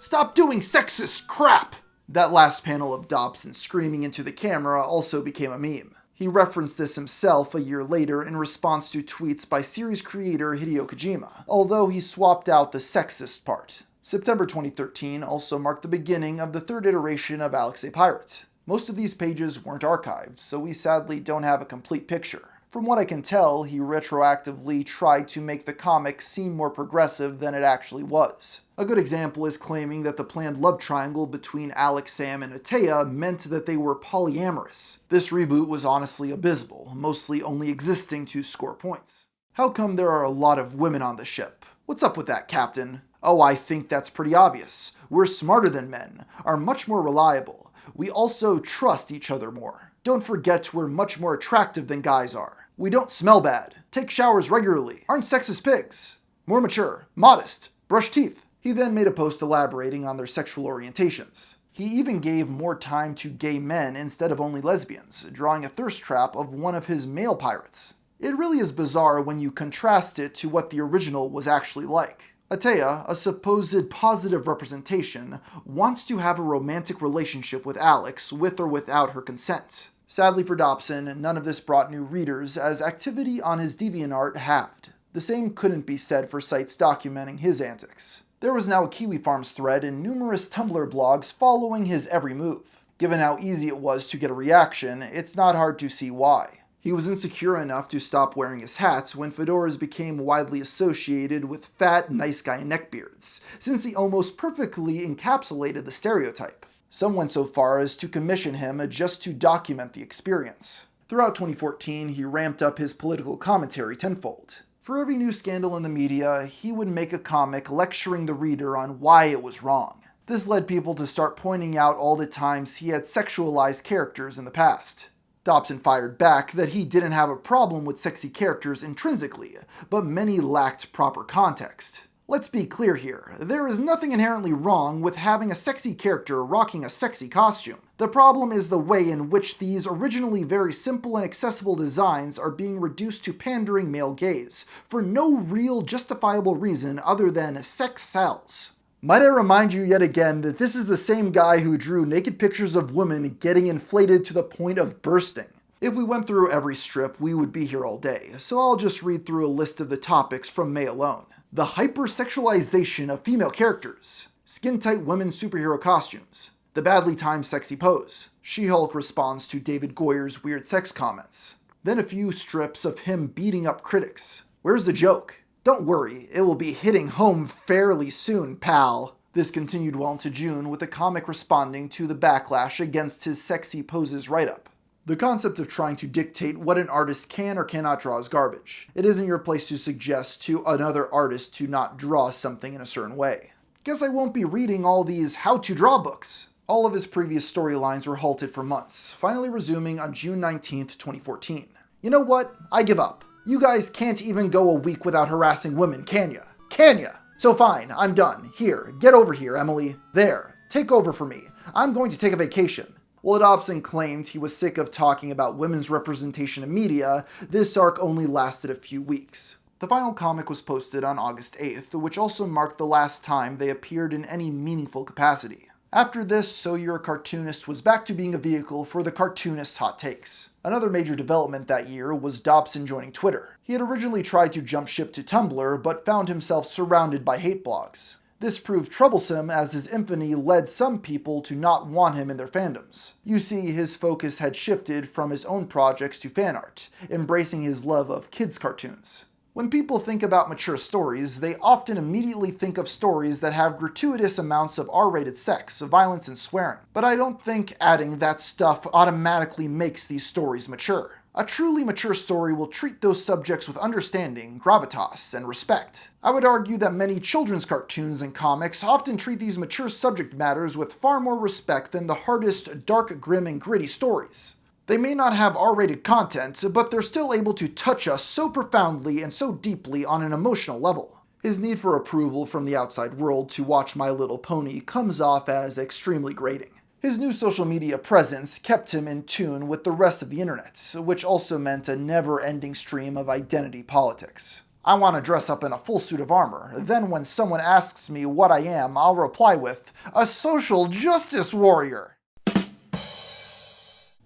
Stop doing sexist crap! That last panel of Dobson screaming into the camera also became a meme. He referenced this himself a year later in response to tweets by series creator Hideo Kojima, although he swapped out the sexist part. September 2013 also marked the beginning of the third iteration of Alex a Pirate. Most of these pages weren't archived, so we sadly don't have a complete picture. From what I can tell, he retroactively tried to make the comic seem more progressive than it actually was. A good example is claiming that the planned love triangle between Alex, Sam, and Atea meant that they were polyamorous. This reboot was honestly abysmal, mostly only existing to score points. How come there are a lot of women on the ship? What's up with that, Captain? Oh, I think that's pretty obvious. We're smarter than men, are much more reliable. We also trust each other more. Don't forget we're much more attractive than guys are. We don't smell bad, take showers regularly, aren't sexist pigs, more mature, modest, brush teeth. He then made a post elaborating on their sexual orientations. He even gave more time to gay men instead of only lesbians, drawing a thirst trap of one of his male pirates. It really is bizarre when you contrast it to what the original was actually like. Atea, a supposed positive representation, wants to have a romantic relationship with Alex with or without her consent. Sadly for Dobson, none of this brought new readers, as activity on his DeviantArt halved. The same couldn't be said for sites documenting his antics. There was now a Kiwi Farms thread and numerous Tumblr blogs following his every move. Given how easy it was to get a reaction, it's not hard to see why. He was insecure enough to stop wearing his hat when fedoras became widely associated with fat, nice guy neckbeards, since he almost perfectly encapsulated the stereotype. Some went so far as to commission him just to document the experience. Throughout 2014, he ramped up his political commentary tenfold. For every new scandal in the media, he would make a comic lecturing the reader on why it was wrong. This led people to start pointing out all the times he had sexualized characters in the past. Dobson fired back that he didn't have a problem with sexy characters intrinsically, but many lacked proper context. Let's be clear here, there is nothing inherently wrong with having a sexy character rocking a sexy costume. The problem is the way in which these originally very simple and accessible designs are being reduced to pandering male gaze, for no real justifiable reason other than sex sells. Might I remind you yet again that this is the same guy who drew naked pictures of women getting inflated to the point of bursting. If we went through every strip, we would be here all day, so I'll just read through a list of the topics from May alone. The hypersexualization of female characters. Skin-tight women's superhero costumes. The badly timed sexy pose. She-Hulk responds to David Goyer's weird sex comments. Then a few strips of him beating up critics. Where's the joke? Don't worry, it will be hitting home fairly soon, pal. This continued well into June, with the comic responding to the backlash against his sexy poses write-up. The concept of trying to dictate what an artist can or cannot draw is garbage. It isn't your place to suggest to another artist to not draw something in a certain way. Guess I won't be reading all these how-to-draw books. All of his previous storylines were halted for months, finally resuming on June 19th, 2014. You know what? I give up. You guys can't even go a week without harassing women, can ya? Can ya? So fine, I'm done. Here, get over here, Emily. There, take over for me. I'm going to take a vacation. While Dobson claimed he was sick of talking about women's representation in media, this arc only lasted a few weeks. The final comic was posted on August 8th, which also marked the last time they appeared in any meaningful capacity. After this, So You're a Cartoonist was back to being a vehicle for the Cartoonist's hot takes. Another major development that year was Dobson joining Twitter. He had originally tried to jump ship to Tumblr, but found himself surrounded by hate blogs. This proved troublesome as his infamy led some people to not want him in their fandoms. You see, his focus had shifted from his own projects to fan art, embracing his love of kids' cartoons. When people think about mature stories, they often immediately think of stories that have gratuitous amounts of R-rated sex, violence, and swearing. But I don't think adding that stuff automatically makes these stories mature. A truly mature story will treat those subjects with understanding, gravitas, and respect. I would argue that many children's cartoons and comics often treat these mature subject matters with far more respect than the hardest, dark, grim, and gritty stories. They may not have R-rated content, but they're still able to touch us so profoundly and so deeply on an emotional level. His need for approval from the outside world to watch My Little Pony comes off as extremely grating. His new social media presence kept him in tune with the rest of the internet, which also meant a never-ending stream of identity politics. I want to dress up in a full suit of armor, then when someone asks me what I am, I'll reply with, a social justice warrior!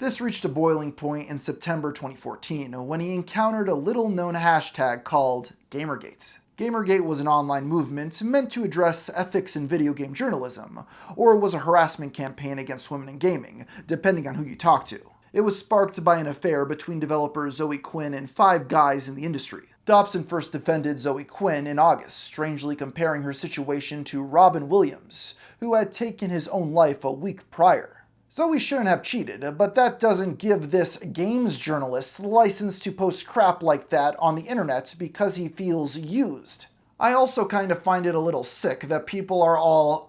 This reached a boiling point in September 2014, when he encountered a little-known hashtag called Gamergate. Gamergate was an online movement meant to address ethics in video game journalism, or was a harassment campaign against women in gaming, depending on who you talk to. It was sparked by an affair between developer Zoe Quinn and 5 guys in the industry. Dobson first defended Zoe Quinn in August, strangely comparing her situation to Robin Williams, who had taken his own life a week prior. Zoe shouldn't have cheated, but that doesn't give this games journalist license to post crap like that on the internet because he feels used. I also kind of find it a little sick that people are all,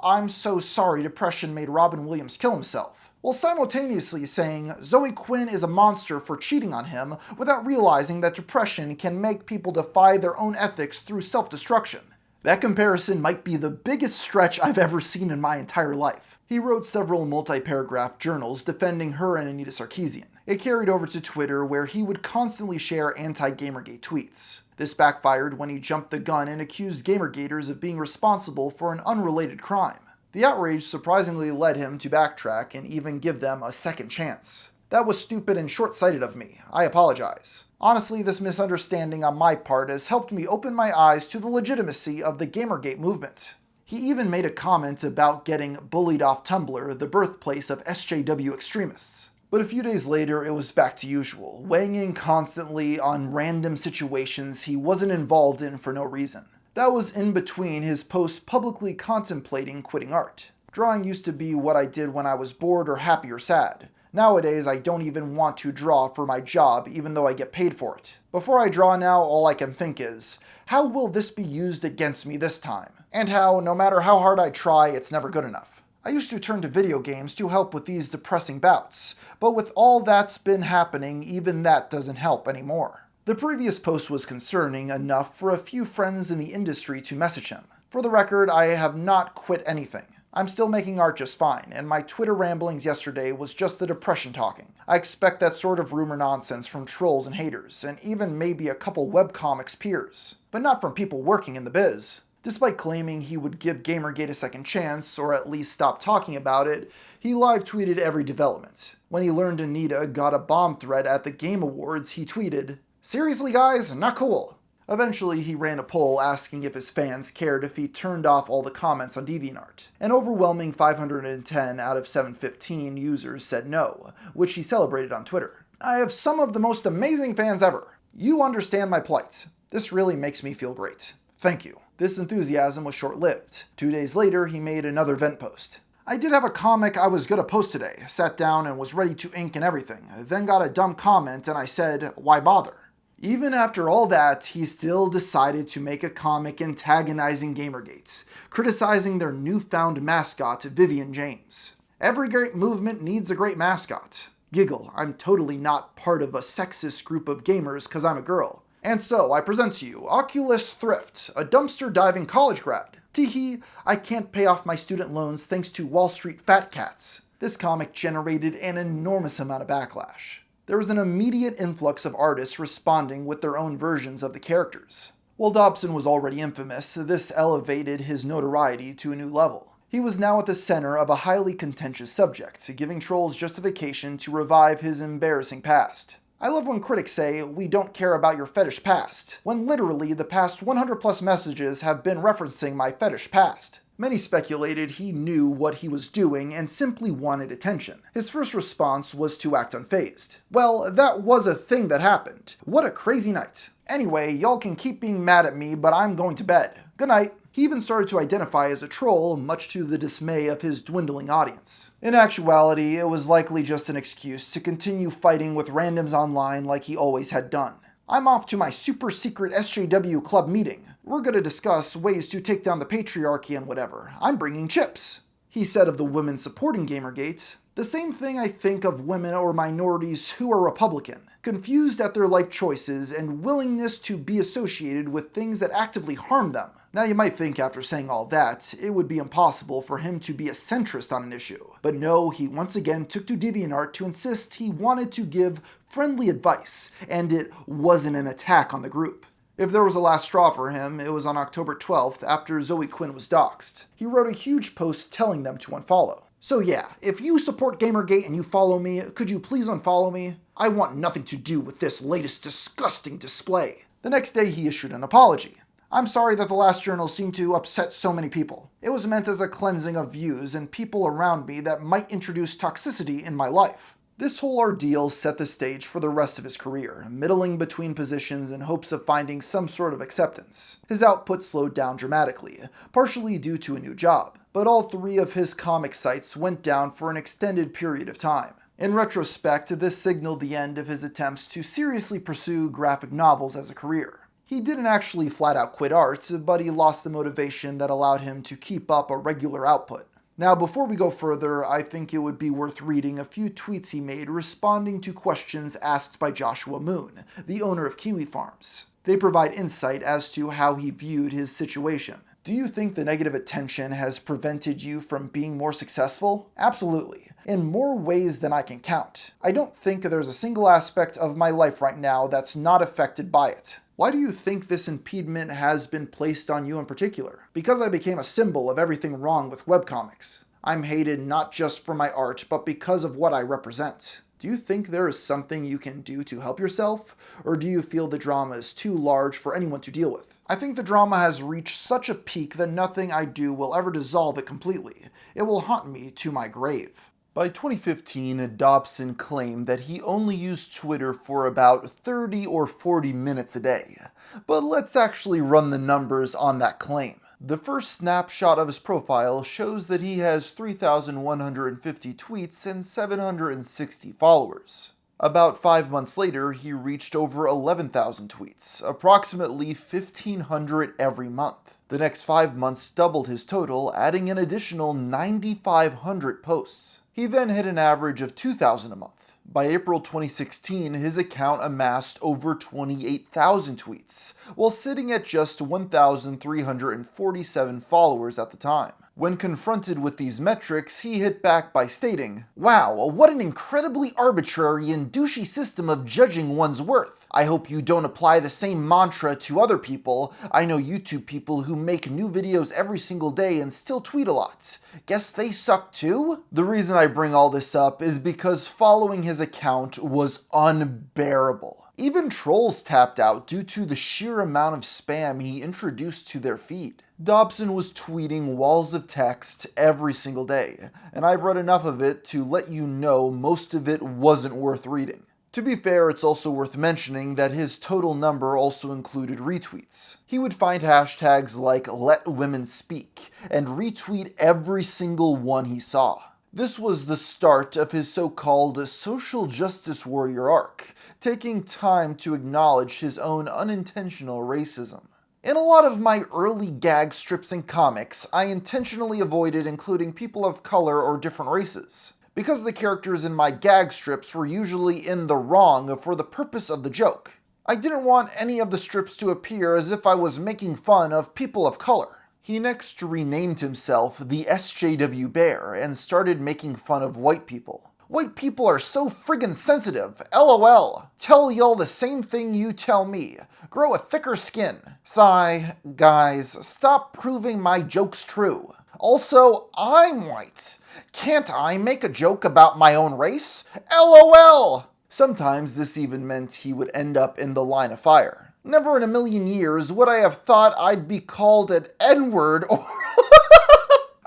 I'm so sorry depression made Robin Williams kill himself, while simultaneously saying Zoe Quinn is a monster for cheating on him without realizing that depression can make people defy their own ethics through self-destruction. That comparison might be the biggest stretch I've ever seen in my entire life. He wrote several multi-paragraph journals defending her and Anita Sarkeesian. It carried over to Twitter, where he would constantly share anti-Gamergate tweets. This backfired when he jumped the gun and accused Gamergaters of being responsible for an unrelated crime. The outrage surprisingly led him to backtrack and even give them a second chance. That was stupid and short-sighted of me. I apologize. Honestly, this misunderstanding on my part has helped me open my eyes to the legitimacy of the Gamergate movement. He even made a comment about getting bullied off Tumblr, the birthplace of SJW extremists. But a few days later, it was back to usual, weighing in constantly on random situations he wasn't involved in for no reason. That was in between his posts publicly contemplating quitting art. Drawing used to be what I did when I was bored or happy or sad. Nowadays, I don't even want to draw for my job, even though I get paid for it. Before I draw now, all I can think is, how will this be used against me this time? And how, no matter how hard I try, it's never good enough. I used to turn to video games to help with these depressing bouts, but with all that's been happening, even that doesn't help anymore. The previous post was concerning enough for a few friends in the industry to message him. For the record, I have not quit anything. I'm still making art just fine, and my Twitter ramblings yesterday was just the depression talking. I expect that sort of rumor nonsense from trolls and haters, and even maybe a couple webcomics peers, but not from people working in the biz. Despite claiming he would give Gamergate a second chance, or at least stop talking about it, he live-tweeted every development. When he learned Anita got a bomb threat at the Game Awards, he tweeted, "Seriously guys, not cool." Eventually, he ran a poll asking if his fans cared if he turned off all the comments on DeviantArt. An overwhelming 510 out of 715 users said no, which he celebrated on Twitter. "I have some of the most amazing fans ever. You understand my plight. This really makes me feel great. Thank you. This enthusiasm was short-lived. 2 days later, he made another vent post. I did have a comic I was gonna post today, sat down and was ready to ink and everything, then got a dumb comment and I said, why bother? Even after all that, he still decided to make a comic antagonizing Gamergates, criticizing their newfound mascot, Vivian James. Every great movement needs a great mascot. Giggle, I'm totally not part of a sexist group of gamers because I'm a girl. And so, I present to you Oculus Thrift, a dumpster diving college grad. Teehee, I can't pay off my student loans thanks to Wall Street fat cats. This comic generated an enormous amount of backlash. There was an immediate influx of artists responding with their own versions of the characters. While Dobson was already infamous, this elevated his notoriety to a new level. He was now at the center of a highly contentious subject, giving trolls justification to revive his embarrassing past. I love when critics say, we don't care about your fetish past, when literally the past 100 plus messages have been referencing my fetish past. Many speculated he knew what he was doing and simply wanted attention. His first response was to act unfazed. Well, that was a thing that happened. What a crazy night. Anyway, y'all can keep being mad at me, but I'm going to bed. Good night. He even started to identify as a troll, much to the dismay of his dwindling audience. In actuality, it was likely just an excuse to continue fighting with randoms online like he always had done. I'm off to my super secret SJW club meeting. We're gonna discuss ways to take down the patriarchy and whatever. I'm bringing chips. He said of the women supporting Gamergate, the same thing I think of women or minorities who are Republican, confused at their life choices and willingness to be associated with things that actively harm them. Now you might think after saying all that, it would be impossible for him to be a centrist on an issue. But no, he once again took to DeviantArt to insist he wanted to give friendly advice, and it wasn't an attack on the group. If there was a last straw for him, it was on October 12th after Zoe Quinn was doxxed. He wrote a huge post telling them to unfollow. So yeah, if you support Gamergate and you follow me, could you please unfollow me? I want nothing to do with this latest disgusting display. The next day he issued an apology. I'm sorry that the last journal seemed to upset so many people. It was meant as a cleansing of views and people around me that might introduce toxicity in my life. This whole ordeal set the stage for the rest of his career, middling between positions in hopes of finding some sort of acceptance. His output slowed down dramatically, partially due to a new job, but all 3 of his comic sites went down for an extended period of time. In retrospect, this signaled the end of his attempts to seriously pursue graphic novels as a career. He didn't actually flat out quit art, but he lost the motivation that allowed him to keep up a regular output. Now, before we go further, I think it would be worth reading a few tweets he made responding to questions asked by Joshua Moon, the owner of Kiwi Farms. They provide insight as to how he viewed his situation. Do you think the negative attention has prevented you from being more successful? Absolutely. In more ways than I can count. I don't think there's a single aspect of my life right now that's not affected by it. Why do you think this impediment has been placed on you in particular? Because I became a symbol of everything wrong with webcomics. I'm hated not just for my art, but because of what I represent. Do you think there is something you can do to help yourself? Or do you feel the drama is too large for anyone to deal with? I think the drama has reached such a peak that nothing I do will ever dissolve it completely. It will haunt me to my grave. By 2015, Dobson claimed that he only used Twitter for about 30 or 40 minutes a day. But let's actually run the numbers on that claim. The first snapshot of his profile shows that he has 3,150 tweets and 760 followers. About 5 months later, he reached over 11,000 tweets, approximately 1,500 every month. The next 5 months doubled his total, adding an additional 9,500 posts. He then hit an average of 2,000 a month. By April 2016, his account amassed over 28,000 tweets, while sitting at just 1,347 followers at the time. When confronted with these metrics, he hit back by stating, "Wow, what an incredibly arbitrary and douchey system of judging one's worth. I hope you don't apply the same mantra to other people. I know YouTube people who make new videos every single day and still tweet a lot. Guess they suck too?" The reason I bring all this up is because following his account was unbearable. Even trolls tapped out due to the sheer amount of spam he introduced to their feed. Dobson was tweeting walls of text every single day, and I've read enough of it to let you know most of it wasn't worth reading. To be fair, it's also worth mentioning that his total number also included retweets. He would find hashtags like "Let Women Speak" and retweet every single one he saw. This was the start of his so-called social justice warrior arc, taking time to acknowledge his own unintentional racism. In a lot of my early gag strips and comics, I intentionally avoided including people of color or different races, because the characters in my gag strips were usually in the wrong for the purpose of the joke. I didn't want any of the strips to appear as if I was making fun of people of color. He next renamed himself the SJW Bear and started making fun of white people. White people are so friggin' sensitive, LOL. Tell y'all the same thing you tell me. Grow a thicker skin. Sigh, guys, stop proving my joke's true. Also, I'm white. Can't I make a joke about my own race? LOL! Sometimes this even meant he would end up in the line of fire. Never in a million years would I have thought I'd be called an N-word or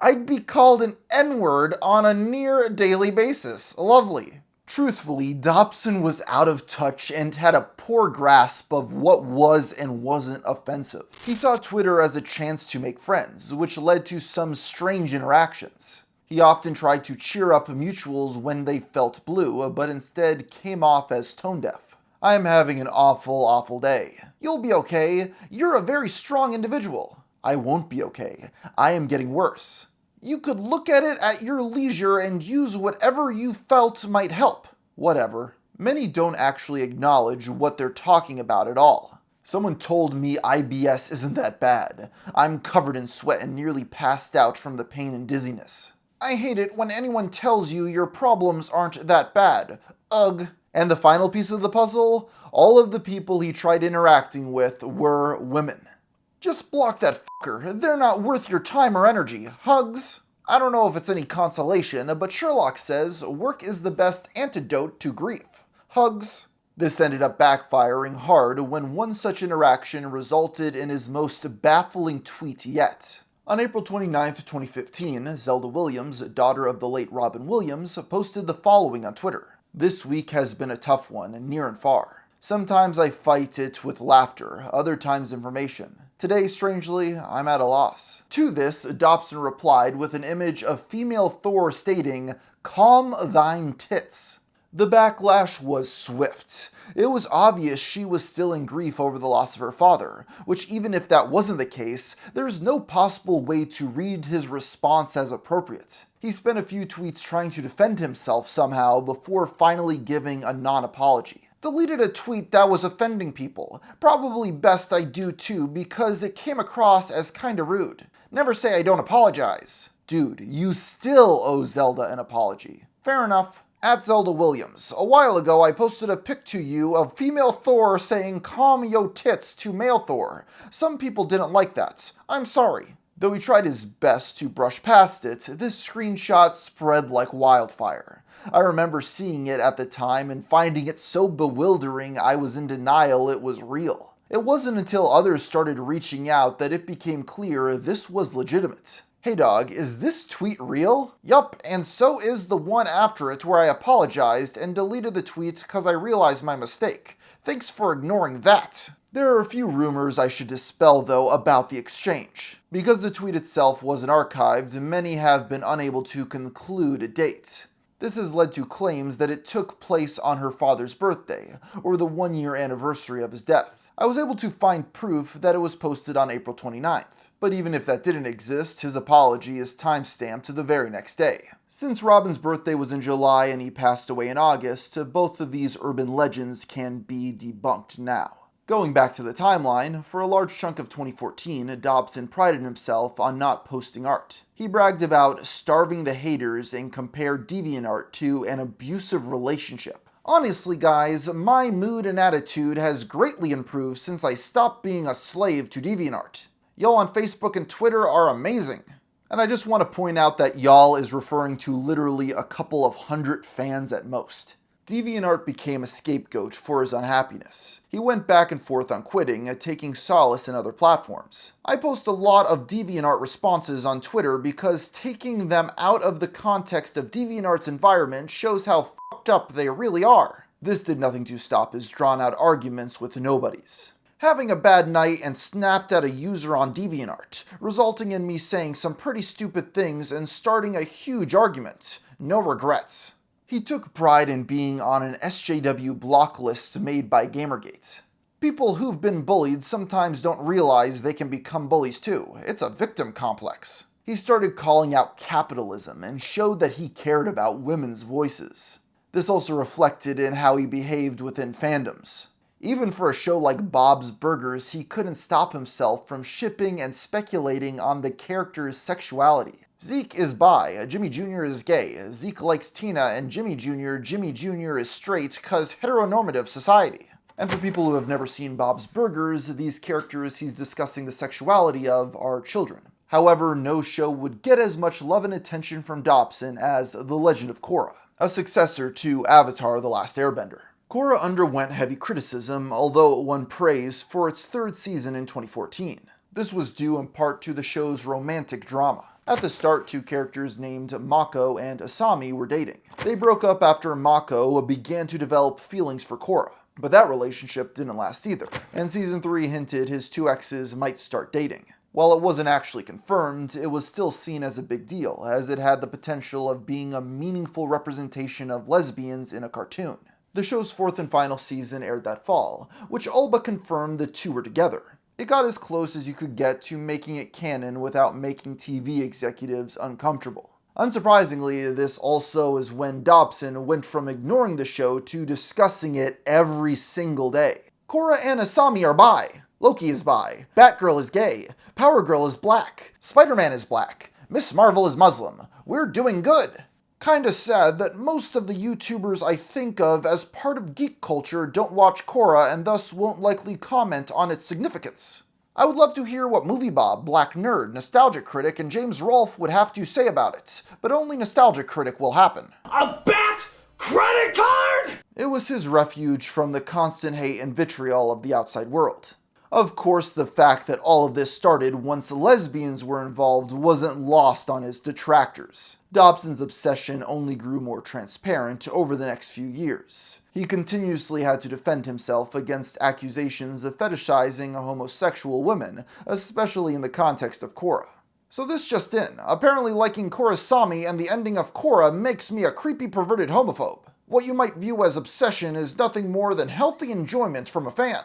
I'd be called an N-word on a near daily basis. Lovely. Truthfully, Dobson was out of touch and had a poor grasp of what was and wasn't offensive. He saw Twitter as a chance to make friends, which led to some strange interactions. He often tried to cheer up mutuals when they felt blue, but instead came off as tone-deaf. "I'm having an awful day. You'll be okay. You're a very strong individual." "I won't be okay. I am getting worse." "You could look at it at your leisure and use whatever you felt might help." Whatever. Many don't actually acknowledge what they're talking about at all. "Someone told me IBS isn't that bad. I'm covered in sweat and nearly passed out from the pain and dizziness." "I hate it when anyone tells you your problems aren't that bad. Ugh." And the final piece of the puzzle? All of the people he tried interacting with were women. "Just block that fucker. They're not worth your time or energy. Hugs." I don't know if it's any consolation, but Sherlock says work is the best antidote to grief. Hugs. This ended up backfiring hard when one such interaction resulted in his most baffling tweet yet. On April 29, 2015, Zelda Williams, daughter of the late Robin Williams, posted the following on Twitter. "This week has been a tough one, near and far. Sometimes I fight it with laughter, other times information. Today, strangely, I'm at a loss." To this, Dobson replied with an image of female Thor stating, "Calm thine tits." The backlash was swift. It was obvious she was still in grief over the loss of her father, which even if that wasn't the case, there's no possible way to read his response as appropriate. He spent a few tweets trying to defend himself somehow before finally giving a non-apology. Deleted a tweet that was offending people. Probably best I do too, because it came across as kinda rude. Never say I don't apologize. Dude, you still owe Zelda an apology. Fair enough. At Zelda Williams. A while ago I posted a pic to you of female Thor saying "calm yo tits" to male Thor. Some people didn't like that. I'm sorry. Though he tried his best to brush past it, this screenshot spread like wildfire. I remember seeing it at the time and finding it so bewildering I was in denial it was real. It wasn't until others started reaching out that it became clear this was legitimate. "Hey dog, is this tweet real?" "Yup, and so is the one after it where I apologized and deleted the tweet because I realized my mistake. Thanks for ignoring that." There are a few rumors I should dispel though about the exchange. Because the tweet itself wasn't archived, many have been unable to conclude a date. This has led to claims that it took place on her father's birthday, or the 1-year anniversary of his death. I was able to find proof that it was posted on April 29th. But even if that didn't exist, his apology is timestamped to the very next day. Since Robin's birthday was in July and he passed away in August, both of these urban legends can be debunked now. Going back to the timeline, for a large chunk of 2014, Dobson prided himself on not posting art. He bragged about starving the haters and compared DeviantArt to an abusive relationship. Honestly guys, my mood and attitude has greatly improved since I stopped being a slave to DeviantArt. Y'all on Facebook and Twitter are amazing. And I just want to point out that y'all is referring to literally a couple of hundred fans at most. DeviantArt became a scapegoat for his unhappiness. He went back and forth on quitting, taking solace in other platforms. I post a lot of DeviantArt responses on Twitter because taking them out of the context of DeviantArt's environment shows how fucked up they really are. This did nothing to stop his drawn-out arguments with nobodies. Having a bad night and snapped at a user on DeviantArt, resulting in me saying some pretty stupid things and starting a huge argument. No regrets. He took pride in being on an SJW block list made by Gamergate. People who've been bullied sometimes don't realize they can become bullies too. It's a victim complex. He started calling out capitalism and showed that he cared about women's voices. This also reflected in how he behaved within fandoms. Even for a show like Bob's Burgers, he couldn't stop himself from shipping and speculating on the character's sexuality. Zeke is bi, Jimmy Jr. is gay, Zeke likes Tina, and Jimmy Jr. is straight, cause heteronormative society. And for people who have never seen Bob's Burgers, these characters he's discussing the sexuality of are children. However, no show would get as much love and attention from Dobson as The Legend of Korra, a successor to Avatar: The Last Airbender. Korra underwent heavy criticism, although it won praise for its third season in 2014. This was due in part to the show's romantic drama. At the start, two characters named Mako and Asami were dating. They broke up after Mako began to develop feelings for Korra. But that relationship didn't last either, and Season 3 hinted his two exes might start dating. While it wasn't actually confirmed, it was still seen as a big deal, as it had the potential of being a meaningful representation of lesbians in a cartoon. The show's fourth and final season aired that fall, which all but confirmed the two were together. It got as close as you could get to making it canon without making TV executives uncomfortable. Unsurprisingly, this also is when Dobson went from ignoring the show to discussing it every single day. Korra and Asami are bi. Loki is bi. Batgirl is gay. Power Girl is black. Spider-Man is black. Miss Marvel is Muslim. We're doing good. Kinda sad that most of the YouTubers I think of as part of geek culture don't watch Korra and thus won't likely comment on its significance. I would love to hear what Movie Bob, Black Nerd, Nostalgia Critic, and James Rolfe would have to say about it, but only Nostalgia Critic will happen. A bat credit card? It was his refuge from the constant hate and vitriol of the outside world. Of course, the fact that all of this started once lesbians were involved wasn't lost on his detractors. Dobson's obsession only grew more transparent over the next few years. He continuously had to defend himself against accusations of fetishizing homosexual women, especially in the context of Korra. So this just in, apparently liking Korrasami and the ending of Korra makes me a creepy perverted homophobe. What you might view as obsession is nothing more than healthy enjoyment from a fan.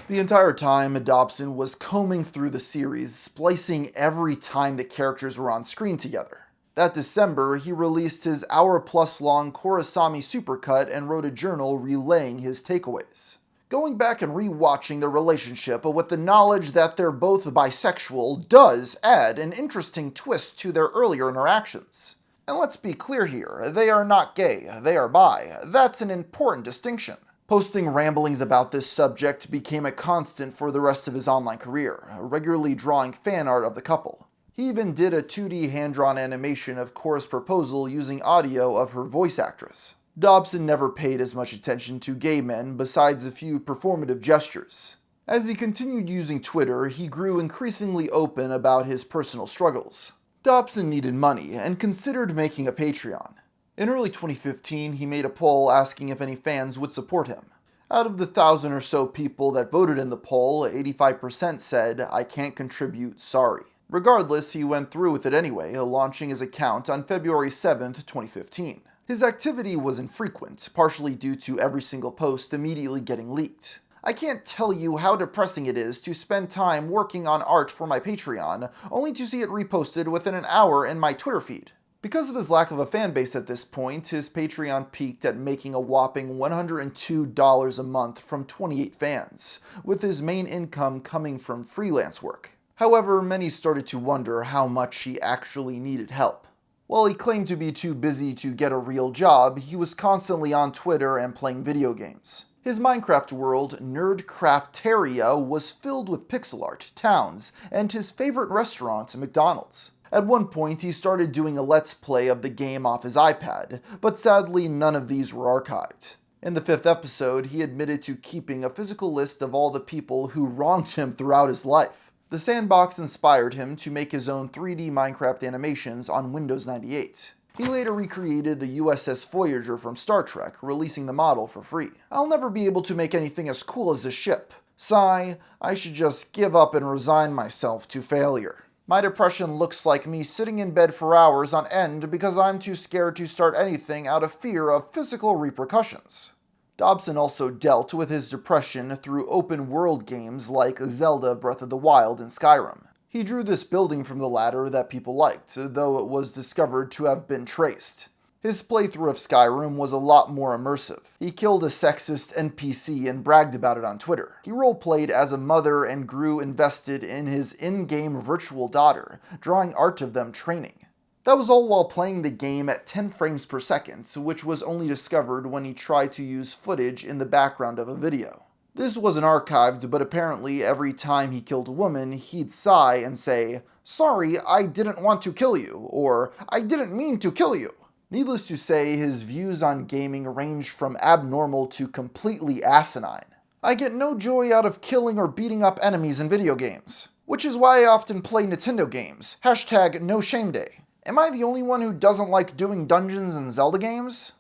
The entire time, Dobson was combing through the series, splicing every time the characters were on screen together. That December, he released his hour-plus-long Korrasami supercut and wrote a journal relaying his takeaways. Going back and re-watching their relationship with the knowledge that they're both bisexual does add an interesting twist to their earlier interactions. And let's be clear here, they are not gay, they are bi. That's an important distinction. Posting ramblings about this subject became a constant for the rest of his online career, regularly drawing fan art of the couple. He even did a 2D hand-drawn animation of Korra's proposal using audio of her voice actress. Dobson never paid as much attention to gay men besides a few performative gestures. As he continued using Twitter, he grew increasingly open about his personal struggles. Dobson needed money and considered making a Patreon. In early 2015, he made a poll asking if any fans would support him. Out of the 1,000 or so people that voted in the poll, 85% said, "I can't contribute, sorry." Regardless, he went through with it anyway, launching his account on February 7th, 2015. His activity was infrequent, partially due to every single post immediately getting leaked. I can't tell you how depressing it is to spend time working on art for my Patreon, only to see it reposted within an hour in my Twitter feed. Because of his lack of a fan base at this point, his Patreon peaked at making a whopping $102 a month from 28 fans, with his main income coming from freelance work. However, many started to wonder how much he actually needed help. While he claimed to be too busy to get a real job, he was constantly on Twitter and playing video games. His Minecraft world, Nerdcrafteria, was filled with pixel art, towns, and his favorite restaurant, McDonald's. At one point, he started doing a Let's Play of the game off his iPad, but sadly none of these were archived. In the 5th episode, he admitted to keeping a physical list of all the people who wronged him throughout his life. The sandbox inspired him to make his own 3D Minecraft animations on Windows 98. He later recreated the USS Voyager from Star Trek, releasing the model for free. I'll never be able to make anything as cool as this ship. Sigh, I should just give up and resign myself to failure. My depression looks like me sitting in bed for hours on end because I'm too scared to start anything out of fear of physical repercussions. Dobson also dealt with his depression through open-world games like Zelda Breath of the Wild and Skyrim. He drew this building from the latter that people liked, though it was discovered to have been traced. His playthrough of Skyrim was a lot more immersive. He killed a sexist NPC and bragged about it on Twitter. He roleplayed as a mother and grew invested in his in-game virtual daughter, drawing art of them training. That was all while playing the game at 10 frames per second, which was only discovered when he tried to use footage in the background of a video. This wasn't archived, but apparently every time he killed a woman, he'd sigh and say, "Sorry, I didn't want to kill you," or "I didn't mean to kill you." Needless to say, his views on gaming range from abnormal to completely asinine. I get no joy out of killing or beating up enemies in video games, which is why I often play Nintendo games. #NoShameDay. Am I the only one who doesn't like doing dungeons in Zelda games?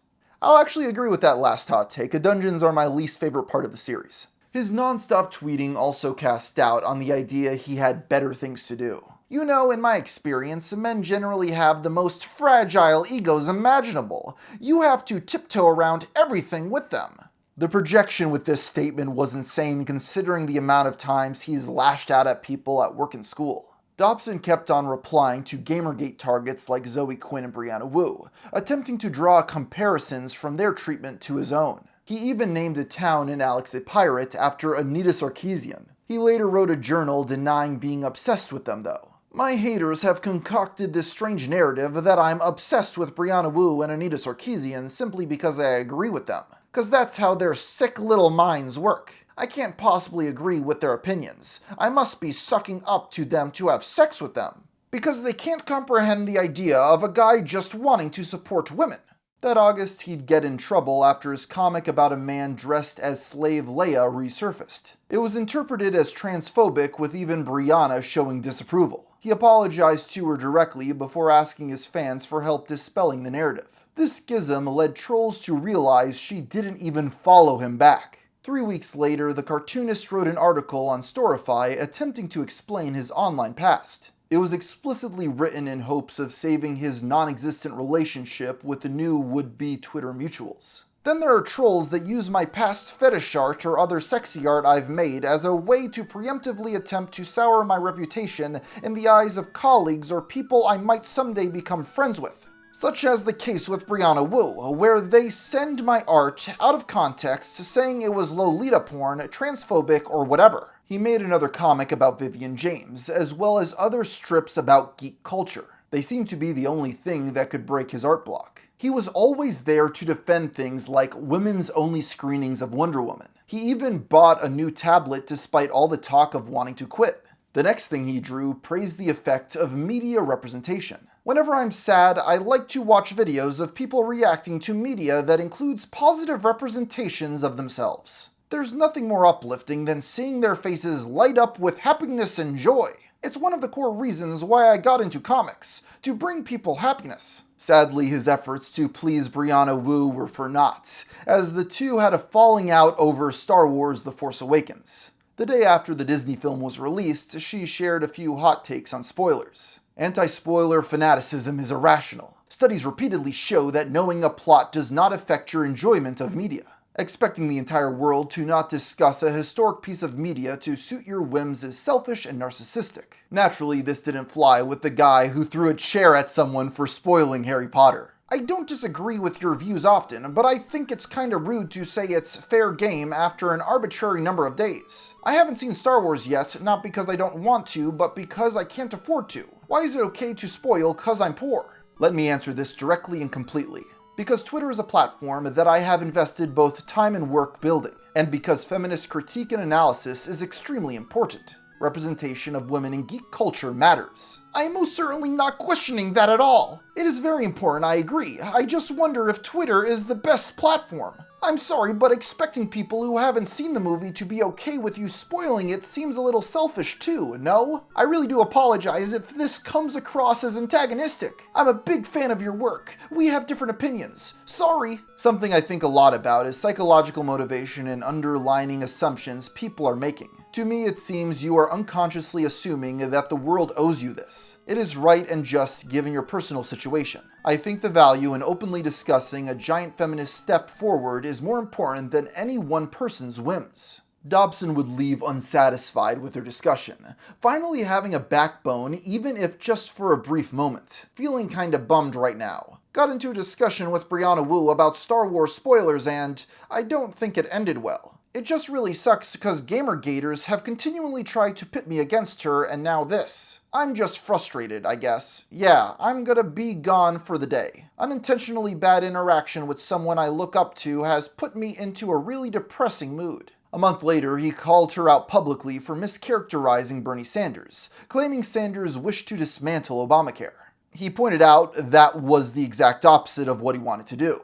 I'll actually agree with that last hot take. Dungeons are my least favorite part of the series. His non-stop tweeting also cast doubt on the idea he had better things to do. You know, in my experience, men generally have the most fragile egos imaginable. You have to tiptoe around everything with them. The projection with this statement was insane considering the amount of times he's lashed out at people at work and school. Dobson kept on replying to Gamergate targets like Zoe Quinn and Brianna Wu, attempting to draw comparisons from their treatment to his own. He even named a town in Alex a pirate after Anita Sarkeesian. He later wrote a journal denying being obsessed with them though. My haters have concocted this strange narrative that I'm obsessed with Brianna Wu and Anita Sarkeesian simply because I agree with them. Cause that's how their sick little minds work. I can't possibly agree with their opinions. I must be sucking up to them to have sex with them. Because they can't comprehend the idea of a guy just wanting to support women. That August, he'd get in trouble after his comic about a man dressed as Slave Leia resurfaced. It was interpreted as transphobic, with even Brianna showing disapproval. He apologized to her directly before asking his fans for help dispelling the narrative. This schism led trolls to realize she didn't even follow him back. 3 weeks later, the Cartoonist wrote an article on Storify attempting to explain his online past. It was explicitly written in hopes of saving his non-existent relationship with the new would-be Twitter mutuals. Then there are trolls that use my past fetish art or other sexy art I've made as a way to preemptively attempt to sour my reputation in the eyes of colleagues or people I might someday become friends with. Such as the case with Brianna Wu, where they send my art out of context saying it was Lolita porn, transphobic, or whatever. He made another comic about Vivian James, as well as other strips about geek culture. They seem to be the only thing that could break his art block. He was always there to defend things like women's only screenings of Wonder Woman. He even bought a new tablet despite all the talk of wanting to quit. The next thing he drew praised the effect of media representation. Whenever I'm sad, I like to watch videos of people reacting to media that includes positive representations of themselves. There's nothing more uplifting than seeing their faces light up with happiness and joy. It's one of the core reasons why I got into comics, to bring people happiness. Sadly, his efforts to please Brianna Wu were for naught, as the two had a falling out over Star Wars The Force Awakens. The day after the Disney film was released, she shared a few hot takes on spoilers. Anti-spoiler fanaticism is irrational. Studies repeatedly show that knowing a plot does not affect your enjoyment of media. Expecting the entire world to not discuss a historic piece of media to suit your whims is selfish and narcissistic. Naturally, this didn't fly with the guy who threw a chair at someone for spoiling Harry Potter. I don't disagree with your views often, but I think it's kinda rude to say it's fair game after an arbitrary number of days. I haven't seen Star Wars yet, not because I don't want to, but because I can't afford to. Why is it okay to spoil 'cause I'm poor? Let me answer this directly and completely. Because Twitter is a platform that I have invested both time and work building, and because feminist critique and analysis is extremely important. Representation of women in geek culture matters. I am most certainly not questioning that at all. It is very important, I agree. I just wonder if Twitter is the best platform. I'm sorry, but expecting people who haven't seen the movie to be okay with you spoiling it seems a little selfish too, no? I really do apologize if this comes across as antagonistic. I'm a big fan of your work. We have different opinions. Sorry. Something I think a lot about is psychological motivation and underlining assumptions people are making. To me, it seems you are unconsciously assuming that the world owes you this. It is right and just given your personal situation. I think the value in openly discussing a giant feminist step forward is more important than any one person's whims. Dobson would leave unsatisfied with their discussion, finally having a backbone even if just for a brief moment. Feeling kinda bummed right now. Got into a discussion with Brianna Wu about Star Wars spoilers and I don't think it ended well. It just really sucks because Gamergaters have continually tried to pit me against her and now this. I'm just frustrated, I guess. Yeah, I'm gonna be gone for the day. Unintentionally bad interaction with someone I look up to has put me into a really depressing mood. A month later, he called her out publicly for mischaracterizing Bernie Sanders, claiming Sanders wished to dismantle Obamacare. He pointed out that was the exact opposite of what he wanted to do,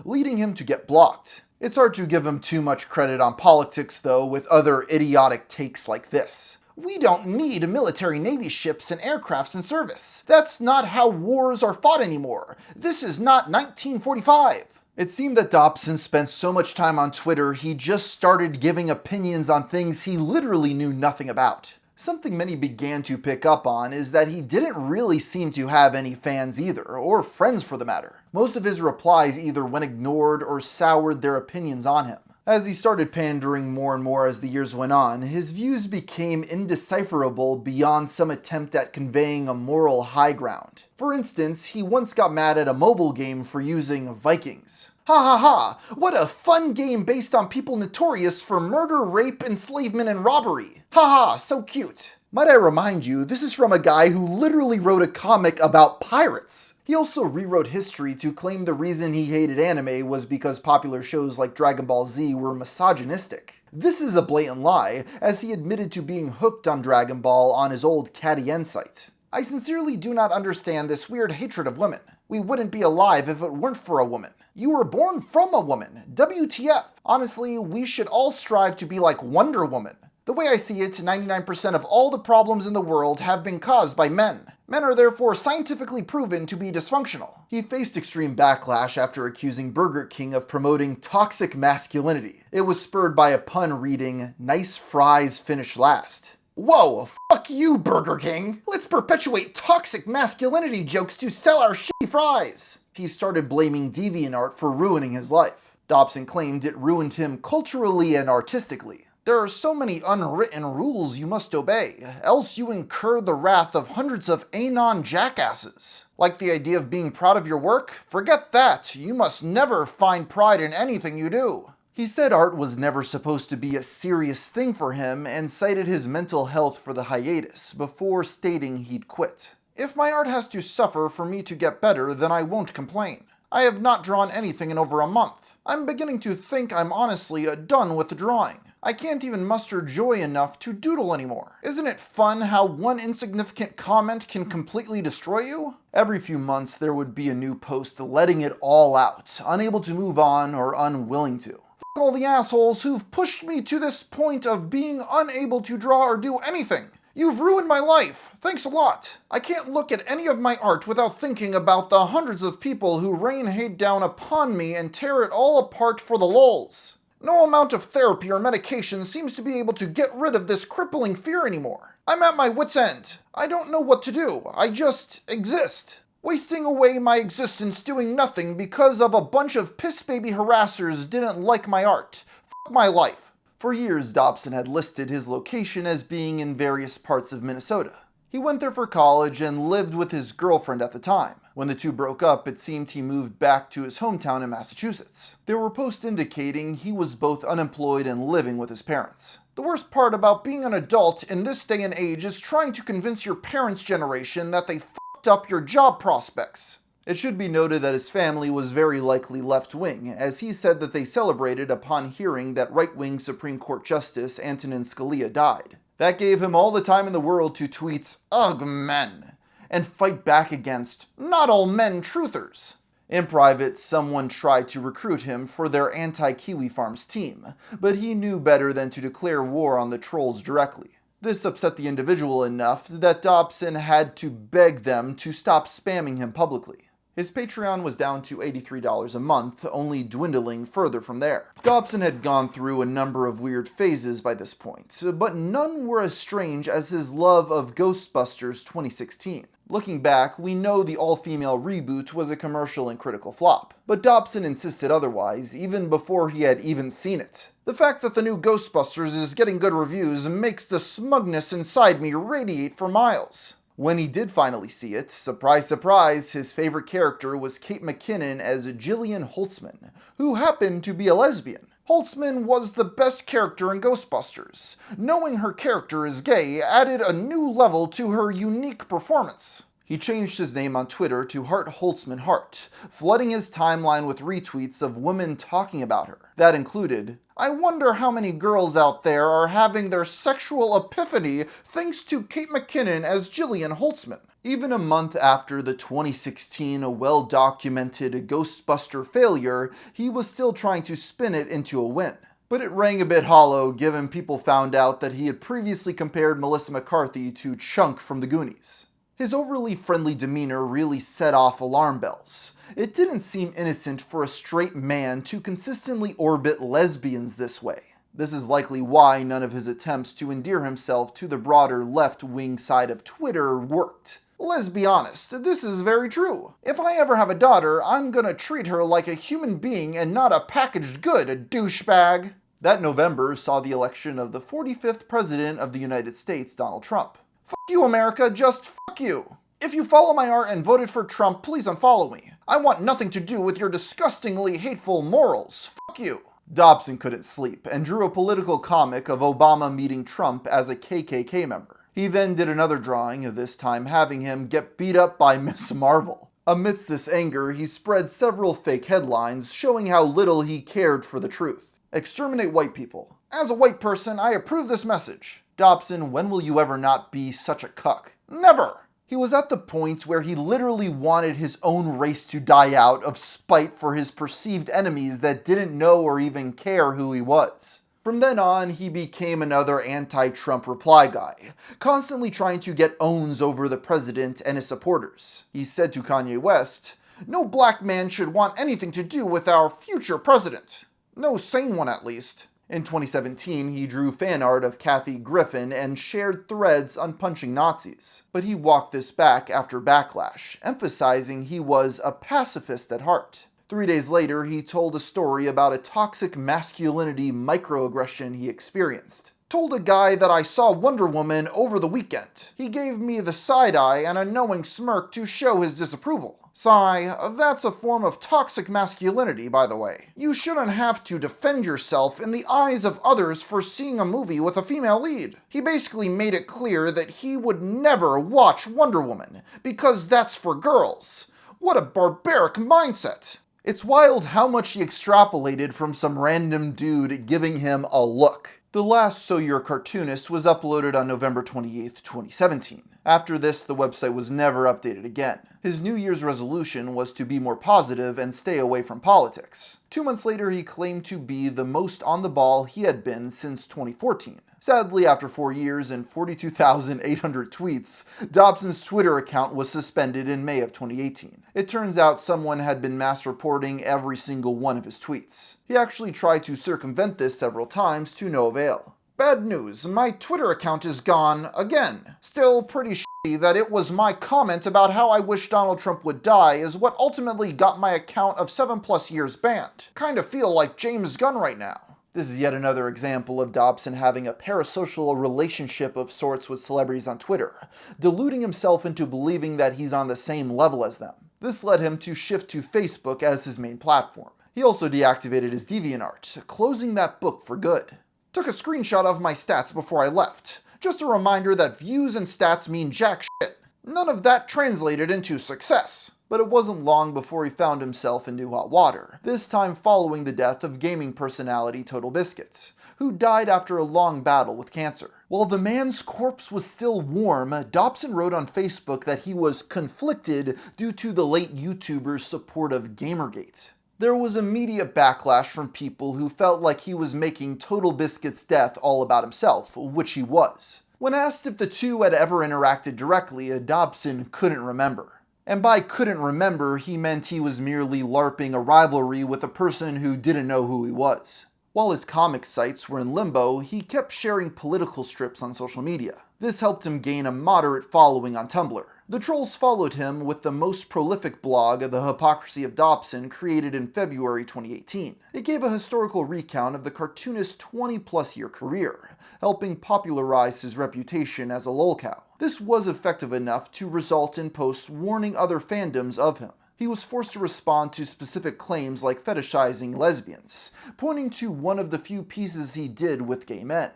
leading him to get blocked. It's hard to give him too much credit on politics, though, with other idiotic takes like this. We don't need military Navy ships and aircrafts in service. That's not how wars are fought anymore. This is not 1945. It seemed that Dobson spent so much time on Twitter, he just started giving opinions on things he literally knew nothing about. Something many began to pick up on is that he didn't really seem to have any fans either, or friends for the matter. Most of his replies either went ignored or soured their opinions on him. As he started pandering more and more as the years went on, his views became indecipherable beyond some attempt at conveying a moral high ground. For instance, he once got mad at a mobile game for using Vikings. Ha ha ha! What a fun game based on people notorious for murder, rape, enslavement, and robbery. Ha ha, so cute. Might I remind you, this is from a guy who literally wrote a comic about pirates. He also rewrote history to claim the reason he hated anime was because popular shows like Dragon Ball Z were misogynistic. This is a blatant lie, as he admitted to being hooked on Dragon Ball on his old Catty site. I sincerely do not understand this weird hatred of women. We wouldn't be alive if it weren't for a woman. You were born from a woman. WTF. Honestly, we should all strive to be like Wonder Woman. The way I see it, 99% of all the problems in the world have been caused by men. Men are therefore scientifically proven to be dysfunctional. He faced extreme backlash after accusing Burger King of promoting toxic masculinity. It was spurred by a pun reading, "Nice fries finish last." Whoa, fuck you, Burger King! Let's perpetuate toxic masculinity jokes to sell our shitty fries! He started blaming DeviantArt for ruining his life. Dobson claimed it ruined him culturally and artistically. There are so many unwritten rules you must obey, else you incur the wrath of hundreds of anon jackasses. Like the idea of being proud of your work? Forget that, you must never find pride in anything you do. He said art was never supposed to be a serious thing for him and cited his mental health for the hiatus, before stating he'd quit. If my art has to suffer for me to get better, then I won't complain. I have not drawn anything in over a month. I'm beginning to think I'm honestly done with the drawing. I can't even muster joy enough to doodle anymore. Isn't it fun how one insignificant comment can completely destroy you? Every few months there would be a new post letting it all out, unable to move on or unwilling to. Fuck all the assholes who've pushed me to this point of being unable to draw or do anything. You've ruined my life. Thanks a lot. I can't look at any of my art without thinking about the hundreds of people who rain hate down upon me and tear it all apart for the lulz. No amount of therapy or medication seems to be able to get rid of this crippling fear anymore. I'm at my wit's end. I don't know what to do. I just exist. Wasting away my existence doing nothing because of a bunch of piss baby harassers didn't like my art. Fuck my life. For years, Dobson had listed his location as being in various parts of Minnesota. He went there for college and lived with his girlfriend at the time. When the two broke up, it seemed he moved back to his hometown in Massachusetts. There were posts indicating he was both unemployed and living with his parents. The worst part about being an adult in this day and age is trying to convince your parents' generation that they fucked up your job prospects. It should be noted that his family was very likely left-wing, as he said that they celebrated upon hearing that right-wing Supreme Court Justice Antonin Scalia died. That gave him all the time in the world to tweet, "Ugh, men," and fight back against "not all men truthers." In private, someone tried to recruit him for their anti-Kiwi Farms team, but he knew better than to declare war on the trolls directly. This upset the individual enough that Dobson had to beg them to stop spamming him publicly. His Patreon was down to $83 a month, only dwindling further from there. Dobson had gone through a number of weird phases by this point, but none were as strange as his love of Ghostbusters 2016. Looking back, we know the all-female reboot was a commercial and critical flop, but Dobson insisted otherwise even before he had even seen it. The fact that the new Ghostbusters is getting good reviews makes the smugness inside me radiate for miles. When he did finally see it, surprise surprise, his favorite character was Kate McKinnon as Jillian Holtzman, who happened to be a lesbian. Holtzman was the best character in Ghostbusters. Knowing her character is gay added a new level to her unique performance. He changed his name on Twitter to Heart Holtzman Hart, flooding his timeline with retweets of women talking about her. That included, "I wonder how many girls out there are having their sexual epiphany thanks to Kate McKinnon as Jillian Holtzman." Even a month after the 2016 well-documented Ghostbuster failure, he was still trying to spin it into a win. But it rang a bit hollow given people found out that he had previously compared Melissa McCarthy to Chunk from the Goonies. His overly friendly demeanor really set off alarm bells. It didn't seem innocent for a straight man to consistently orbit lesbians this way. This is likely why none of his attempts to endear himself to the broader left-wing side of Twitter worked. Let's be honest, this is very true. If I ever have a daughter, I'm gonna treat her like a human being and not a packaged good, a douchebag. That November saw the election of the 45th President of the United States, Donald Trump. Fuck you, America, just fuck you. If you follow my art and voted for Trump, please unfollow me. I want nothing to do with your disgustingly hateful morals. Fuck you. Dobson couldn't sleep and drew a political comic of Obama meeting Trump as a KKK member. He then did another drawing, this time having him get beat up by Miss Marvel. Amidst this anger, he spread several fake headlines showing how little he cared for the truth. Exterminate white people. As a white person, I approve this message. Dobson, when will you ever not be such a cuck? Never! He was at the point where he literally wanted his own race to die out of spite for his perceived enemies that didn't know or even care who he was. From then on, he became another anti-Trump reply guy, constantly trying to get owns over the president and his supporters. He said to Kanye West, "No black man should want anything to do with our future president. No sane one, at least." In 2017, he drew fan art of Kathy Griffin and shared threads on punching Nazis. But he walked this back after backlash, emphasizing he was a pacifist at heart. 3 days later, he told a story about a toxic masculinity microaggression he experienced. "Told a guy that I saw Wonder Woman over the weekend. He gave me the side eye and a knowing smirk to show his disapproval. Sigh, that's a form of toxic masculinity, by the way. You shouldn't have to defend yourself in the eyes of others for seeing a movie with a female lead." He basically made it clear that he would never watch Wonder Woman, because that's for girls. What a barbaric mindset. It's wild how much he extrapolated from some random dude giving him a look. The last So You're a Cartoonist was uploaded on November 28, 2017. After this, the website was never updated again. His New Year's resolution was to be more positive and stay away from politics. 2 months later, he claimed to be the most on the ball he had been since 2014. Sadly, after 4 years and 42,800 tweets, Dobson's Twitter account was suspended in May of 2018. It turns out someone had been mass reporting every single one of his tweets. He actually tried to circumvent this several times to no avail. "Bad news, my Twitter account is gone again. Still pretty shitty that it was my comment about how I wish Donald Trump would die is what ultimately got my account of 7+ years banned. Kinda feel like James Gunn right now." This is yet another example of Dobson having a parasocial relationship of sorts with celebrities on Twitter, deluding himself into believing that he's on the same level as them. This led him to shift to Facebook as his main platform. He also deactivated his DeviantArt, closing that book for good. "Took a screenshot of my stats before I left. Just a reminder that views and stats mean jack shit. None of that translated into success." But it wasn't long before he found himself in new hot water, this time following the death of gaming personality Total Biscuit, who died after a long battle with cancer. While the man's corpse was still warm, Dobson wrote on Facebook that he was conflicted due to the late YouTuber's support of Gamergate. There was immediate backlash from people who felt like he was making Total Biscuit's death all about himself, which he was. When asked if the two had ever interacted directly, Dobson couldn't remember. And by couldn't remember, he meant he was merely LARPing a rivalry with a person who didn't know who he was. While his comic sites were in limbo, he kept sharing political strips on social media. This helped him gain a moderate following on Tumblr. The trolls followed him with the most prolific blog, The Hypocrisy of Dobson, created in February 2018. It gave a historical recount of the cartoonist's 20-plus year career, helping popularize his reputation as a lolcow. This was effective enough to result in posts warning other fandoms of him. He was forced to respond to specific claims like fetishizing lesbians, pointing to one of the few pieces he did with gay men.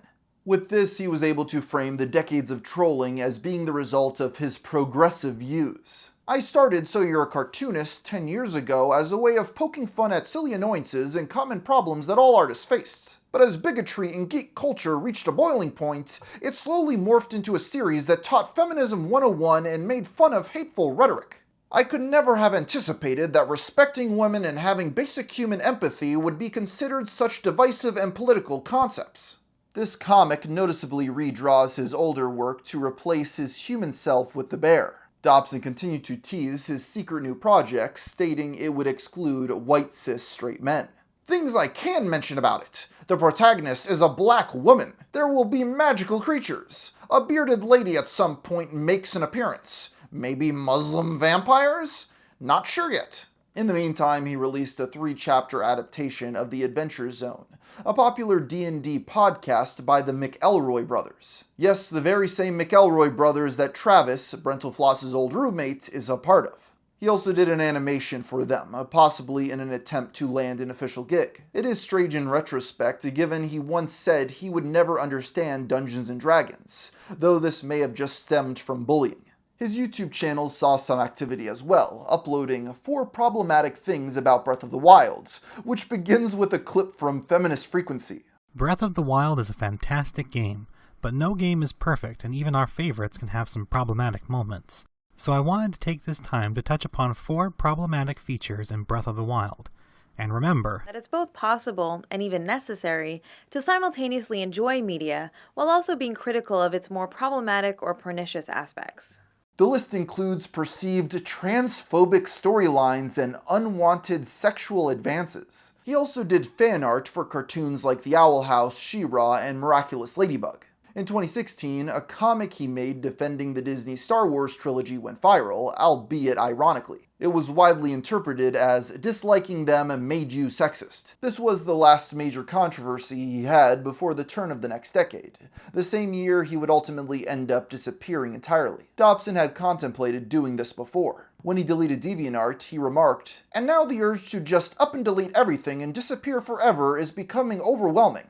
With this, he was able to frame the decades of trolling as being the result of his progressive views. I started So You're a Cartoonist 10 years ago as a way of poking fun at silly annoyances and common problems that all artists faced. But as bigotry and geek culture reached a boiling point, it slowly morphed into a series that taught Feminism 101 and made fun of hateful rhetoric. I could never have anticipated that respecting women and having basic human empathy would be considered such divisive and political concepts. This comic noticeably redraws his older work to replace his human self with the bear. Dobson continued to tease his secret new project, stating it would exclude white cis straight men. Things I can mention about it. The protagonist is a black woman. There will be magical creatures. A bearded lady at some point makes an appearance. Maybe Muslim vampires? Not sure yet. In the meantime, he released a 3-chapter adaptation of The Adventure Zone, a popular D&D podcast by the McElroy brothers. Yes, the very same McElroy brothers that Travis, Brentalfloss's old roommate, is a part of. He also did an animation for them, possibly in an attempt to land an official gig. It is strange in retrospect, given he once said he would never understand Dungeons & Dragons, though this may have just stemmed from bullying. His YouTube channel saw some activity as well, uploading 4 problematic things about Breath of the Wild, which begins with a clip from Feminist Frequency. Breath of the Wild is a fantastic game, but no game is perfect, and even our favorites can have some problematic moments. So I wanted to take this time to touch upon 4 problematic features in Breath of the Wild. And remember that it's both possible and even necessary to simultaneously enjoy media while also being critical of its more problematic or pernicious aspects. The list includes perceived transphobic storylines and unwanted sexual advances. He also did fan art for cartoons like The Owl House, She-Ra, and Miraculous Ladybug. In 2016, a comic he made defending the Disney Star Wars trilogy went viral, albeit ironically. It was widely interpreted as disliking them made you sexist. This was the last major controversy he had before the turn of the next decade. The same year, he would ultimately end up disappearing entirely. Dobson had contemplated doing this before. When he deleted DeviantArt, he remarked, "And now the urge to just up and delete everything and disappear forever is becoming overwhelming.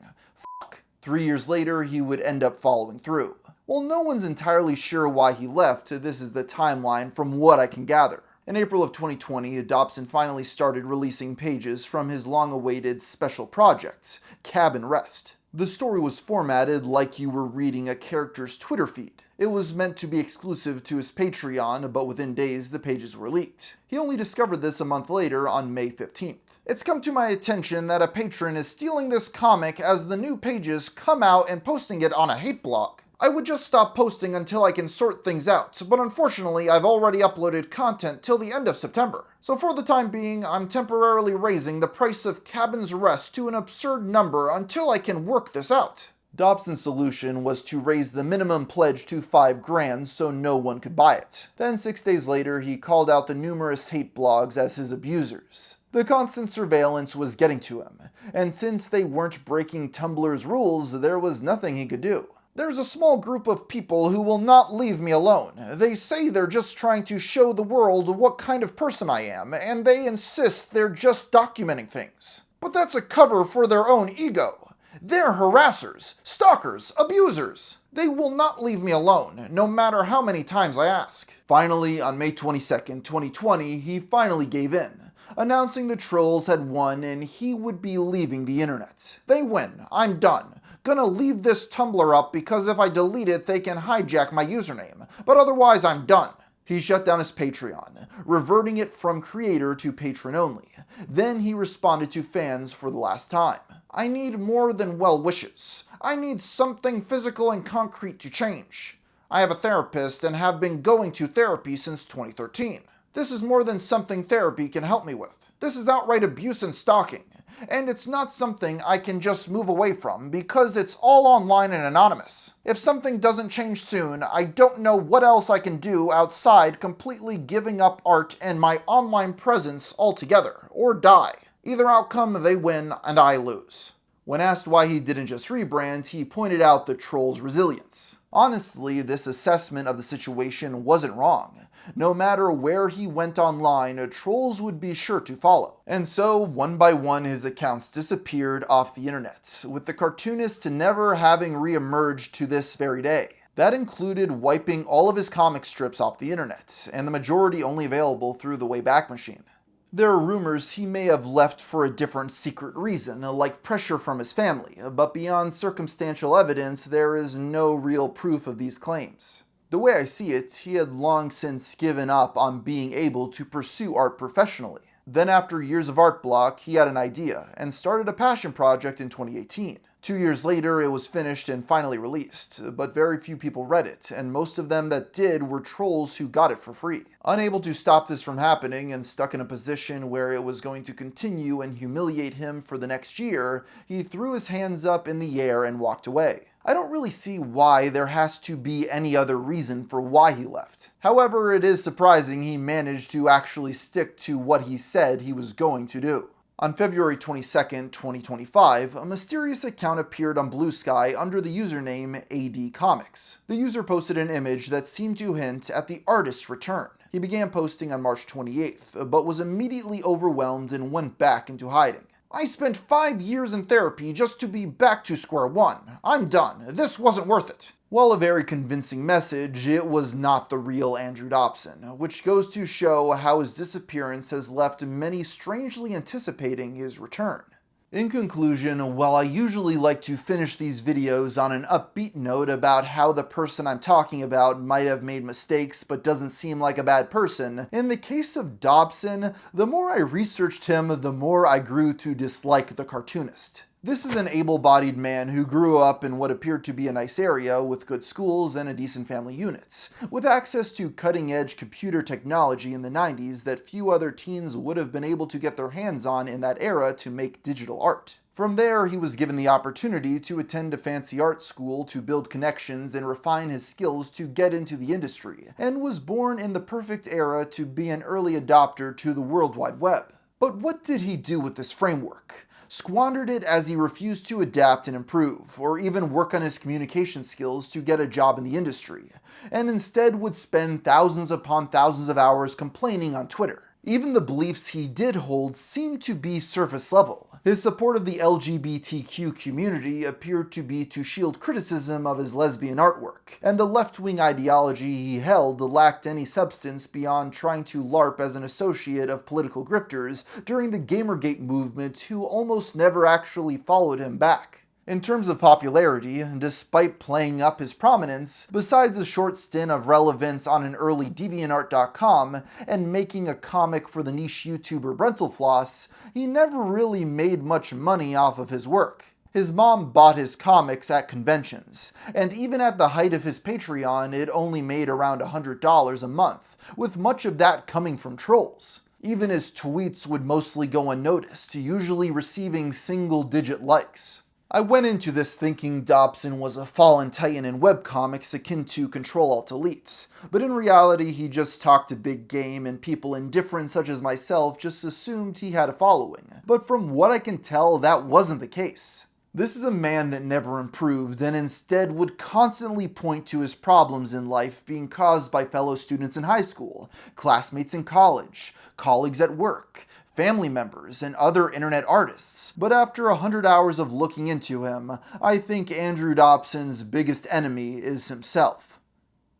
3 years later, he would end up following through. While no one's entirely sure why he left, this is the timeline from what I can gather. In April of 2020, Dobson finally started releasing pages from his long-awaited special project, Cabin Rest. The story was formatted like you were reading a character's Twitter feed. It was meant to be exclusive to his Patreon, but within days the pages were leaked. He only discovered this a month later on May 15th. It's come to my attention that a patron is stealing this comic as the new pages come out and posting it on a hate blog. I would just stop posting until I can sort things out, but unfortunately I've already uploaded content till the end of September. So for the time being, I'm temporarily raising the price of Cabin's Rest to an absurd number until I can work this out." Dobson's solution was to raise the minimum pledge to $5,000 so no one could buy it. Then 6 days later, he called out the numerous hate blogs as his abusers. The constant surveillance was getting to him, and since they weren't breaking Tumblr's rules, there was nothing he could do. "There's a small group of people who will not leave me alone. They say they're just trying to show the world what kind of person I am, and they insist they're just documenting things. But that's a cover for their own ego. They're harassers, stalkers, abusers. They will not leave me alone, no matter how many times I ask." Finally, on May 22nd, 2020, he finally gave in, announcing the trolls had won and he would be leaving the internet. "They win. I'm done. Gonna leave this Tumblr up because if I delete it, they can hijack my username. But otherwise, I'm done. He shut down his Patreon, reverting it from creator to patron only. Then he responded to fans for the last time. I need more than well wishes. I need something physical and concrete to change. I have a therapist and have been going to therapy since 2013. This is more than something therapy can help me with. This is outright abuse and stalking. And it's not something I can just move away from because it's all online and anonymous. If something doesn't change soon, I don't know what else I can do outside completely giving up art and my online presence altogether, or die. Either outcome, they win and I lose. When asked why he didn't just rebrand, he pointed out the troll's resilience. Honestly, this assessment of the situation wasn't wrong. No matter where he went online, trolls would be sure to follow. And so, one by one, his accounts disappeared off the internet, with the Cartoonist never having re-emerged to this very day. That included wiping all of his comic strips off the internet, and the majority only available through the Wayback Machine. There are rumors he may have left for a different secret reason, like pressure from his family, but beyond circumstantial evidence, there is no real proof of these claims. The way I see it, he had long since given up on being able to pursue art professionally. Then after years of art block, he had an idea, and started a passion project in 2018. 2 years later, it was finished and finally released, but very few people read it, and most of them that did were trolls who got it for free. Unable to stop this from happening and stuck in a position where it was going to continue and humiliate him for the next year, he threw his hands up in the air and walked away. I don't really see why there has to be any other reason for why he left. However, it is surprising he managed to actually stick to what he said he was going to do. On February 22, 2025, a mysterious account appeared on Blue Sky under the username AD Comics. The user posted an image that seemed to hint at the artist's return. He began posting on March 28th, but was immediately overwhelmed and went back into hiding. I spent 5 years in therapy just to be back to square one. I'm done. This wasn't worth it. While a very convincing message, it was not the real Andrew Dobson, which goes to show how his disappearance has left many strangely anticipating his return. In conclusion, while I usually like to finish these videos on an upbeat note about how the person I'm talking about might have made mistakes but doesn't seem like a bad person, in the case of Dobson, the more I researched him, the more I grew to dislike the Cartoonist. This is an able-bodied man who grew up in what appeared to be a nice area with good schools and a decent family unit, with access to cutting-edge computer technology in the 90s that few other teens would have been able to get their hands on in that era to make digital art. From there, he was given the opportunity to attend a fancy art school to build connections and refine his skills to get into the industry, and was born in the perfect era to be an early adopter to the World Wide Web. But what did he do with this framework? Squandered it as he refused to adapt and improve, or even work on his communication skills to get a job in the industry, and instead would spend thousands upon thousands of hours complaining on Twitter. Even the beliefs he did hold seemed to be surface level. His support of the LGBTQ community appeared to be to shield criticism of his lesbian artwork, and the left-wing ideology he held lacked any substance beyond trying to LARP as an associate of political grifters during the Gamergate movement who almost never actually followed him back. In terms of popularity, despite playing up his prominence, besides a short stint of relevance on an early DeviantArt.com and making a comic for the niche YouTuber Brentalfloss, he never really made much money off of his work. His mom bought his comics at conventions, and even at the height of his Patreon, it only made around $100 a month, with much of that coming from trolls. Even his tweets would mostly go unnoticed, usually receiving single-digit likes. I went into this thinking Dobson was a fallen titan in webcomics akin to Control-Alt-Delete, but in reality he just talked a big game and people indifferent such as myself just assumed he had a following. But from what I can tell, that wasn't the case. This is a man that never improved and instead would constantly point to his problems in life being caused by fellow students in high school, classmates in college, colleagues at work, family members, and other internet artists. But after 100 hours of looking into him, I think Andrew Dobson's biggest enemy is himself.